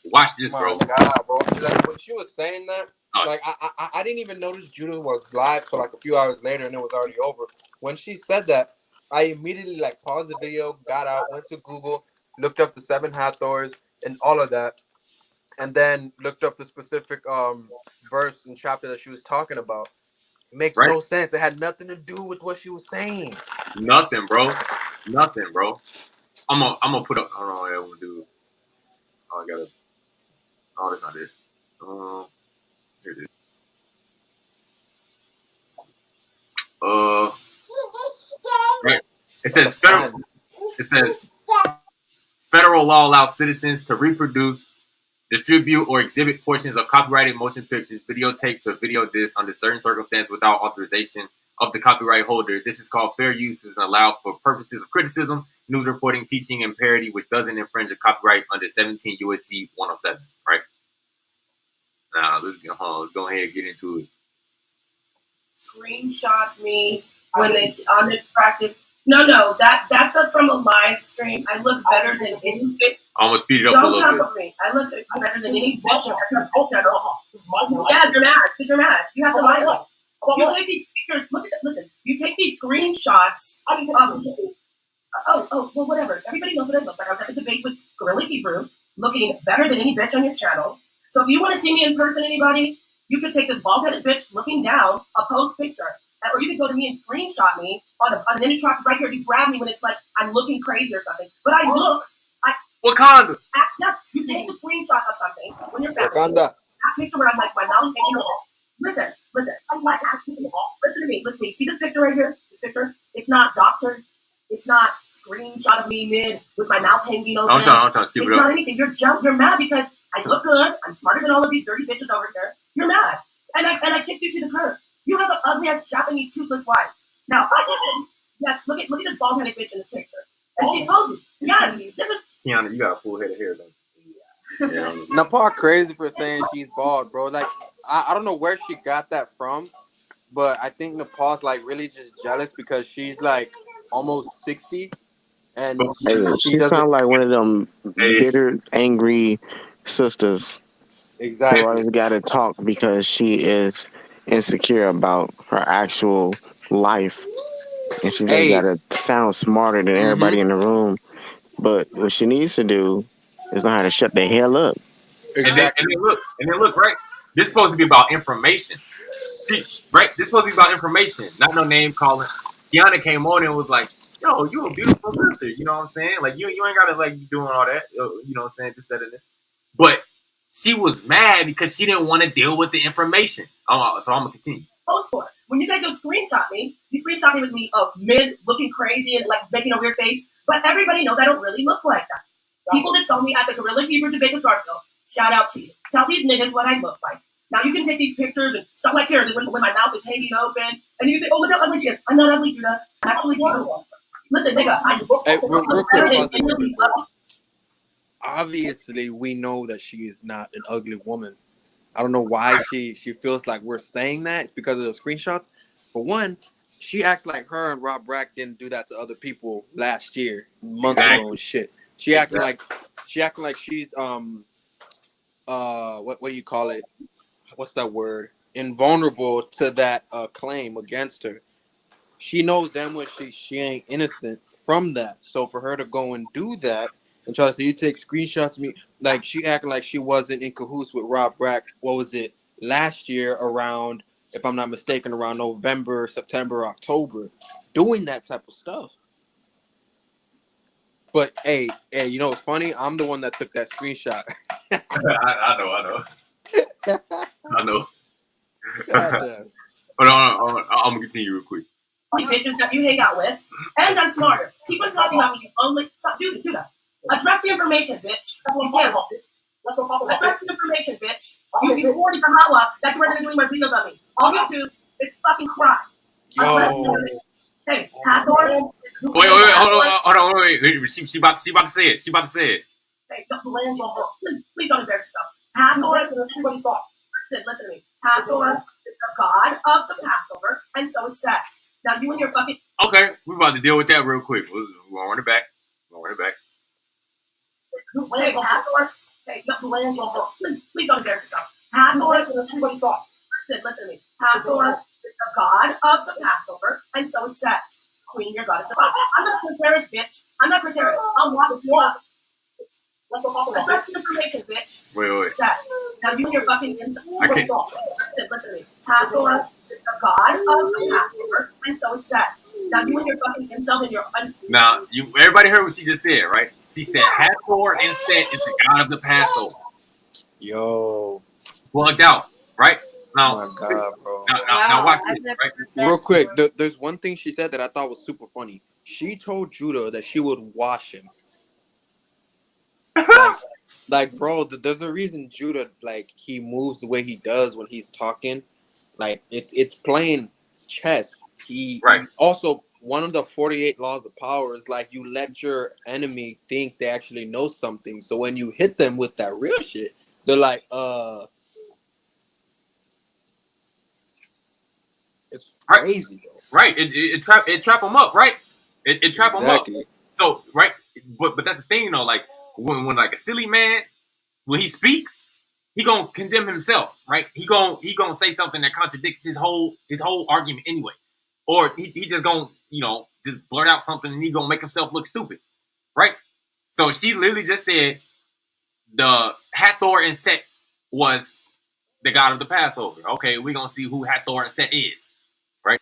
watch this, My bro. God, bro. Like, when she was saying that, like I didn't even notice Judah was live till like a few hours later, and it was already over. When she said that, I immediately like paused the video, got out, went to Google, looked up the 7 Hathors and all of that, and then looked up the specific verse and chapter that she was talking about. It makes Right? no sense. It had nothing to do with what she was saying. Nothing, bro. Nothing, bro. I'm gonna put up. Hold on, I'm gonna do. Oh, I gotta. Oh, that's not it. Here it is. Right. It says federal. It says federal law allows citizens to reproduce, distribute, or exhibit portions of copyrighted motion pictures, videotapes, or video discs under certain circumstances without authorization of the copyright holder. This is called fair use and allowed for purposes of criticism, news reporting, teaching, and parody, which doesn't infringe a copyright under 17 USC 107. Right? Now let's go ahead and get into it. Screenshot me when it's unattractive. No, that's up from a live stream. I look better than any bitch. I'm gonna speed it up a little bit. Don't talk of me. I look better than any bitch. Yeah, you're mad because you're mad. You have to lie. You take these pictures. Look at that. Listen, you take these screenshots. Well, whatever. Everybody knows what I look like. I was at a debate with Gorilla Hebrew, looking better than any bitch on your channel. So if you want to see me in person, anybody, you could take this bald-headed bitch looking down, a post picture, or you could go to me and screenshot me on an interrupt right here. You grab me when it's like I'm looking crazy or something. But I look. Wakanda. Yes, you take the screenshot of something when you're fat. Wakanda. That picture where I'm like my mouth hanging off. Listen. I'm like asking you. Listen to me. See this picture right here? This picture? It's not doctored. It's not screenshot of me mid with my mouth hanging open. I'm trying to skip it up. It's not anything. You're mad because I look good. I'm smarter than all of these dirty bitches over here. You're mad. And I kicked you to the curb. You have an ugly ass Japanese toothless wife. Now, yes, look at this bald headed bitch in this picture. And she told you, yes, this is Kiana, you got a full head of hair though. Yeah. Now, Paul crazy for saying she's bald, bro. Like, I don't know where she got that from, but I think Nepal's like really just jealous because she's like almost 60, and She doesn't sounds like one of them bitter, angry sisters. exactly. Who always got to talk because she is insecure about her actual life, and she just got to sound smarter than everybody in the room. But what she needs to do is know how to shut the hell up. Exactly. And then look, right? This is supposed to be about information. Right? This is supposed to be about information, not no name calling. Kiana came on and was like, "Yo, you a beautiful sister." You know what I'm saying? Like you ain't gotta like be doing all that. You know what I'm saying? This, that, and this. But she was mad because she didn't want to deal with the information. So I'm gonna continue. Post for it. When you guys go screenshot me, you screenshot me with me mid looking crazy and like making a weird face. But everybody knows I don't really look like that. People that saw me at the Gorilla Hebrew debate with Garfield, shout out to you. Tell these niggas what I look like. Now you can take these pictures and stuff like here when my mouth is hanging open, and you can say, "Oh, look how ugly she is." I'm not ugly, Judah. I'm actually beautiful. Listen, nigga, I look real quick, pause obviously, we know that she is not an ugly woman. I don't know why she feels like we're saying that. It's because of the screenshots. For one, she acts like her and Rob Brack didn't do that to other people last year, months ago and shit. She acting like she's what do you call it? What's that word? Invulnerable to that claim against her. She knows damn well she ain't innocent from that. So for her to go and do that and try to say you take screenshots of me, like she acting like she wasn't in cahoots with Rob Brack. What was it last year around? If I'm not mistaken, around November, September, October, doing that type of stuff. But hey, you know what's funny? I'm the one that took that screenshot. I know. God But I'm gonna continue real quick. Bitches that you hang out with, and I'm smarter. Keep us talking about you only. Stop, Judah. Address the information, bitch. That's what I'm talking about, bitch. That's what I'm talking about. Address the information, bitch. You be sworn to Hawa that you were doing my videos on me. All you do is fucking cry. Yo. Hey, Hathor. Wait, hold on, wait. She about to say it. She about to say it. Hey, please don't embarrass yourself. Hathor. Listen to me. Hathor is the god of the Passover, and so is Set. Now you and your fucking. Okay, we're about to deal with that real quick. We're gonna run it back. Hey, Hathor. Hey, please don't embarrass yourself. Hathor. Listen to me. Hathor is the god of the Passover, and so is Set. Queen, your goddess. I'm not Chrysaris, bitch. I'm not Chrysaris. I'll walk with you up. Let's go talk about this. The information, bitch. Wait. Set. Now you and your fucking inside. I can't. Listen to me. Hathor is the god of the Passover, and so is Set. Now you and your fucking incels and your. Now everybody heard what she just said, right? She said Hathor and Set is the god of the Passover. Yo. Plugged out, right? Now, oh my God, bro. Now watch this, right? Real quick, there's one thing she said that I thought was super funny. She told Judah that she would wash him. like, bro, there's a reason Judah, like, he moves the way he does when he's talking. Like, it's playing chess. Right. Also, one of the 48 laws of power is, like, you let your enemy think they actually know something. So when you hit them with that real shit, they're like, it's crazy, though. Right. It trap them up, right? It trap them up. So, right. But that's the thing, you know, like, when like a silly man, when he speaks, he gonna condemn himself, right? He gonna say something that contradicts his whole argument anyway, or he just gonna, you know, just blurt out something and he gonna make himself look stupid, right? So she literally just said the Hathor and Set was the god of the Passover. Okay, we gonna see who Hathor and Set is, right?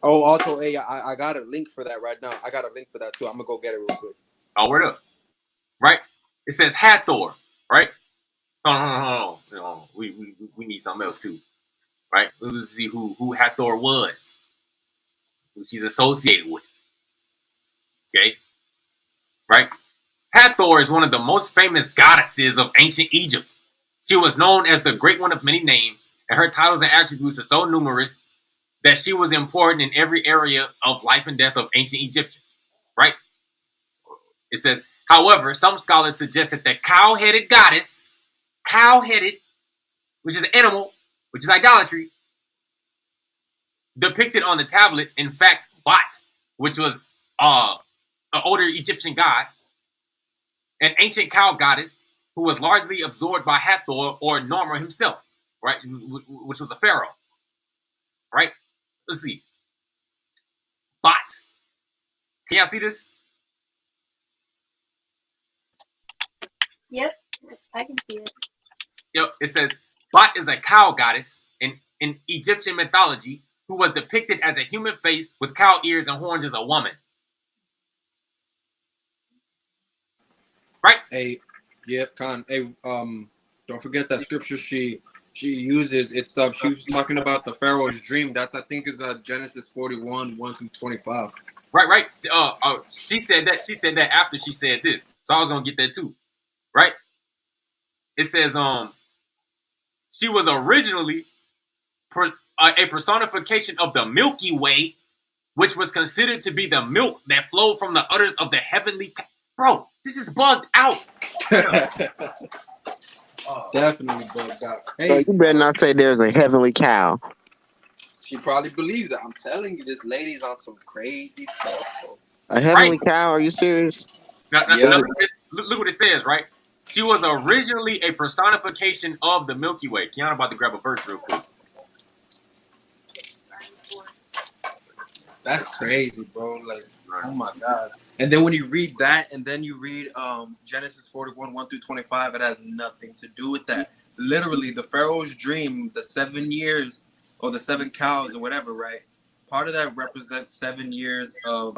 Oh, also, hey, I got a link for that right now. I got a link for that too. I'm gonna go get it real quick. Oh, word up, right? It says Hathor, right? Hold on. You know, we need something else too, right? Let's see who Hathor was, who she's associated with. Okay, right? Hathor is one of the most famous goddesses of ancient Egypt. She was known as the Great One of many names, and her titles and attributes are so numerous that she was important in every area of life and death of ancient Egyptians, right? It says, however, some scholars suggest that the cow-headed goddess, which is an animal, which is idolatry, depicted on the tablet, in fact, Bat, which was an older Egyptian god, an ancient cow goddess who was largely absorbed by Hathor or Narmer himself, right, which was a pharaoh, right? Let's see. Bat. Can y'all see this? Yep, I can see it. Yep, it says Bat is a cow goddess in Egyptian mythology who was depicted as a human face with cow ears and horns as a woman. Right? Hey, yep, Khan. Hey, don't forget that scripture she uses. It's she was talking about the Pharaoh's dream. That's, I think, is Genesis 41, 1-25. Right. She said that. She said that after she said this. So I was gonna get that too. Right? It says she was originally a personification of the Milky Way, which was considered to be the milk that flowed from the udders of the heavenly. Bro, this is bugged out. Definitely bugged out. So you better not say there's a heavenly cow. She probably believes it. I'm telling you, this lady's on some crazy stuff. Bro. A Right. heavenly cow? Are you serious? Now, Yeah. look what it says, right? She was originally a personification of the Milky Way. Kiana about to grab a verse real quick. That's crazy, bro. Like, Right. oh my god. And then when you read that, and then you read Genesis 41, 1-25, it has nothing to do with that. Literally, the Pharaoh's dream, the 7 years, or the 7 cows, or whatever, right? Part of that represents 7 years of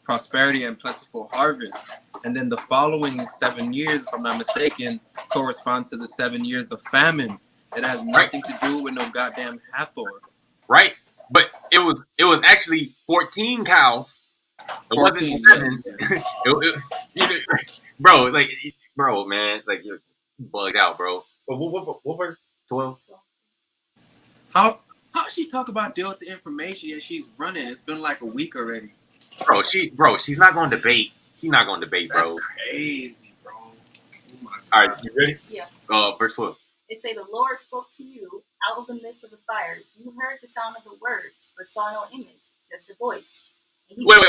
prosperity and plentiful harvest. And then the following 7 years, if I'm not mistaken, correspond to the 7 years of famine. It has nothing to do with no goddamn Hathor. Right? But it was actually 14 cows. It 14, wasn't 7. yes. Bro, man, like you're bugged out, bro. What verse? 12. How she talk about deal with the information yet she's running? It's been like a week already. She's not going to debate. She's not going to debate, That's bro. crazy, bro. Oh my God. All right, you ready? Yeah. Verse 12. It say the Lord spoke to you out of the midst of the fire. You heard the sound of the words, but saw no image, just a voice. Wait.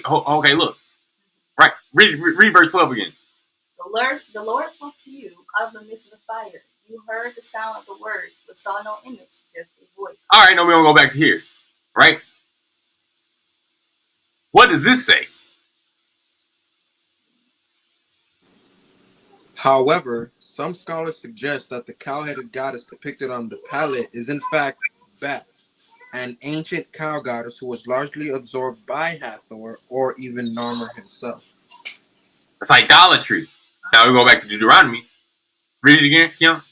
Okay, look. Right. Read verse 12 again. The Lord spoke to you out of the midst of the fire. You heard the sound of the words, but saw no image, just a voice. All right, no, we're going to go back to here. Right? What does this say? However, some scholars suggest that the cow-headed goddess depicted on the palette is in fact Bats, an ancient cow goddess who was largely absorbed by Hathor or even Narmer himself. It's idolatry. Now we go back to Deuteronomy. Read it again, Kim.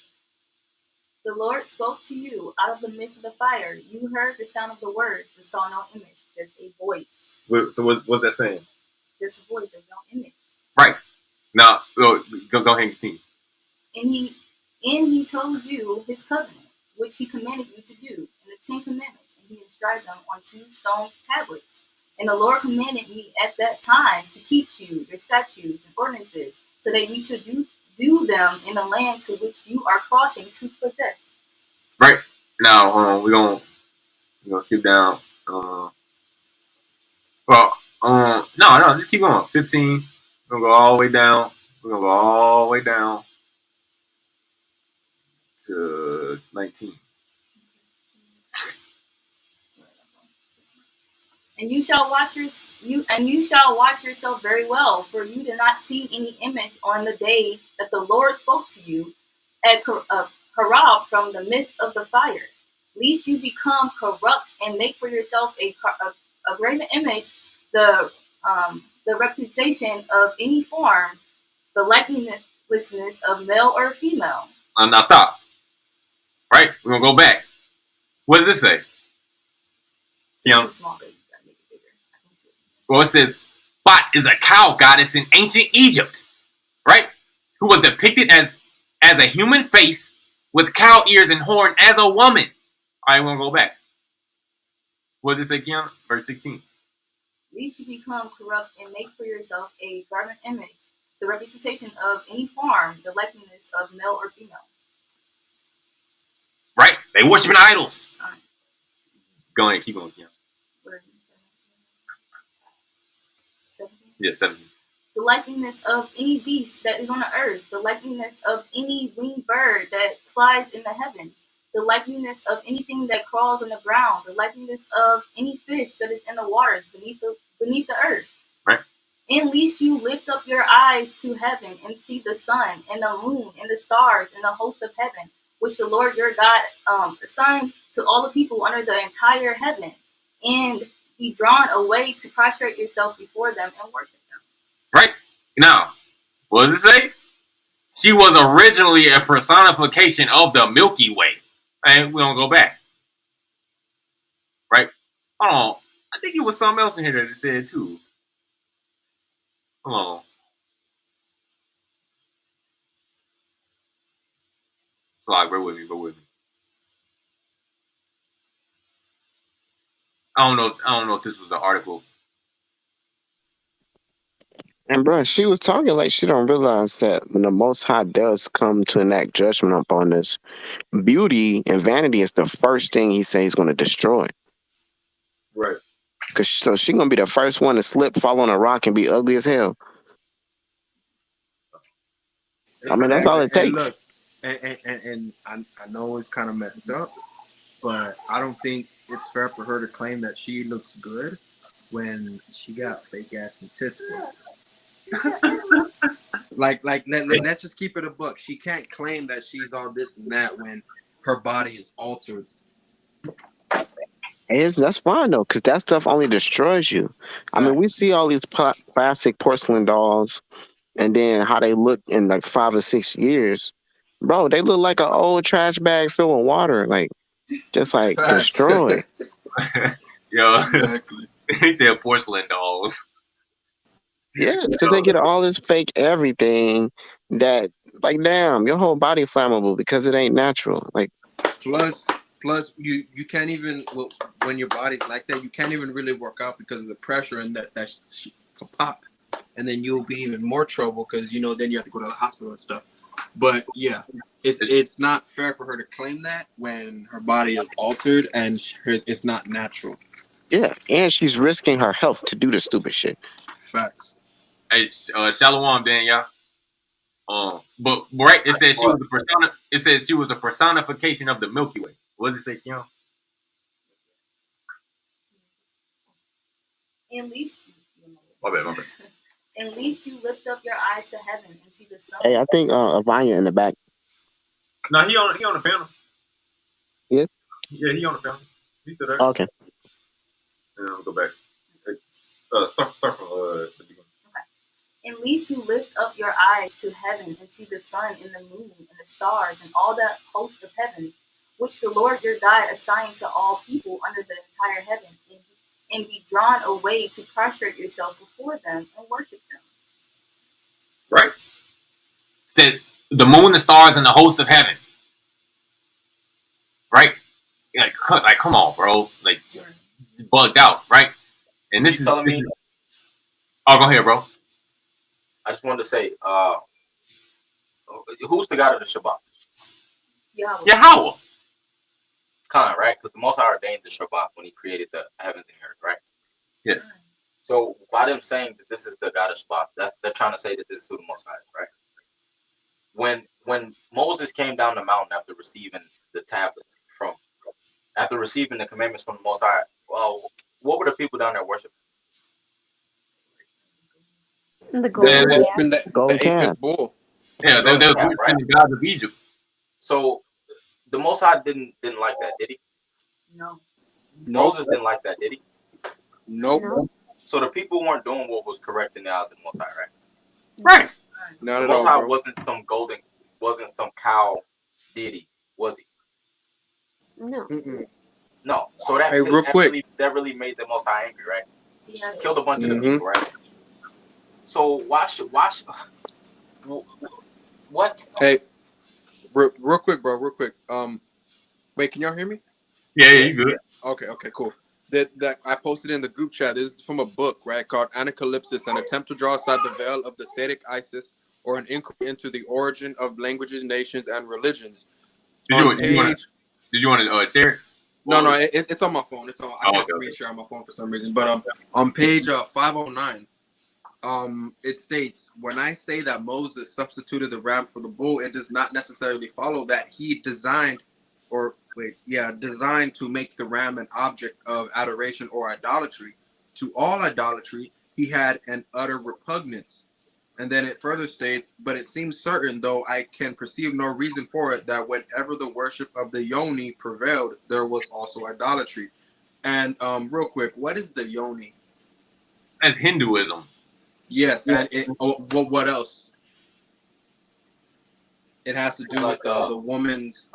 The Lord spoke to you out of the midst of the fire. You heard the sound of the words, but saw no image, just a voice. So what's that saying? Just a voice, there's no image. Right. Now, go ahead and continue. And he told you his covenant, which he commanded you to do, and the 10 Commandments, and he inscribed them on 2 stone tablets. And the Lord commanded me at that time to teach you your statutes and ordinances, so that you should do them in the land to which you are crossing to possess. Right. Now, hold on. We're gonna skip down. No, just keep going. 15. We're gonna go all the way down. We're gonna go all the way down to 19. And you shall wash yourself very well, for you did not see any image on the day that the Lord spoke to you at Horeb from the midst of the fire. Lest you become corrupt and make for yourself a graven image, the reputation of any form, the likeliness of male or female. Now stop. Right? We're gonna go back. What does this say? It's too small, baby. You gotta make it bigger. I can see it. Well, it says Bat is a cow goddess in ancient Egypt, right? Who was depicted as a human face with cow ears and horn as a woman. All right, we're gonna go back. What does it say, Kiana? Verse 16. Lest you become corrupt and make for yourself a graven image, the representation of any form, the likeness of male or female. Right? They worshiping idols. All right. Go ahead, keep going, Kiana. Where did you say? 17? Yeah, 17. The likeness of any beast that is on the earth, the likeness of any winged bird that flies in the heavens, the likeness of anything that crawls on the ground, the likeness of any fish that is in the waters beneath the earth. Right. And lest you lift up your eyes to heaven and see the sun and the moon and the stars and the host of heaven, which the Lord your God assigned to all the people under the entire heaven, and be drawn away to prostrate yourself before them and worship them. Right? Now, what does it say? She was originally a personification of the Milky Way. And we're going to go back. Right? Hold on. I think it was something else in here that it said too. Hold on. So, bear with me. I don't know if this was the article. And bro, she was talking like she don't realize that when the Most High does come to enact judgment upon us, beauty and vanity is the first thing he says he's going to destroy. Right. Cause so she gonna be the first one to slip, fall on a rock, and be ugly as hell. I mean, that's all it And takes. look, and I know it's kind of messed up, but I don't think it's fair for her to claim that she looks good when she got fake ass and tits. Let's just keep it a book. She can't claim that she's all this and that when her body is altered. That's fine though, because that stuff only destroys you. I mean, we see all these plastic porcelain dolls, and then how they look in like 5 or 6 years, bro. They look like an old trash bag filled with water, like just like Facts. destroyed. Yo, Exactly. he said porcelain dolls. Yeah, because they get all this fake everything that, like, damn, your whole body flammable because it ain't natural. Like, Plus, you can't even when your body's like that, you can't even really work out because of the pressure and that could pop, and then you'll be even more trouble because then you have to go to the hospital and stuff. But yeah, it's not fair for her to claim that when her body is altered and it's not natural. yeah, and she's risking her health to do the stupid shit. Facts. Hey, Shalom, Dan, y'all. But right, it says she was a persona. It says she was a personification of the Milky Way. What does it say, Keon? At least, My bad. at least you lift up your eyes to heaven and see the sun. Hey, I think Avanya in the back. No, he on the panel. Yeah. Yeah, he on the panel. He's still there. Okay. And I'll go back. Start from the beginning. At least you lift up your eyes to heaven and see the sun and the moon and the stars and all the host of heavens, which the Lord your God assigned to all people under the entire heaven, and be drawn away to prostrate yourself before them and worship them. Right. Said the moon, the stars, and the host of heaven. Right. Like come on, bro. Like bugged out, right? And this is telling me. Oh, go ahead, bro. I just wanted to say, who's the God of the Shabbat? Yahweh. Khan, right? Because the Most High ordained the Shabbat when He created the heavens and earth, right? Yeah. So by them saying that this is the God of Shabbat, they're trying to say that this is who the Most High is, right? When Moses came down the mountain after receiving the tablets after receiving the commandments from the Most High, well, what were the people down there worshiping? The golden golden calf. Apis bull. Yeah, they were worshiping the gods of Egypt. So the Most High didn't like that, did He? No. Moses didn't like that, did he? Nope. No. So the people weren't doing what was correct in the eyes of the Most High, right? Right. Not The at Most High all, bro. wasn't some cow deity, was he? No. Mm-mm. No. So that real quick. that really made the Most High angry, right? Yeah. Killed a bunch of the people, right? So why should what? Hey, real quick, bro. Real quick. Wait, can y'all hear me? Yeah, you good. Okay, cool. That I posted in the group chat. This is from a book, right, called Anacalypsis, an attempt to draw aside the veil of the static ISIS, or an inquiry into the origin of languages, nations, and religions. Did you want to share? No, it's on my phone. It's on. I can't screen share on my phone for some reason. But on page 509, it states, when I say that Moses substituted the ram for the bull, it does not necessarily follow that he designed to make the ram an object of adoration or idolatry. To all idolatry, he had an utter repugnance. And then it further states, but it seems certain, though I can perceive no reason for it, that whenever the worship of the yoni prevailed, there was also idolatry. And real quick, what is the yoni? That's Hinduism. Yes, and what else? It has to do with the woman's,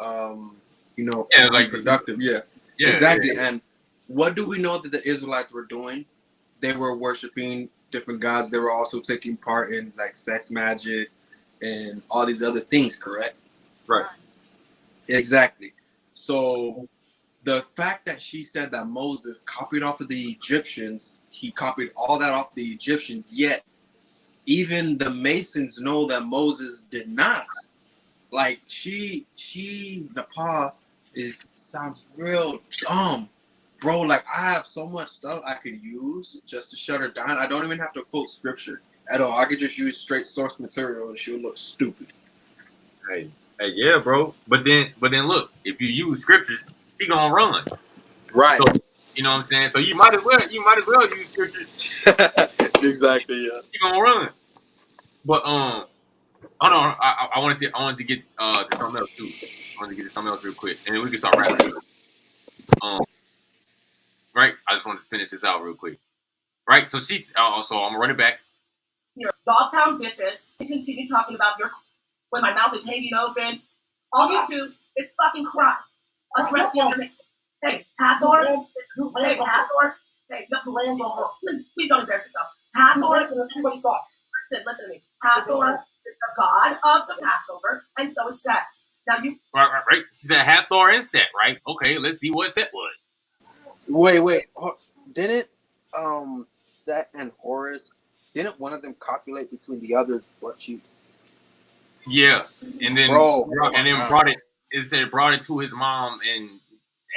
reproductive. Yeah, exactly. Yeah. And what do we know that the Israelites were doing? They were worshiping different gods. They were also taking part in like sex magic and all these other things, correct? Right. Exactly. So the fact that she said that Moses copied off of the Egyptians, he copied all that off the Egyptians, yet even the Masons know that Moses did not. Like Nepal sounds real dumb, bro. Like I have so much stuff I could use just to shut her down. I don't even have to quote scripture at all. I could just use straight source material and she would look stupid. Hey, yeah, bro. But then look, if you use scriptures, she gonna run. Right. So, you know what I'm saying? So you might as well use scriptures. Exactly. Yeah. She gonna run. But hold on, I wanted to get to something else too. I wanted to get to something else real quick, and then we can start wrapping up. Right? I just wanted to finish this out real quick. Right? So she's so I'm gonna run it back. Your dog-pound bitches to continue talking about your when my mouth is hanging open. All you do is fucking cry. Address the information. Hey, Hathor. Hey, Hathor. Hey, no, please don't embarrass yourself. Hathor. Listen to me. Hathor is the god of the Passover, and so is Set. Now you. Right. She said Hathor and Set. Right? Okay. Let's see what Set was. Wait. Didn't Set and Horus? Didn't one of them copulate between the other's butt cheeks? Yeah, and then brought it. It said brought it to his mom,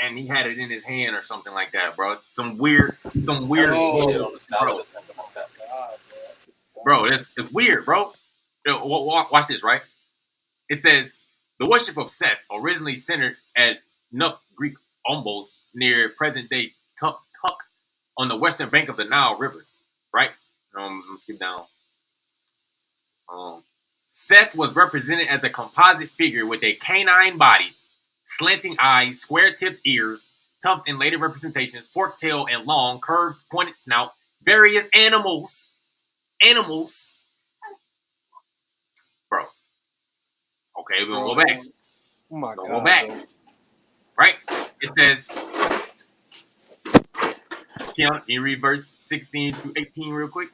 and he had it in his hand or something like that, bro. It's some weird. Bro, it's weird, bro. Watch this, right? It says the worship of Seth originally centered at Nuk, Greek Ombos, near present-day Tuk on the western bank of the Nile River, right? I'm gonna skip down. Seth was represented as a composite figure with a canine body, slanting eyes, square-tipped ears, tufted in later representations, forked tail, and long, curved, pointed snout. Various animals, bro. Okay, we're gonna go back. Oh my God. Go back. Bro. Right? It says, can you read verse 16 through 18 real quick?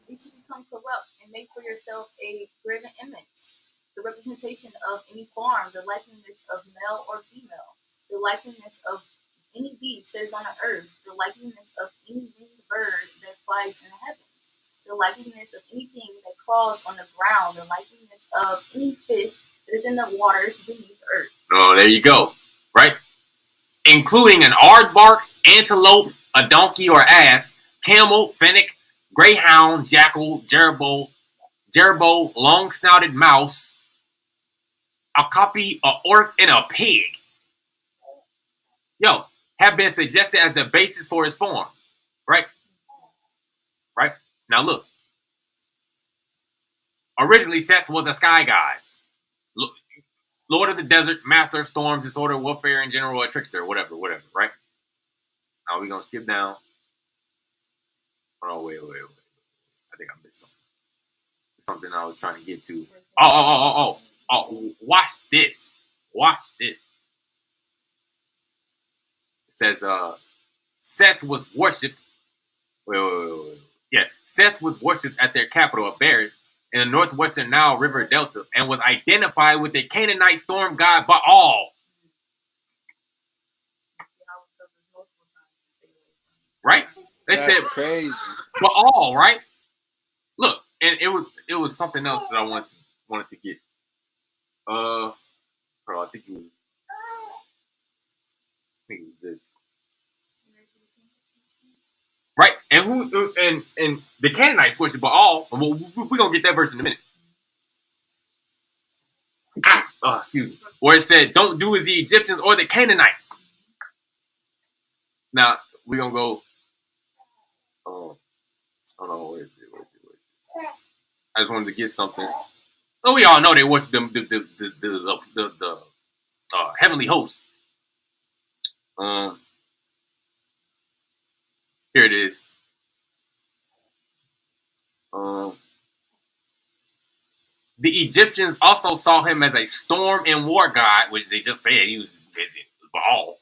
You should become corrupt and make for yourself a graven image, the representation of any form, the likeness of male or female, the likeness of any beast that is on the earth, the likeness of any winged bird that flies in the heavens, the likeness of anything that crawls on the ground, the likeness of any fish that is in the waters beneath earth. Oh, there you go. Right? Including an aardvark, antelope, a donkey or ass, camel, fennec, greyhound, jackal, gerbil, long-snouted mouse, a copy, a oryx, and a pig. Yo, have been suggested as the basis for his form. Right? Right? Now look. Originally, Seth was a sky god. Lord of the desert, master of storms, disorder, warfare in general, a trickster, whatever, right? Now we're going to skip down. Oh, wait. I think I missed something. Something I was trying to get to. Oh, watch this. It says, Seth was worshipped. Wait. Yeah, Seth was worshipped at their capital of Beres in the northwestern Nile River Delta and was identified with the Canaanite storm god Baal. Right? They said crazy. Baal, right? Look, and it was something else that I wanted to get. I think it was this. Right? And and the Canaanites worship Baal. We're gonna get that verse in a minute. Excuse me. Where it said, don't do as the Egyptians or the Canaanites. Now, we're gonna go. Where is it? I just wanted to get something. Oh, we all know they worship the heavenly host. Here it is. The Egyptians also saw him as a storm and war god, which they just said he was Baal.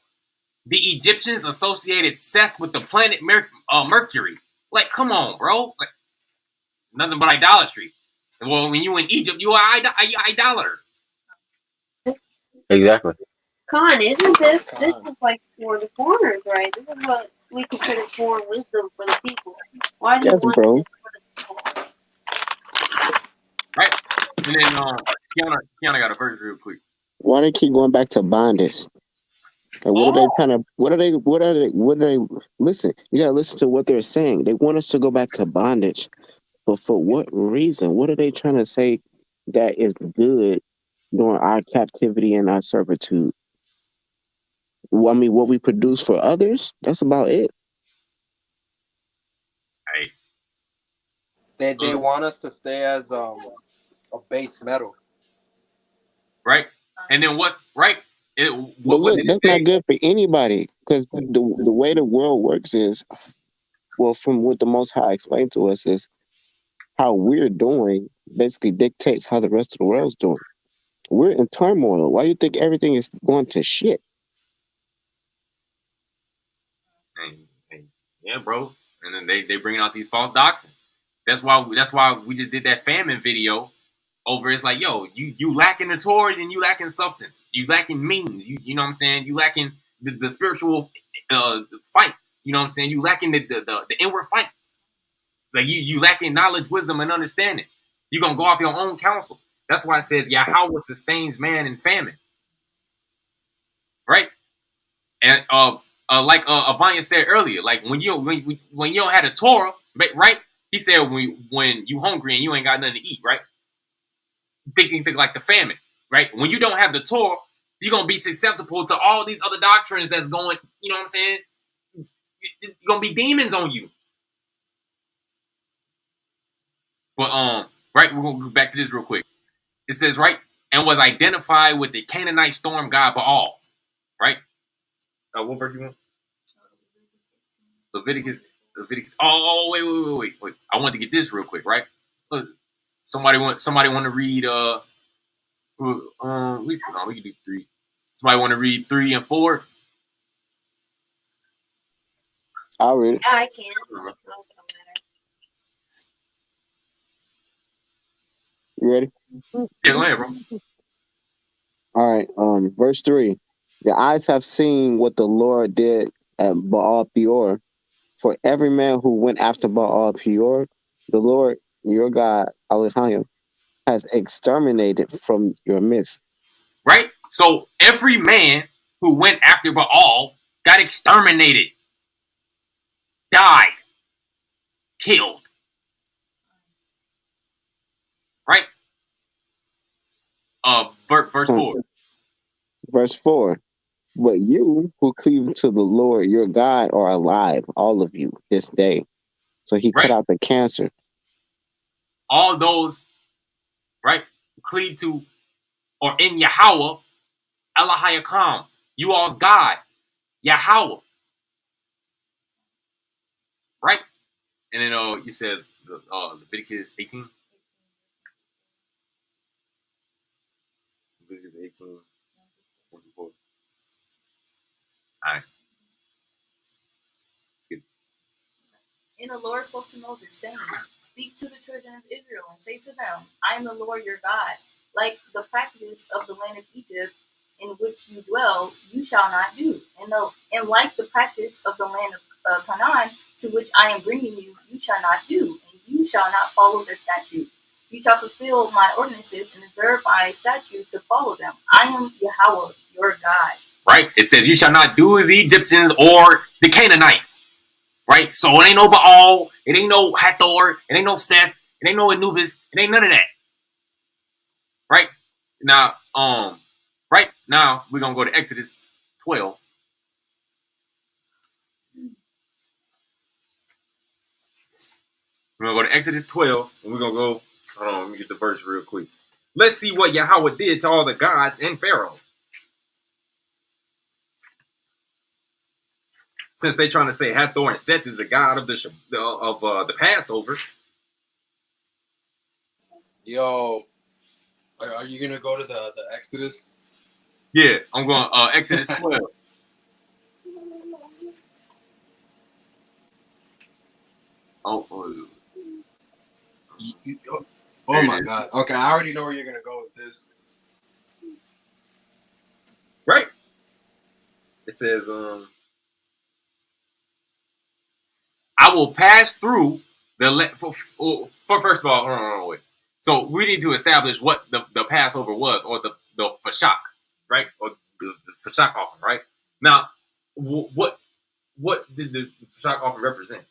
The Egyptians associated Seth with the planet Mercury. Like, come on, bro. Like, nothing but idolatry. Well, when you in Egypt, you are idolater. Exactly. Con, isn't this is like for the foreigners, right? This is what we consider foreign wisdom for the people. Why do you Yes, want bro. this for the people? right? And then Kiana got a verse real quick. Why they keep going back to bondage? Like, what are they Oh, trying to? What are they? Listen, you gotta listen to what they're saying. They want us to go back to bondage, but for what reason? What are they trying to say that is good during our captivity and our servitude? Well, I mean, what we produce for others, that's about it. hey, They look, want us to stay as a base metal. right? And then what's right? But What look, did it that's not say? good for anybody because the way the world works is, well, from what the Most High explained to us is how we're doing basically dictates how the rest of the world's doing. We're in turmoil. Why you think everything is going to shit? And yeah, bro. And then they bringing out these false doctrines. That's why we just did that famine video over. It's like, yo, you lacking the Torah and you lacking substance. You lacking means. You know what I'm saying? You lacking the spiritual fight. You know what I'm saying? You lacking the inward fight. Like you lacking knowledge, wisdom, and understanding. You're gonna go off your own counsel. That's why it says Yahweh sustains man in famine. Right? And like Avanya said earlier, like when you don't have a Torah, right? He said when you hungry and you ain't got nothing to eat, right? Think like the famine, right? When you don't have the Torah, you're gonna be susceptible to all these other doctrines that's going. You know what I'm saying? You're gonna be demons on you. But right, we're gonna go back to this real quick. It says right, and was identified with the Canaanite storm god Baal, right? What verse you want? Leviticus. Oh, wait. I want to get this real quick, right? Look, somebody want to read we can do 3. Somebody want to read 3 and 4? I'll read it. Yeah, I can. No, it don't matter. You ready? Yeah, go ahead, bro. All right. Verse 3. The eyes have seen what the Lord did at Baal Peor. For every man who went after Baal Peor, the Lord your God, Elohim, has exterminated from your midst. Right? So every man who went after Baal got exterminated, died, killed. Right? Verse Hmm. 4. Verse 4. But you who cleave to the Lord your God are alive, all of you, this day. So he cut Right? out the cancer. All those, right, cleave to or in Yahweh, Elohim, you all's God, Yahweh. Right? And then you said Leviticus 18. Leviticus 18. 24. All right. Skip. And the Lord spoke to Moses, saying, Speak to the children of Israel, and say to them, I am the Lord your God. Like the practice of the land of Egypt in which you dwell, you shall not do. And like the practice of the land of Canaan, to which I am bringing you, you shall not do. And you shall not follow their statutes. You shall fulfill my ordinances and observe my statutes to follow them. I am Yahweh, your God. Right? It says, you shall not do as the Egyptians or the Canaanites. Right? So it ain't no Baal, it ain't no Hathor, it ain't no Seth, it ain't no Anubis, it ain't none of that. Right? Now, right now we're gonna go to Exodus 12. We're gonna go to Exodus 12, and we're gonna go. Hold on, let me get the verse real quick. Let's see what Yahweh did to all the gods in Pharaoh. Since they trying to say Hathor and Seth is the god of the Passover. Yo, are you gonna go to the Exodus? Yeah, I'm going Exodus 12. Oh, Oh my God. Okay, I already know where you're gonna go with this. right. It says, I will pass through the for first of all, hold on, wait. So we need to establish what the Passover was, or the Fashak, right? Or the Fashak offering, right? Now, what did the Fashak offering represent?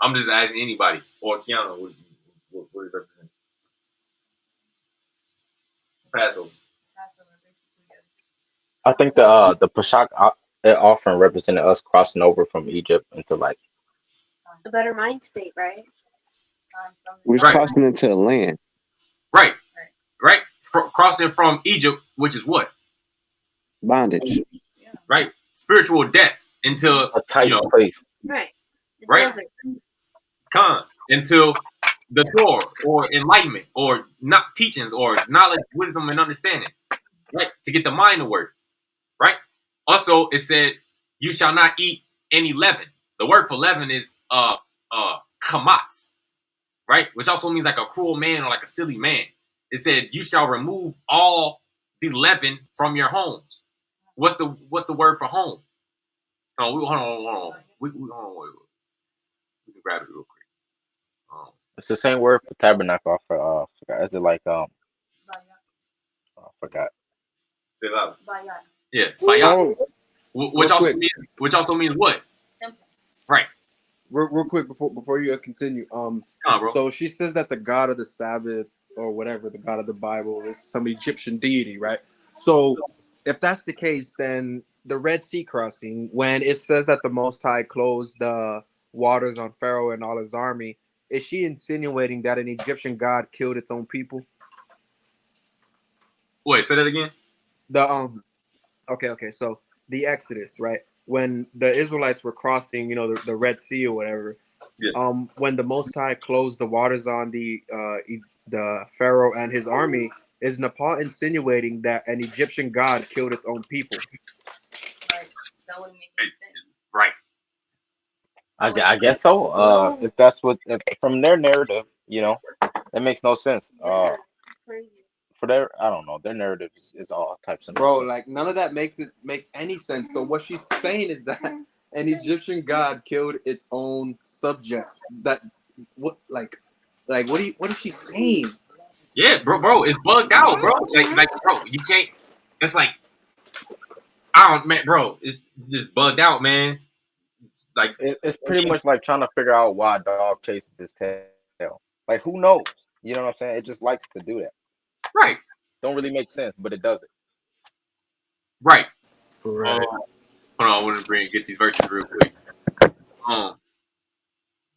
I'm just asking anybody, or Kiana, what does it represent? Passover. Basically, yes. I think the Pashak offering represented us crossing over from Egypt into like A better mind state, right? We're Right. crossing into the land. Right. Crossing from Egypt, which is what? Bondage. Right. Spiritual death into a tight place. Right. The Right. desert. Until the Torah, or enlightenment, or not teachings, or knowledge, wisdom, and understanding. Right. To get the mind to work. Right. Also, it said, "You shall not eat any leaven." The word for leaven is kamatz, right? Which also means like a cruel man or like a silly man. It said, "You shall remove all the leaven from your homes." What's the word for home? Hold on. We can grab it real quick. It's the same word for tabernacle. Forgot. Is it like I forgot. Say it loud. Bayat. Yeah, bayat. Oh, Which also means what? Temple. Right. real quick before you continue. Come on, bro. So she says that the God of the Sabbath or whatever, the God of the Bible, is some Egyptian deity, right? So if that's the case, then the Red Sea crossing, when it says that the Most High closed the waters on Pharaoh and all his army, is she insinuating that an Egyptian god killed its own people? Wait, say that again. The okay. So the Exodus, right? When the Israelites were crossing, the Red Sea or whatever, Yeah. when the Most High closed the waters on the Pharaoh and his army, is Nepal insinuating that an Egyptian god killed its own people? Right. That wouldn't make any sense. Right. I guess so. If that's from their narrative, that makes no sense. Crazy. For I don't know, their narrative is all types of Bro, nonsense. like none of that makes any sense. So what she's saying is that an Egyptian god killed its own subjects. That what what is she saying? Yeah, bro, it's bugged out, bro. Like, bro, you can't. It's like, bro, it's just bugged out, man. It's like, It's pretty much like trying to figure out why a dog chases his tail. Like, who knows? You know what I'm saying? It just likes to do that. right. Don't really make sense, but it does it. Right. Right. Hold on, I want to get these verses real quick.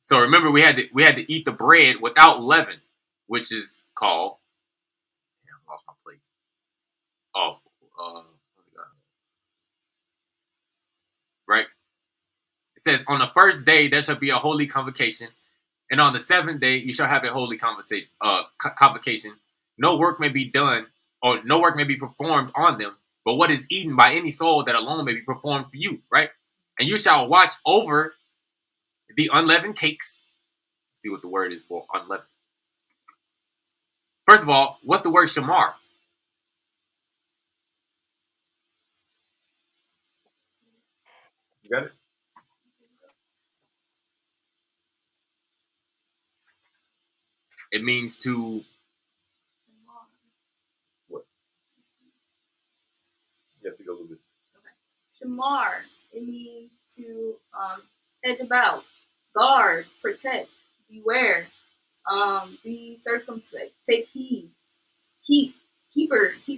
So remember, we had to eat the bread without leaven, which is called. Damn, I lost my place. Right. It says, "On the first day there shall be a holy convocation, and on the seventh day you shall have a holy convocation. No work may be done, or no work may be performed on them, but what is eaten by any soul, that alone may be performed for you." Right. And you shall watch over the unleavened cakes. Let's see what the word is for unleavened. First of all, what's the word shamar? You got it? It means to what? You have to go a little bit. Okay. Shamar. It means to hedge about, guard, protect, beware, be circumspect, take heed, keep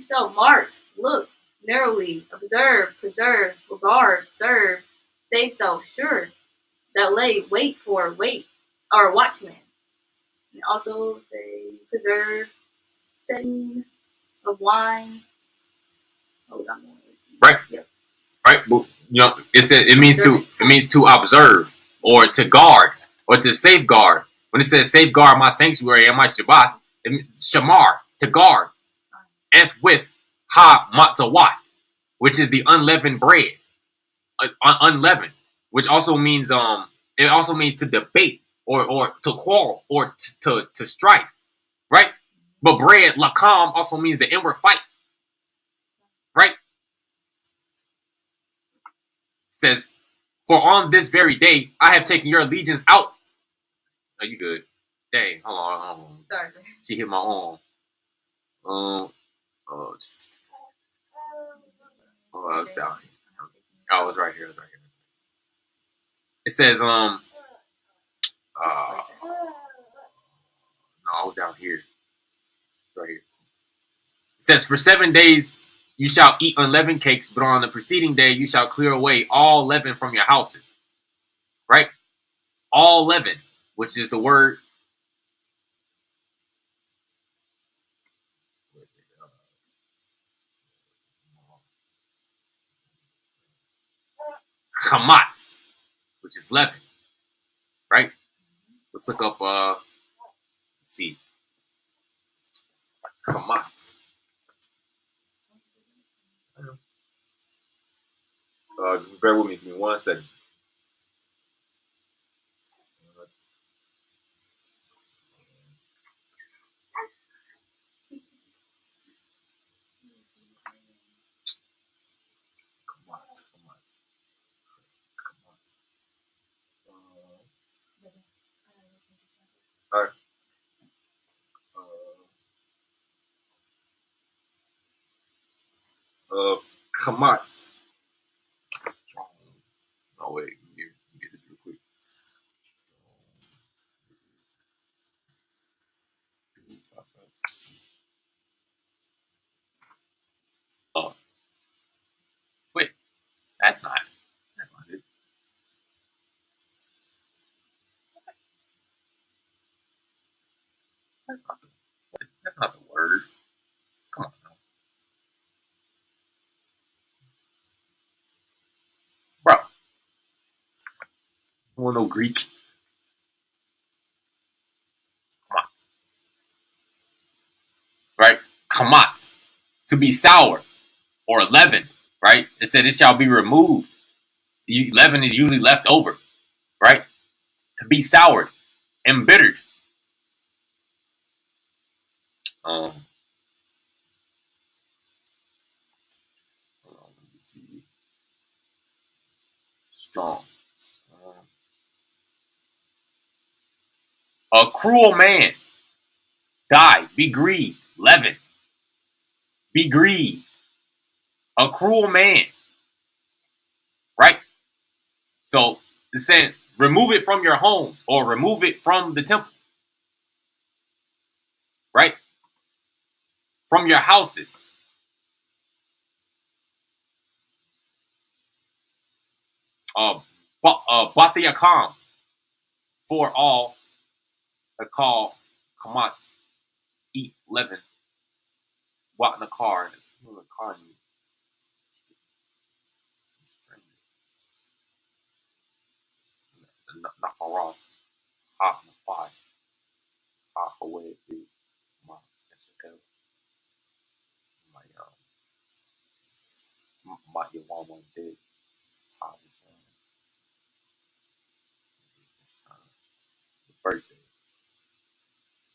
self, mark, look, narrowly, observe, preserve, regard, serve, save self, sure, that lay, wait, or watchman. And also say preserve, setting of wine. Hold on. Right. Yep. Right. Well, it means to observe, or to guard, or to safeguard. When it says safeguard my sanctuary and my Shabbat, it means shamar, to guard. F with ha matzawat, which is the unleavened bread, unleavened, which also means it also means to debate, or to quarrel, or to strife, right? But bread lakam also means the inward fight, right? Says, "For on this very day I have taken your allegiance out." Are you good? Dang, hold on. Sorry. She hit my arm. Oh, it's down here. Oh, it was right here. It says, no, I was down here. Right here. It says, for 7 days you shall eat unleavened cakes, but on the preceding day you shall clear away all leaven from your houses. Right? All leaven, which is the word chametz, which is leaven. Right? Let's look up, let's see. Chametz. Bear with me. Give me 1 second. Chametz. All right. Chametz. Oh wait, let me get this real quick. Oh, wait, that's not it. That's not the word. Come on now. Bro. I want no Greek. Chametz. Right? Chametz. To be sour or leavened, right? It said it shall be removed. Leaven is usually left over, right? To be soured, embittered. Hold on, let me see. Strong. A cruel man. Die. Be grieved. Leaven. Be grieved. A cruel man. Right? So it said, remove it from your homes or remove it from the temple. Right? From your houses. Batiyakam. For all that call chametz, eat leaven. What in the car? The car needs. Not for wrong. Ha five. Ha away is my SL. My your mama dead. Ha the first day.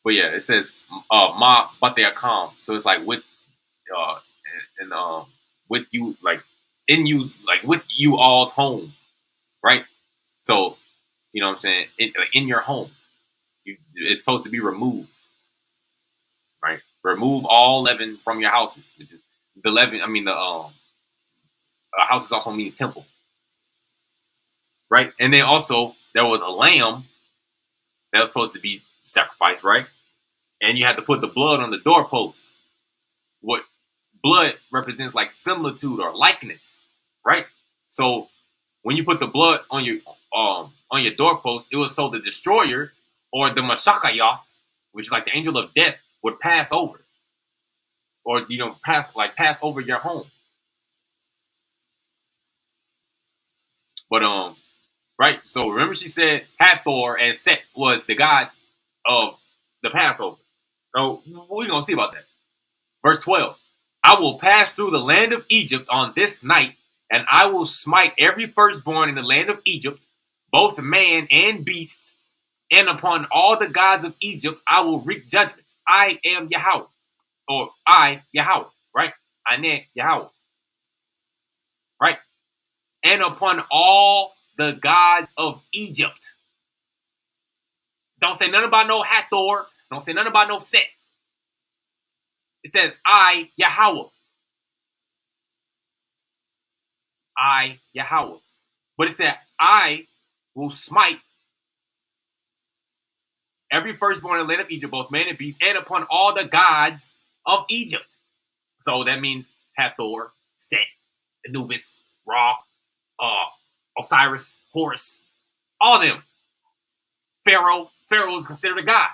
But yeah, it says ma batiyakam. So it's like with and with you, like in you, like with you all's home, right? So you know what I'm saying, in your home, it's supposed to be removed, right? Remove all leaven from your houses, which is the leaven. I mean the houses also means temple, right? And then also there was a lamb that was supposed to be sacrificed, right? And you had to put the blood on the doorpost. What blood represents like similitude or likeness, right? So when you put the blood on your doorpost, it was so the destroyer or the Mashakayah, which is like the angel of death, would pass over, or pass over your home. But right. So remember, she said Hathor and Set was the gods of the Passover. So we're gonna see about that. Verse 12. I will pass through the land of Egypt on this night, and I will smite every firstborn in the land of Egypt, both man and beast, and upon all the gods of Egypt I will wreak judgments. I am Yahweh, or I, Yahweh, right? Ane Yahweh, right? And upon all the gods of Egypt. Don't say nothing about no Hathor. Don't say nothing about no Set. It says, I, Yahweh. I, Yahweh. But it said, I will smite every firstborn in the land of Egypt, both man and beast, and upon all the gods of Egypt. So that means Hathor, Set, Anubis, Ra, Osiris, Horus, all of them. Pharaoh is considered a god.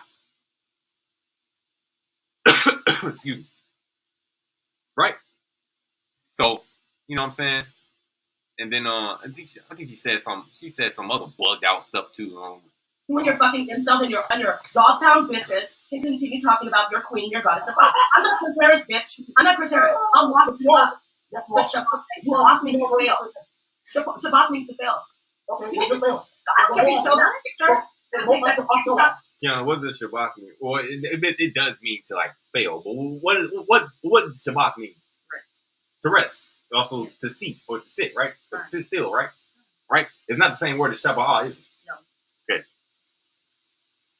Excuse me. Right? So, you know what I'm saying? And then I think she said some other bugged out stuff too. You and your fucking incels and your dog pound bitches can continue talking about your queen, your goddess. I'm not Chrysaris, bitch. I'm not Chrysaris. I'm walking to God. That's what Shabbat means to fail. Shabbat means to fail. Okay, you can fail. Can we show that picture? Yeah, what does Shabbat mean? Well, it does mean to like fail, but what does Shabbat mean? To rest. Also to cease or to sit, right? Or to sit still, right? Right? It's not the same word as Shabbat, is it? No. Okay.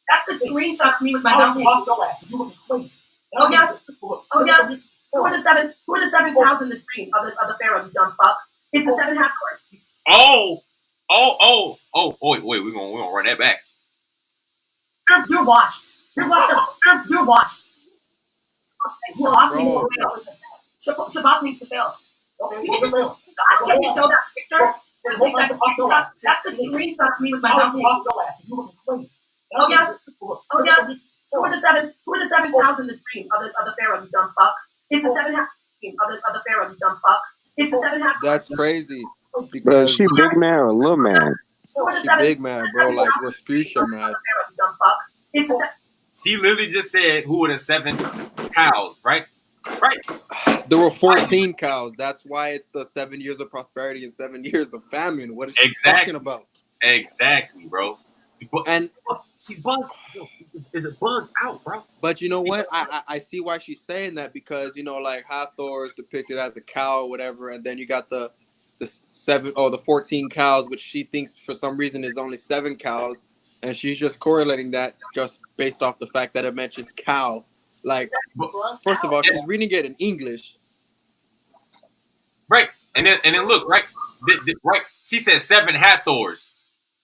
That's the screenshot of me with my mouth. You looking crazy. Oh yeah. Who are the seven cows in the dream of the Pharaoh, you dumb fuck? It's the 7 Hathors. Wait, we're gonna run that back. You're washed. You're washed. You're washed. Shabbat means to fail. Okay, you can fail. Can you show that picture? That's the screenshot of me with my mouth. You looking crazy. Oh yeah. Who are the seven cows in the dream of the Pharaoh, you dumb fuck? It's the 7 Hathors of the Pharaoh, you dumb fuck. It's the 7 Hathors. That's crazy. But is she big man or little man? She big man, bro. Like Respucia man. She literally just said who were the 7 cows, right? Right. There were 14 cows. That's why it's the 7 years of prosperity and 7 years of famine. What is she talking about? Exactly, bro. And she's bugged. Is it bugged out, bro? But you know what? I see why she's saying that, because you know, like Hathor is depicted as a cow or whatever, and then you got the 14 cows, which she thinks for some reason is only 7 cows, and she's just correlating that just based off the fact that it mentions cow. Like, first of all, she's reading it in English, right? And then look, right, right. She said 7 Hathors,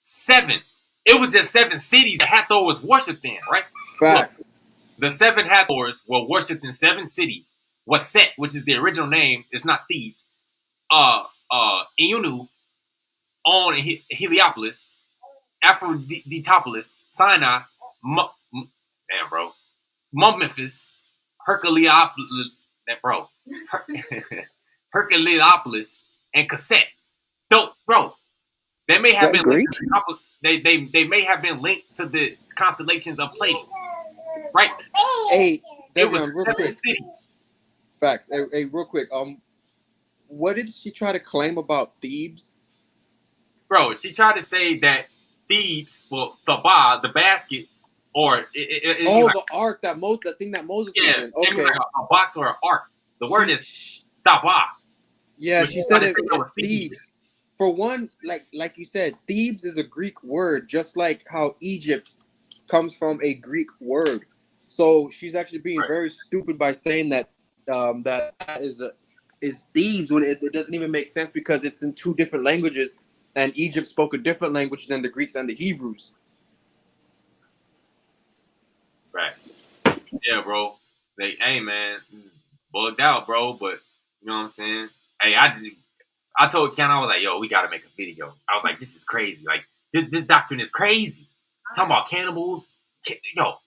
7. It was just 7 cities that Hathor was worshipped in, right? Facts. Look, the 7 Hathors were worshipped in 7 cities. Was Set, which is the original name, it's not Thebes. Iunu, on Heliopolis, Aphroditopolis, Sinai, damn, bro, Memphis, Herculeopolis, Herculeopolis, and Cassette. Bro, they may have been linked to they may have been linked to the constellations of Pleiades, right? Hey, it was real quick. Cities. Facts. Hey, real quick. What did she try to claim about Thebes? Bro, she tried to say that Thebes, well, the basket, or the ark that thing that Moses was in. Okay, it was like a box or an ark. The word is Taba. Yeah, she said it was Thebes. For one, like you said, Thebes is a Greek word, just like how Egypt comes from a Greek word. So she's actually being very stupid by saying that that is Thebes when it doesn't even make sense, because it's in 2 different languages, and Egypt spoke a different language than the Greeks and the Hebrews. Right. Yeah, bro. Hey, man, bugged out, bro. But you know what I'm saying? Hey, I told Ken, I was like, yo, we gotta make a video. I was like, this is crazy. Like, this doctrine is crazy. Talking about cannibals. Yo.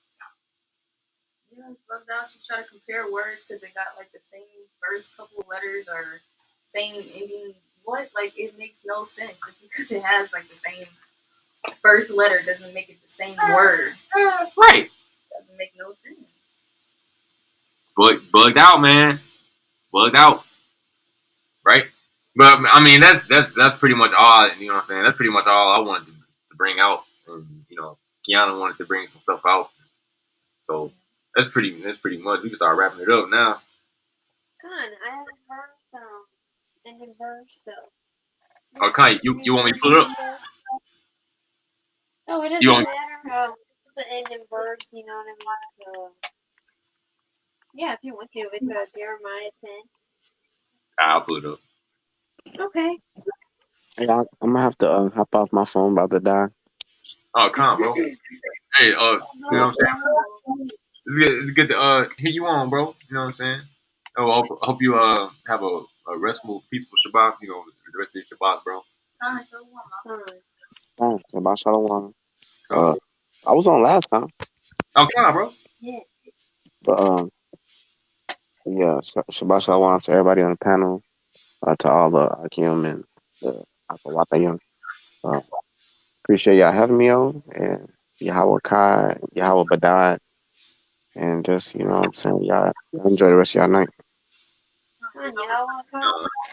Yeah, it's bugged out. She tried to compare words because they got like the same first couple of letters or same ending. What? Like, it makes no sense. Just because it has like the same first letter doesn't make it the same word. Right. Doesn't make no sense. Bugged out, man. Bugged out. Right? But I mean, that's pretty much all. You know what I'm saying? That's pretty much all I wanted to bring out. And you know, Kiana wanted to bring some stuff out. So that's pretty much. We can start wrapping it up now. Good. I haven't heard any verse though. Okay, you want me to pull it up? Oh, it doesn't matter. it's an ending verse, you know what I mean? So, yeah, if you want to, it's Jeremiah 10. I'll put it up. Okay. Yeah, I'm gonna have to hop off my phone, about to die. Oh, come on, bro. Hey, you know what I'm saying? It's good to hear you on, bro. You know what I'm saying? Oh, I hope you have a restful, peaceful Shabbat. You know, the rest of your Shabbat, bro. Oh, Shabbat Shalom. Oh, I was on last time, come on, bro. Yeah. but yeah, Shabbat Shalom to everybody on the panel, to all the Akim and the Akawatayim. Appreciate y'all having me on, and Yahweh Kai, Yahweh Badad, and just, you know what I'm saying, y'all enjoy the rest of y'all night.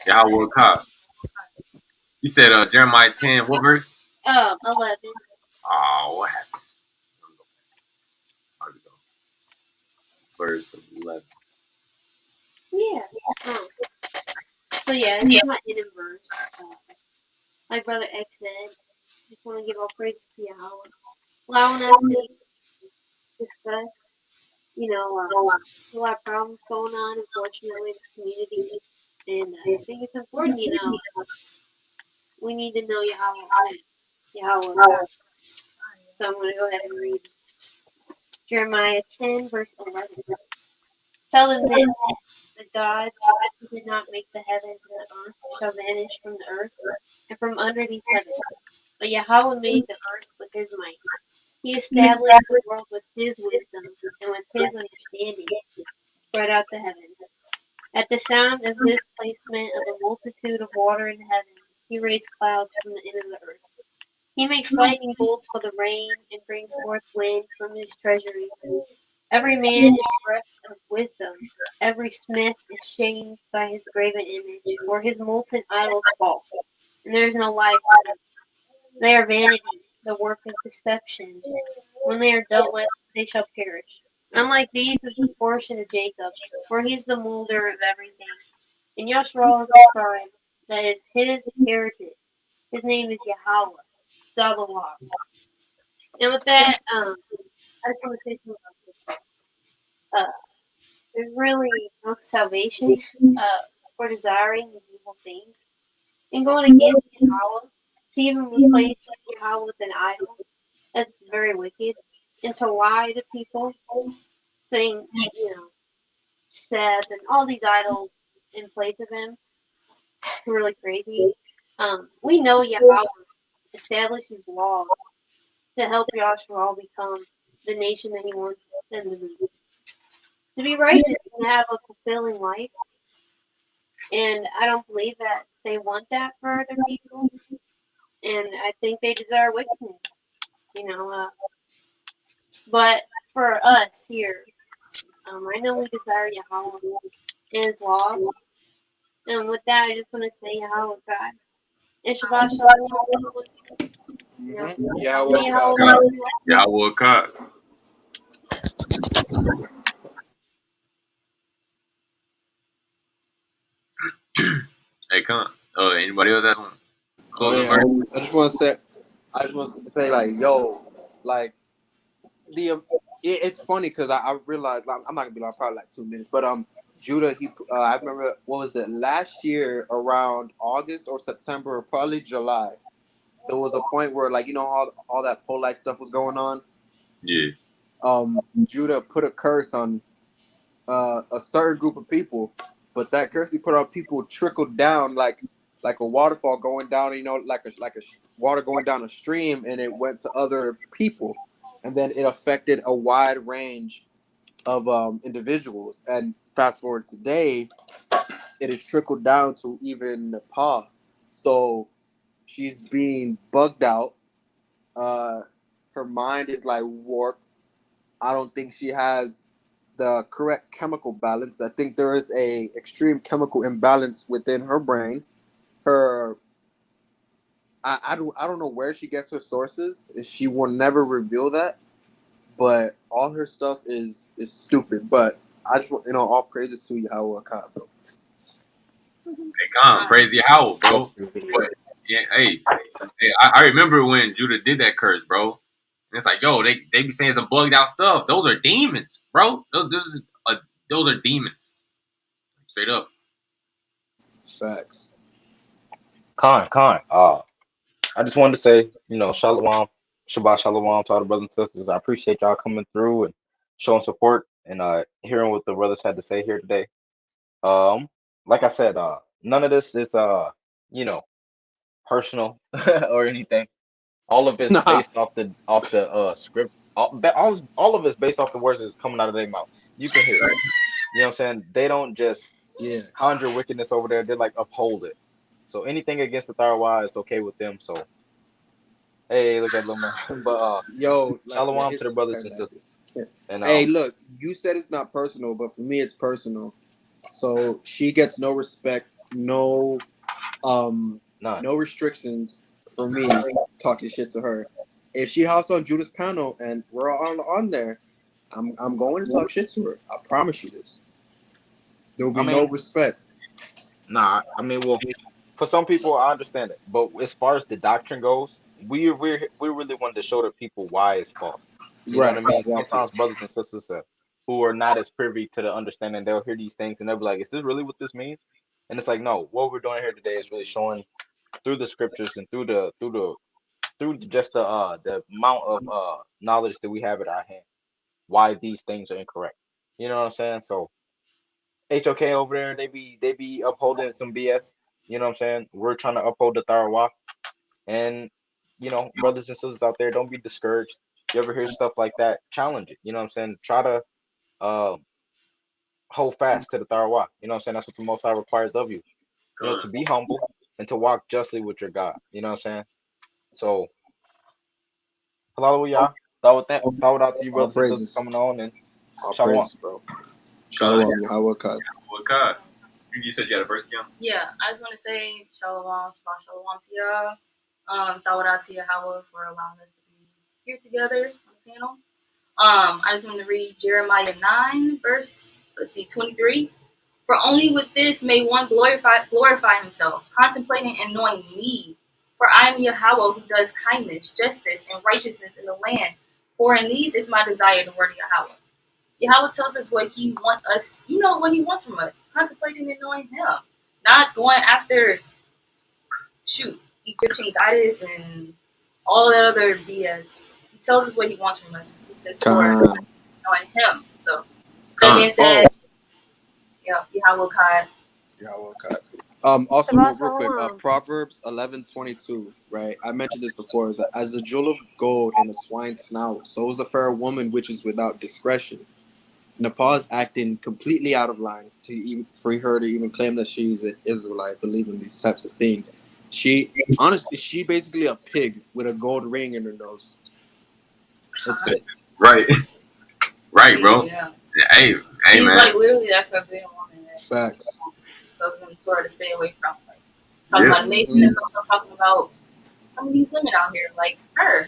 Yahweh Ka. You said Jeremiah 10, what verse? 11. Oh, what happened? How did it go? Verse 11. Yeah. So yeah, this is my ending verse. Like Brother X said, just want to give all praises to Yahweh, allowing us to discuss, you know, a lot of problems going on, unfortunately, in the community. And I think it's important, you know, we need to know Yahweh God. So I'm going to go ahead and read Jeremiah 10, verse 11. Tell them this, the gods who did not make the heavens and the earth shall vanish from the earth and from under these heavens. But Yahweh made the earth with his might. He established the world with his wisdom and with his understanding, spread out the heavens. At the sound of his placement of a multitude of water in the heavens, he raised clouds from the end of the earth. He makes lightning bolts for the rain and brings forth wind from his treasuries. Every man is bereft of wisdom. Every smith is shamed by his graven image, for his molten idols false, and there is no life in them. They are vanity, the work of deception. When they are dealt with, they shall perish. Unlike these is the portion of Jacob, for he is the molder of everything. And Yashral is the tribe that is his heritage. His name is Yahweh, Zaballah. And with that, I just want to say something about this. There's really no salvation for desiring these evil things and going against Yahweh to even replace Yahweh with an idol. That's very wicked. And to lie to people, saying, you know, Seth and all these idols in place of him, really crazy. We know Yahweh establishes laws to help Yahshua become the nation that he wants them to be. To be righteous and have a fulfilling life. And I don't believe that they want that for other people. And I think they desire wickedness, you know. But for us here, I know we desire Yahweh and his laws. And with that, I just want to say Yahweh God. And Shabbat Shalom. You know, Yahweh Yahweh Ka. Hey, come on. Anybody else has one? Closing verse? I just want to say, like, yo, like it's funny because I realized, like, I'm not gonna be like probably like 2 minutes, but Judah, I remember, what was it, last year around August or September or probably July, there was a point where, like, you know, all that polite stuff was going on. Yeah. Judah put a curse on a certain group of people, but that curse he put on people trickled down like a waterfall going down, you know, like a water going down a stream, and it went to other people, and then it affected a wide range of individuals. And fast forward today, it has trickled down to even Nepal. So she's being bugged out. Her mind is like warped. I don't think she has the correct chemical balance. I think there is a extreme chemical imbalance within her brain. Her, I don't know where she gets her sources. She will never reveal that. But all her stuff is stupid. But I just want, you know, all praises to Yahweh God, bro. Hey, come on. Praise Yahweh, bro. But, yeah, hey, I remember when Judah did that curse, bro. And it's like, yo, they be saying some bugged out stuff. Those are demons, bro. Those are demons. Straight up. Facts. Con. I just wanted to say, Shalom, Shabbat Shalom to all the brothers and sisters. I appreciate y'all coming through and showing support and hearing what the brothers had to say here today. Like I said, none of this is personal or anything. All of it's Nah. based off the script. All of it's based off the words that's coming out of their mouth. You can hear it. You know what I'm saying? They don't just Yeah. conjure wickedness over there. They like uphold it. So anything against the Tharwa is okay with them. So hey, look at little man. But Yo, like shalom to the it's brothers okay, and man. sisters. And Hey, look, you said it's not personal, but for me it's personal. So she gets no respect, no none. no restrictions for me talking shit to her. If she hops on Judah's panel and we're on there, I'm going to talk shit to her. I promise you this. There will be no respect. Nah, I mean, well, for some people, I understand it, but as far as the doctrine goes, we really wanted to show the people why it's false. You know what I mean? Exactly. Sometimes brothers and sisters who are not as privy to the understanding, they'll hear these things and they'll be like, "Is this really what this means?" And it's like, no. What we're doing here today is really showing through the scriptures and through just the amount of knowledge that we have at our hand why these things are incorrect. You know what I'm saying? So HOK over there, they be upholding some BS. You know what I'm saying? We're trying to uphold the Tharwa. And brothers and sisters out there, don't be discouraged. You ever hear stuff like that? Challenge it. You know what I'm saying? Try to hold fast to the Tharwa. You know what I'm saying? That's what the Most High requires of you. To be humble and to walk justly with your God. You know what I'm saying? So, hallelujah. Thought out to you, All brothers and sisters praises. coming on, and All shalom. praises, bro. Shalom, Yahweh Kai. What God? You said you had a verse, Kim? Yeah, I just want to say shalom, shabbat shalom to y'all. Thawadah to Yahweh for allowing us to be here together on the panel. I just want to read Jeremiah 9, verse 23. For only with this may one glorify himself, contemplating and knowing me. For I am Yahweh who does kindness, justice, and righteousness in the land. For in these is my desire, the word of Yahweh. Yahweh tells us what he wants us, what he wants from us, contemplating and knowing him. Not going after, Egyptian goddess and all the other BS. He tells us what he wants from us. To keep this Torah, knowing him. So, that being said, Yahweh Kai. Yahweh Kai. Also, real quick, Proverbs 11:22, right? I mentioned this before. Is that as a jewel of gold in a swine's snout, so is a fair woman which is without discretion. Nepal is acting completely out of line for her to even claim that she's an Israelite, believing these types of things. She basically a pig with a gold ring in her nose. That's it. Right, bro. Yeah. Hey, He's man. like literally that forbidden woman. Facts. So it's Torah to stay away from. Like, talking about nation, and also talking about some of these women out here, like her.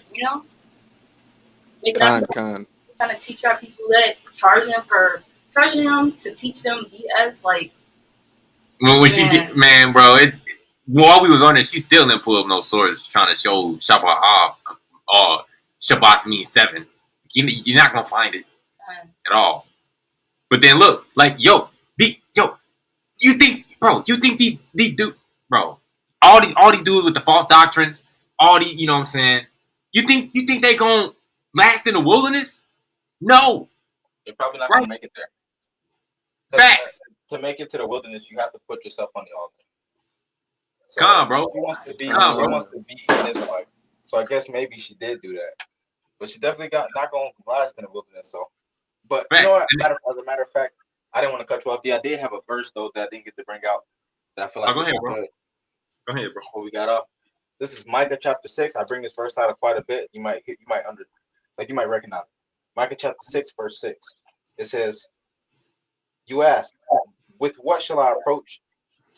Trying to teach our people that, charging them to teach them BS. Like, when she get, man, bro, while we was on it, she still didn't pull up no swords trying to show Shabbat. Shabbat means 7. You're not gonna find it at all. But then look, like, you think these dudes, bro, all these dudes with the false doctrines, all these, you know what I'm saying? You think they gonna last in the wilderness? No, they're probably not gonna make it there. Facts. To make it to the wilderness, you have to put yourself on the altar. So come on, bro. She wants to be an Israelite. So I guess maybe she did do that, but she definitely not going to last in the wilderness. So, but Facts. You know what? As a matter of fact, I didn't want to cut you off. Yeah, I did have a verse though that I didn't get to bring out. That I feel like go ahead, bro. Good. Go ahead, bro. Before we got up, this is Micah chapter 6. I bring this verse out quite a bit. You might recognize it. Micah chapter 6, verse 6. It says, "You ask, with what shall I approach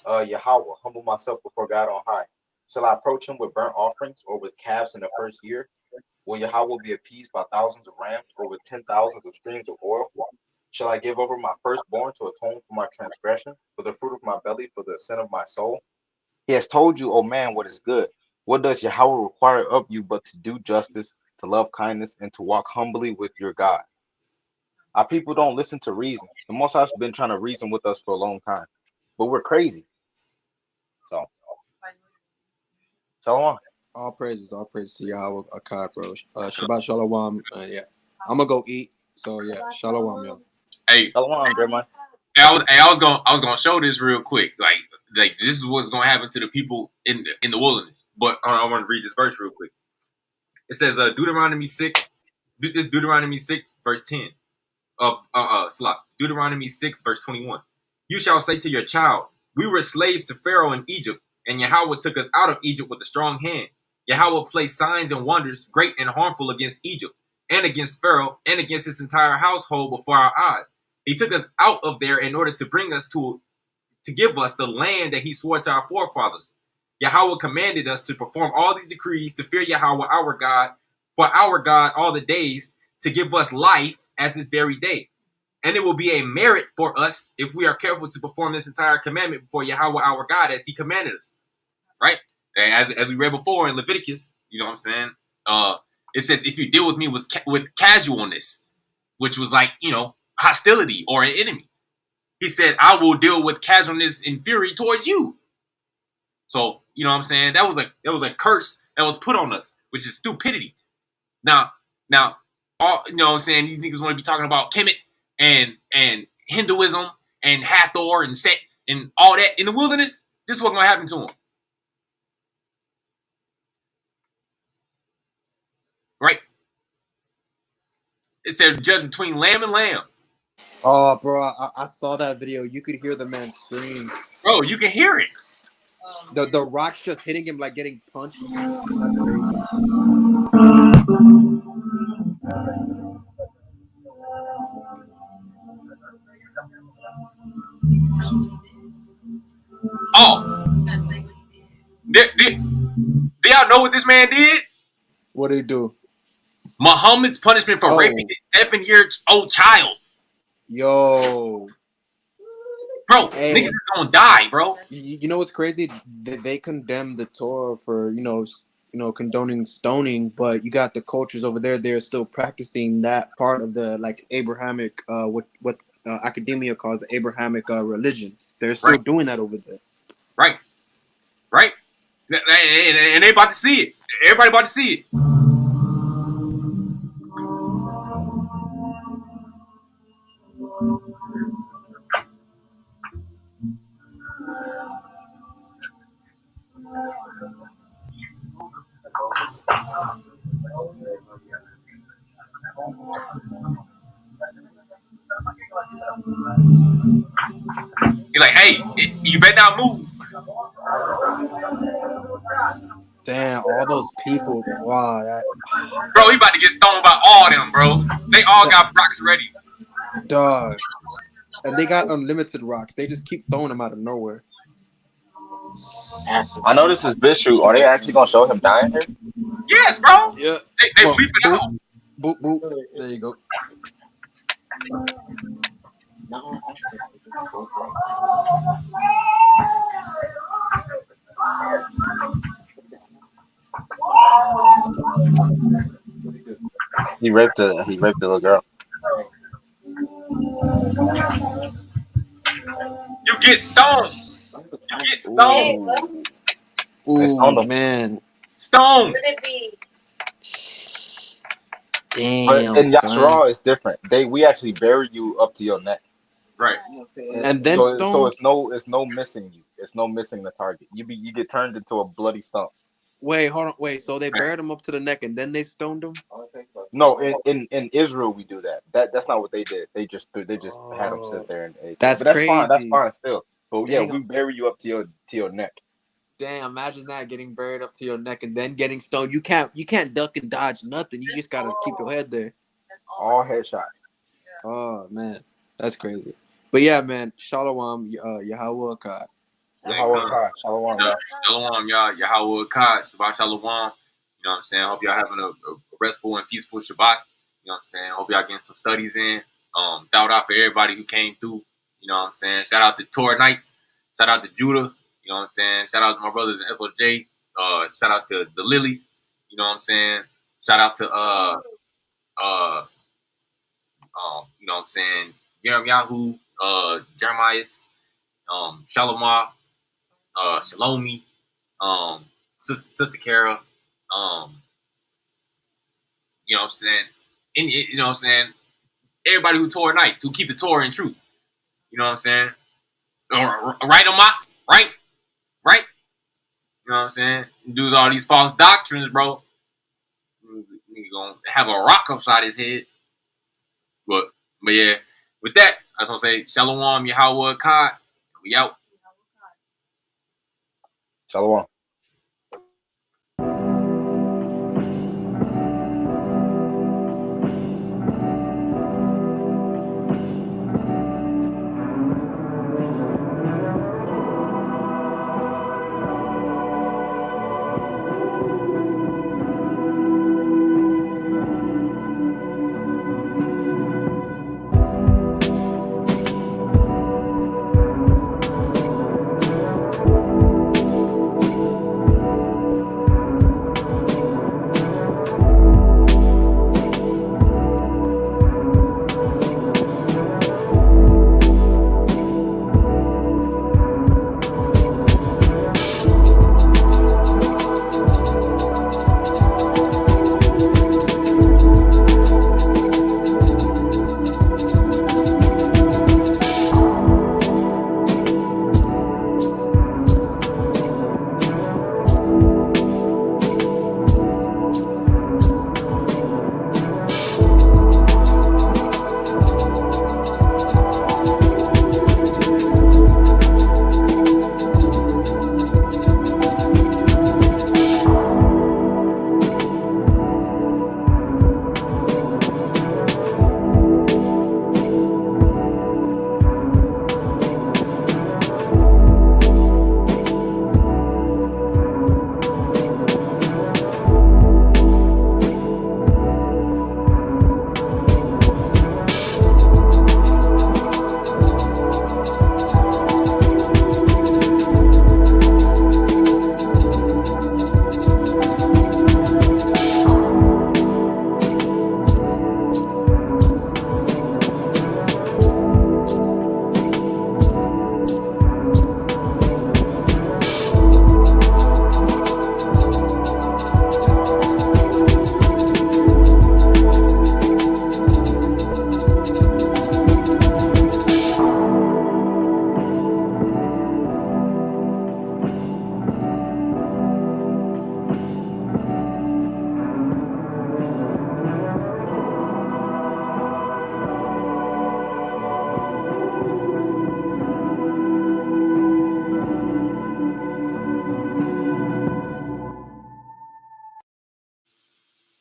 Yahweh, humble myself before God on high? Shall I approach him with burnt offerings or with calves in the first year? Will Yahweh be appeased by thousands of rams or with 10,000s of streams of oil? Shall I give over my firstborn to atone for my transgression, for the fruit of my belly, for the sin of my soul? He has told you, O man, what is good. What does Yahweh require of you but to do justice, to love kindness, and to walk humbly with your God. Our people don't listen to reason. The Most High's been trying to reason with us for a long time, but we're crazy. So, Shalom. All praises to Yahweh Akkad, bro. Shabbat Shalom. Yeah, I'm gonna go eat. So yeah, Shalom, yo. Hey, Shalom, Grandma. I was gonna show this real quick. Like this is what's gonna happen to the people in the wilderness. But I want to read this verse real quick. It says Deuteronomy 6. This is Deuteronomy 6 verse 10. Deuteronomy 6 verse 21. You shall say to your child, we were slaves to Pharaoh in Egypt, and Yahweh took us out of Egypt with a strong hand. Yahweh placed signs and wonders, great and harmful, against Egypt, and against Pharaoh, and against his entire household before our eyes. He took us out of there in order to bring us to give us the land that he swore to our forefathers. Yahweh commanded us to perform all these decrees, to fear Yahweh our God, for our God all the days, to give us life as this very day. And it will be a merit for us if we are careful to perform this entire commandment before Yahweh our God as he commanded us. Right? And as we read before in Leviticus, you know what I'm saying? It says, if you deal with me with casualness, which was like, hostility or an enemy. He said, I will deal with casualness and fury towards you. So, you know what I'm saying? That was a curse that was put on us, which is stupidity. Now, all, you know what I'm saying? You niggas want to be talking about Kemet and Hinduism and Hathor and Set and all that in the wilderness. This is what's going to happen to them. Right? It said judge between lamb and lamb. Oh, bro, I saw that video. You could hear the man scream. Bro, you can hear it. The rocks just hitting him like getting punched. That's crazy. Oh. Do y'all know what this man did? What did he do? Muhammad's punishment for raping a 7-year-old child. Yo. Bro, niggas is gonna die, bro. You know what's crazy? They condemn the Torah for, condoning stoning, but you got the cultures over there, they're still practicing that part of the, like, Abrahamic, what academia calls the Abrahamic religion. They're still doing that over there. Right. And they about to see it. Everybody about to see it. He's like, hey, you better not move. Damn, all those people. Wow, Bro, he about to get stoned by all them, bro. They all got rocks ready. Dog. And they got unlimited rocks. They just keep throwing them out of nowhere. I know this is Bishu. Are they actually gonna show him dying here? Yes, bro. Yeah. They bleep it out. Boop, boop. There you go. He raped the little girl. You get stoned. You get stoned. Ooh, man. Stoned. Would it be? Damn. But in Yashara, it's different. We actually bury you up to your neck. Right. And then so it's no missing you. It's no missing the target. You get turned into a bloody stump. Wait, hold on. Wait, so they buried him up to the neck and then they stoned him? No, in Israel we do that. That's not what they did. They just had him sit there and ate. That's but that's crazy. fine. That's fine still. But yeah, Dang. we bury you up to your neck. Damn, imagine that, getting buried up to your neck and then getting stoned. You can't duck and dodge nothing. You just gotta keep your head there. All headshots. Oh man, that's crazy. But yeah, man, Shalom, Yahweh Akkad. Yahweh Akkad. Shalom, y'all. Shalom, y'all. Yahweh Akkad. Shabbat Shalom. You know what I'm saying? Hope y'all having a restful and peaceful Shabbat. You know what I'm saying? Hope y'all getting some studies in. Shout out for everybody who came through. You know what I'm saying? Shout out to Torah Knights. Shout out to Judah. You know what I'm saying? Shout out to my brothers in SOJ. Shout out to the Lilies. You know what I'm saying? Shout out to you know what I'm saying, Yahoo, Jeremias, Shalomah, Shalomi, Sister Kara, you know what I'm saying, and you know what I'm saying, everybody who Torah nights, who keep the Torah in truth. You know what I'm saying? Right, Amox? Right? Right? You know what I'm saying? Dudes, all these false doctrines, bro. Nigga gonna have a rock upside his head. But yeah, with that, I just want to say, Shalom, Yahweh, Kai. We out. Shalom.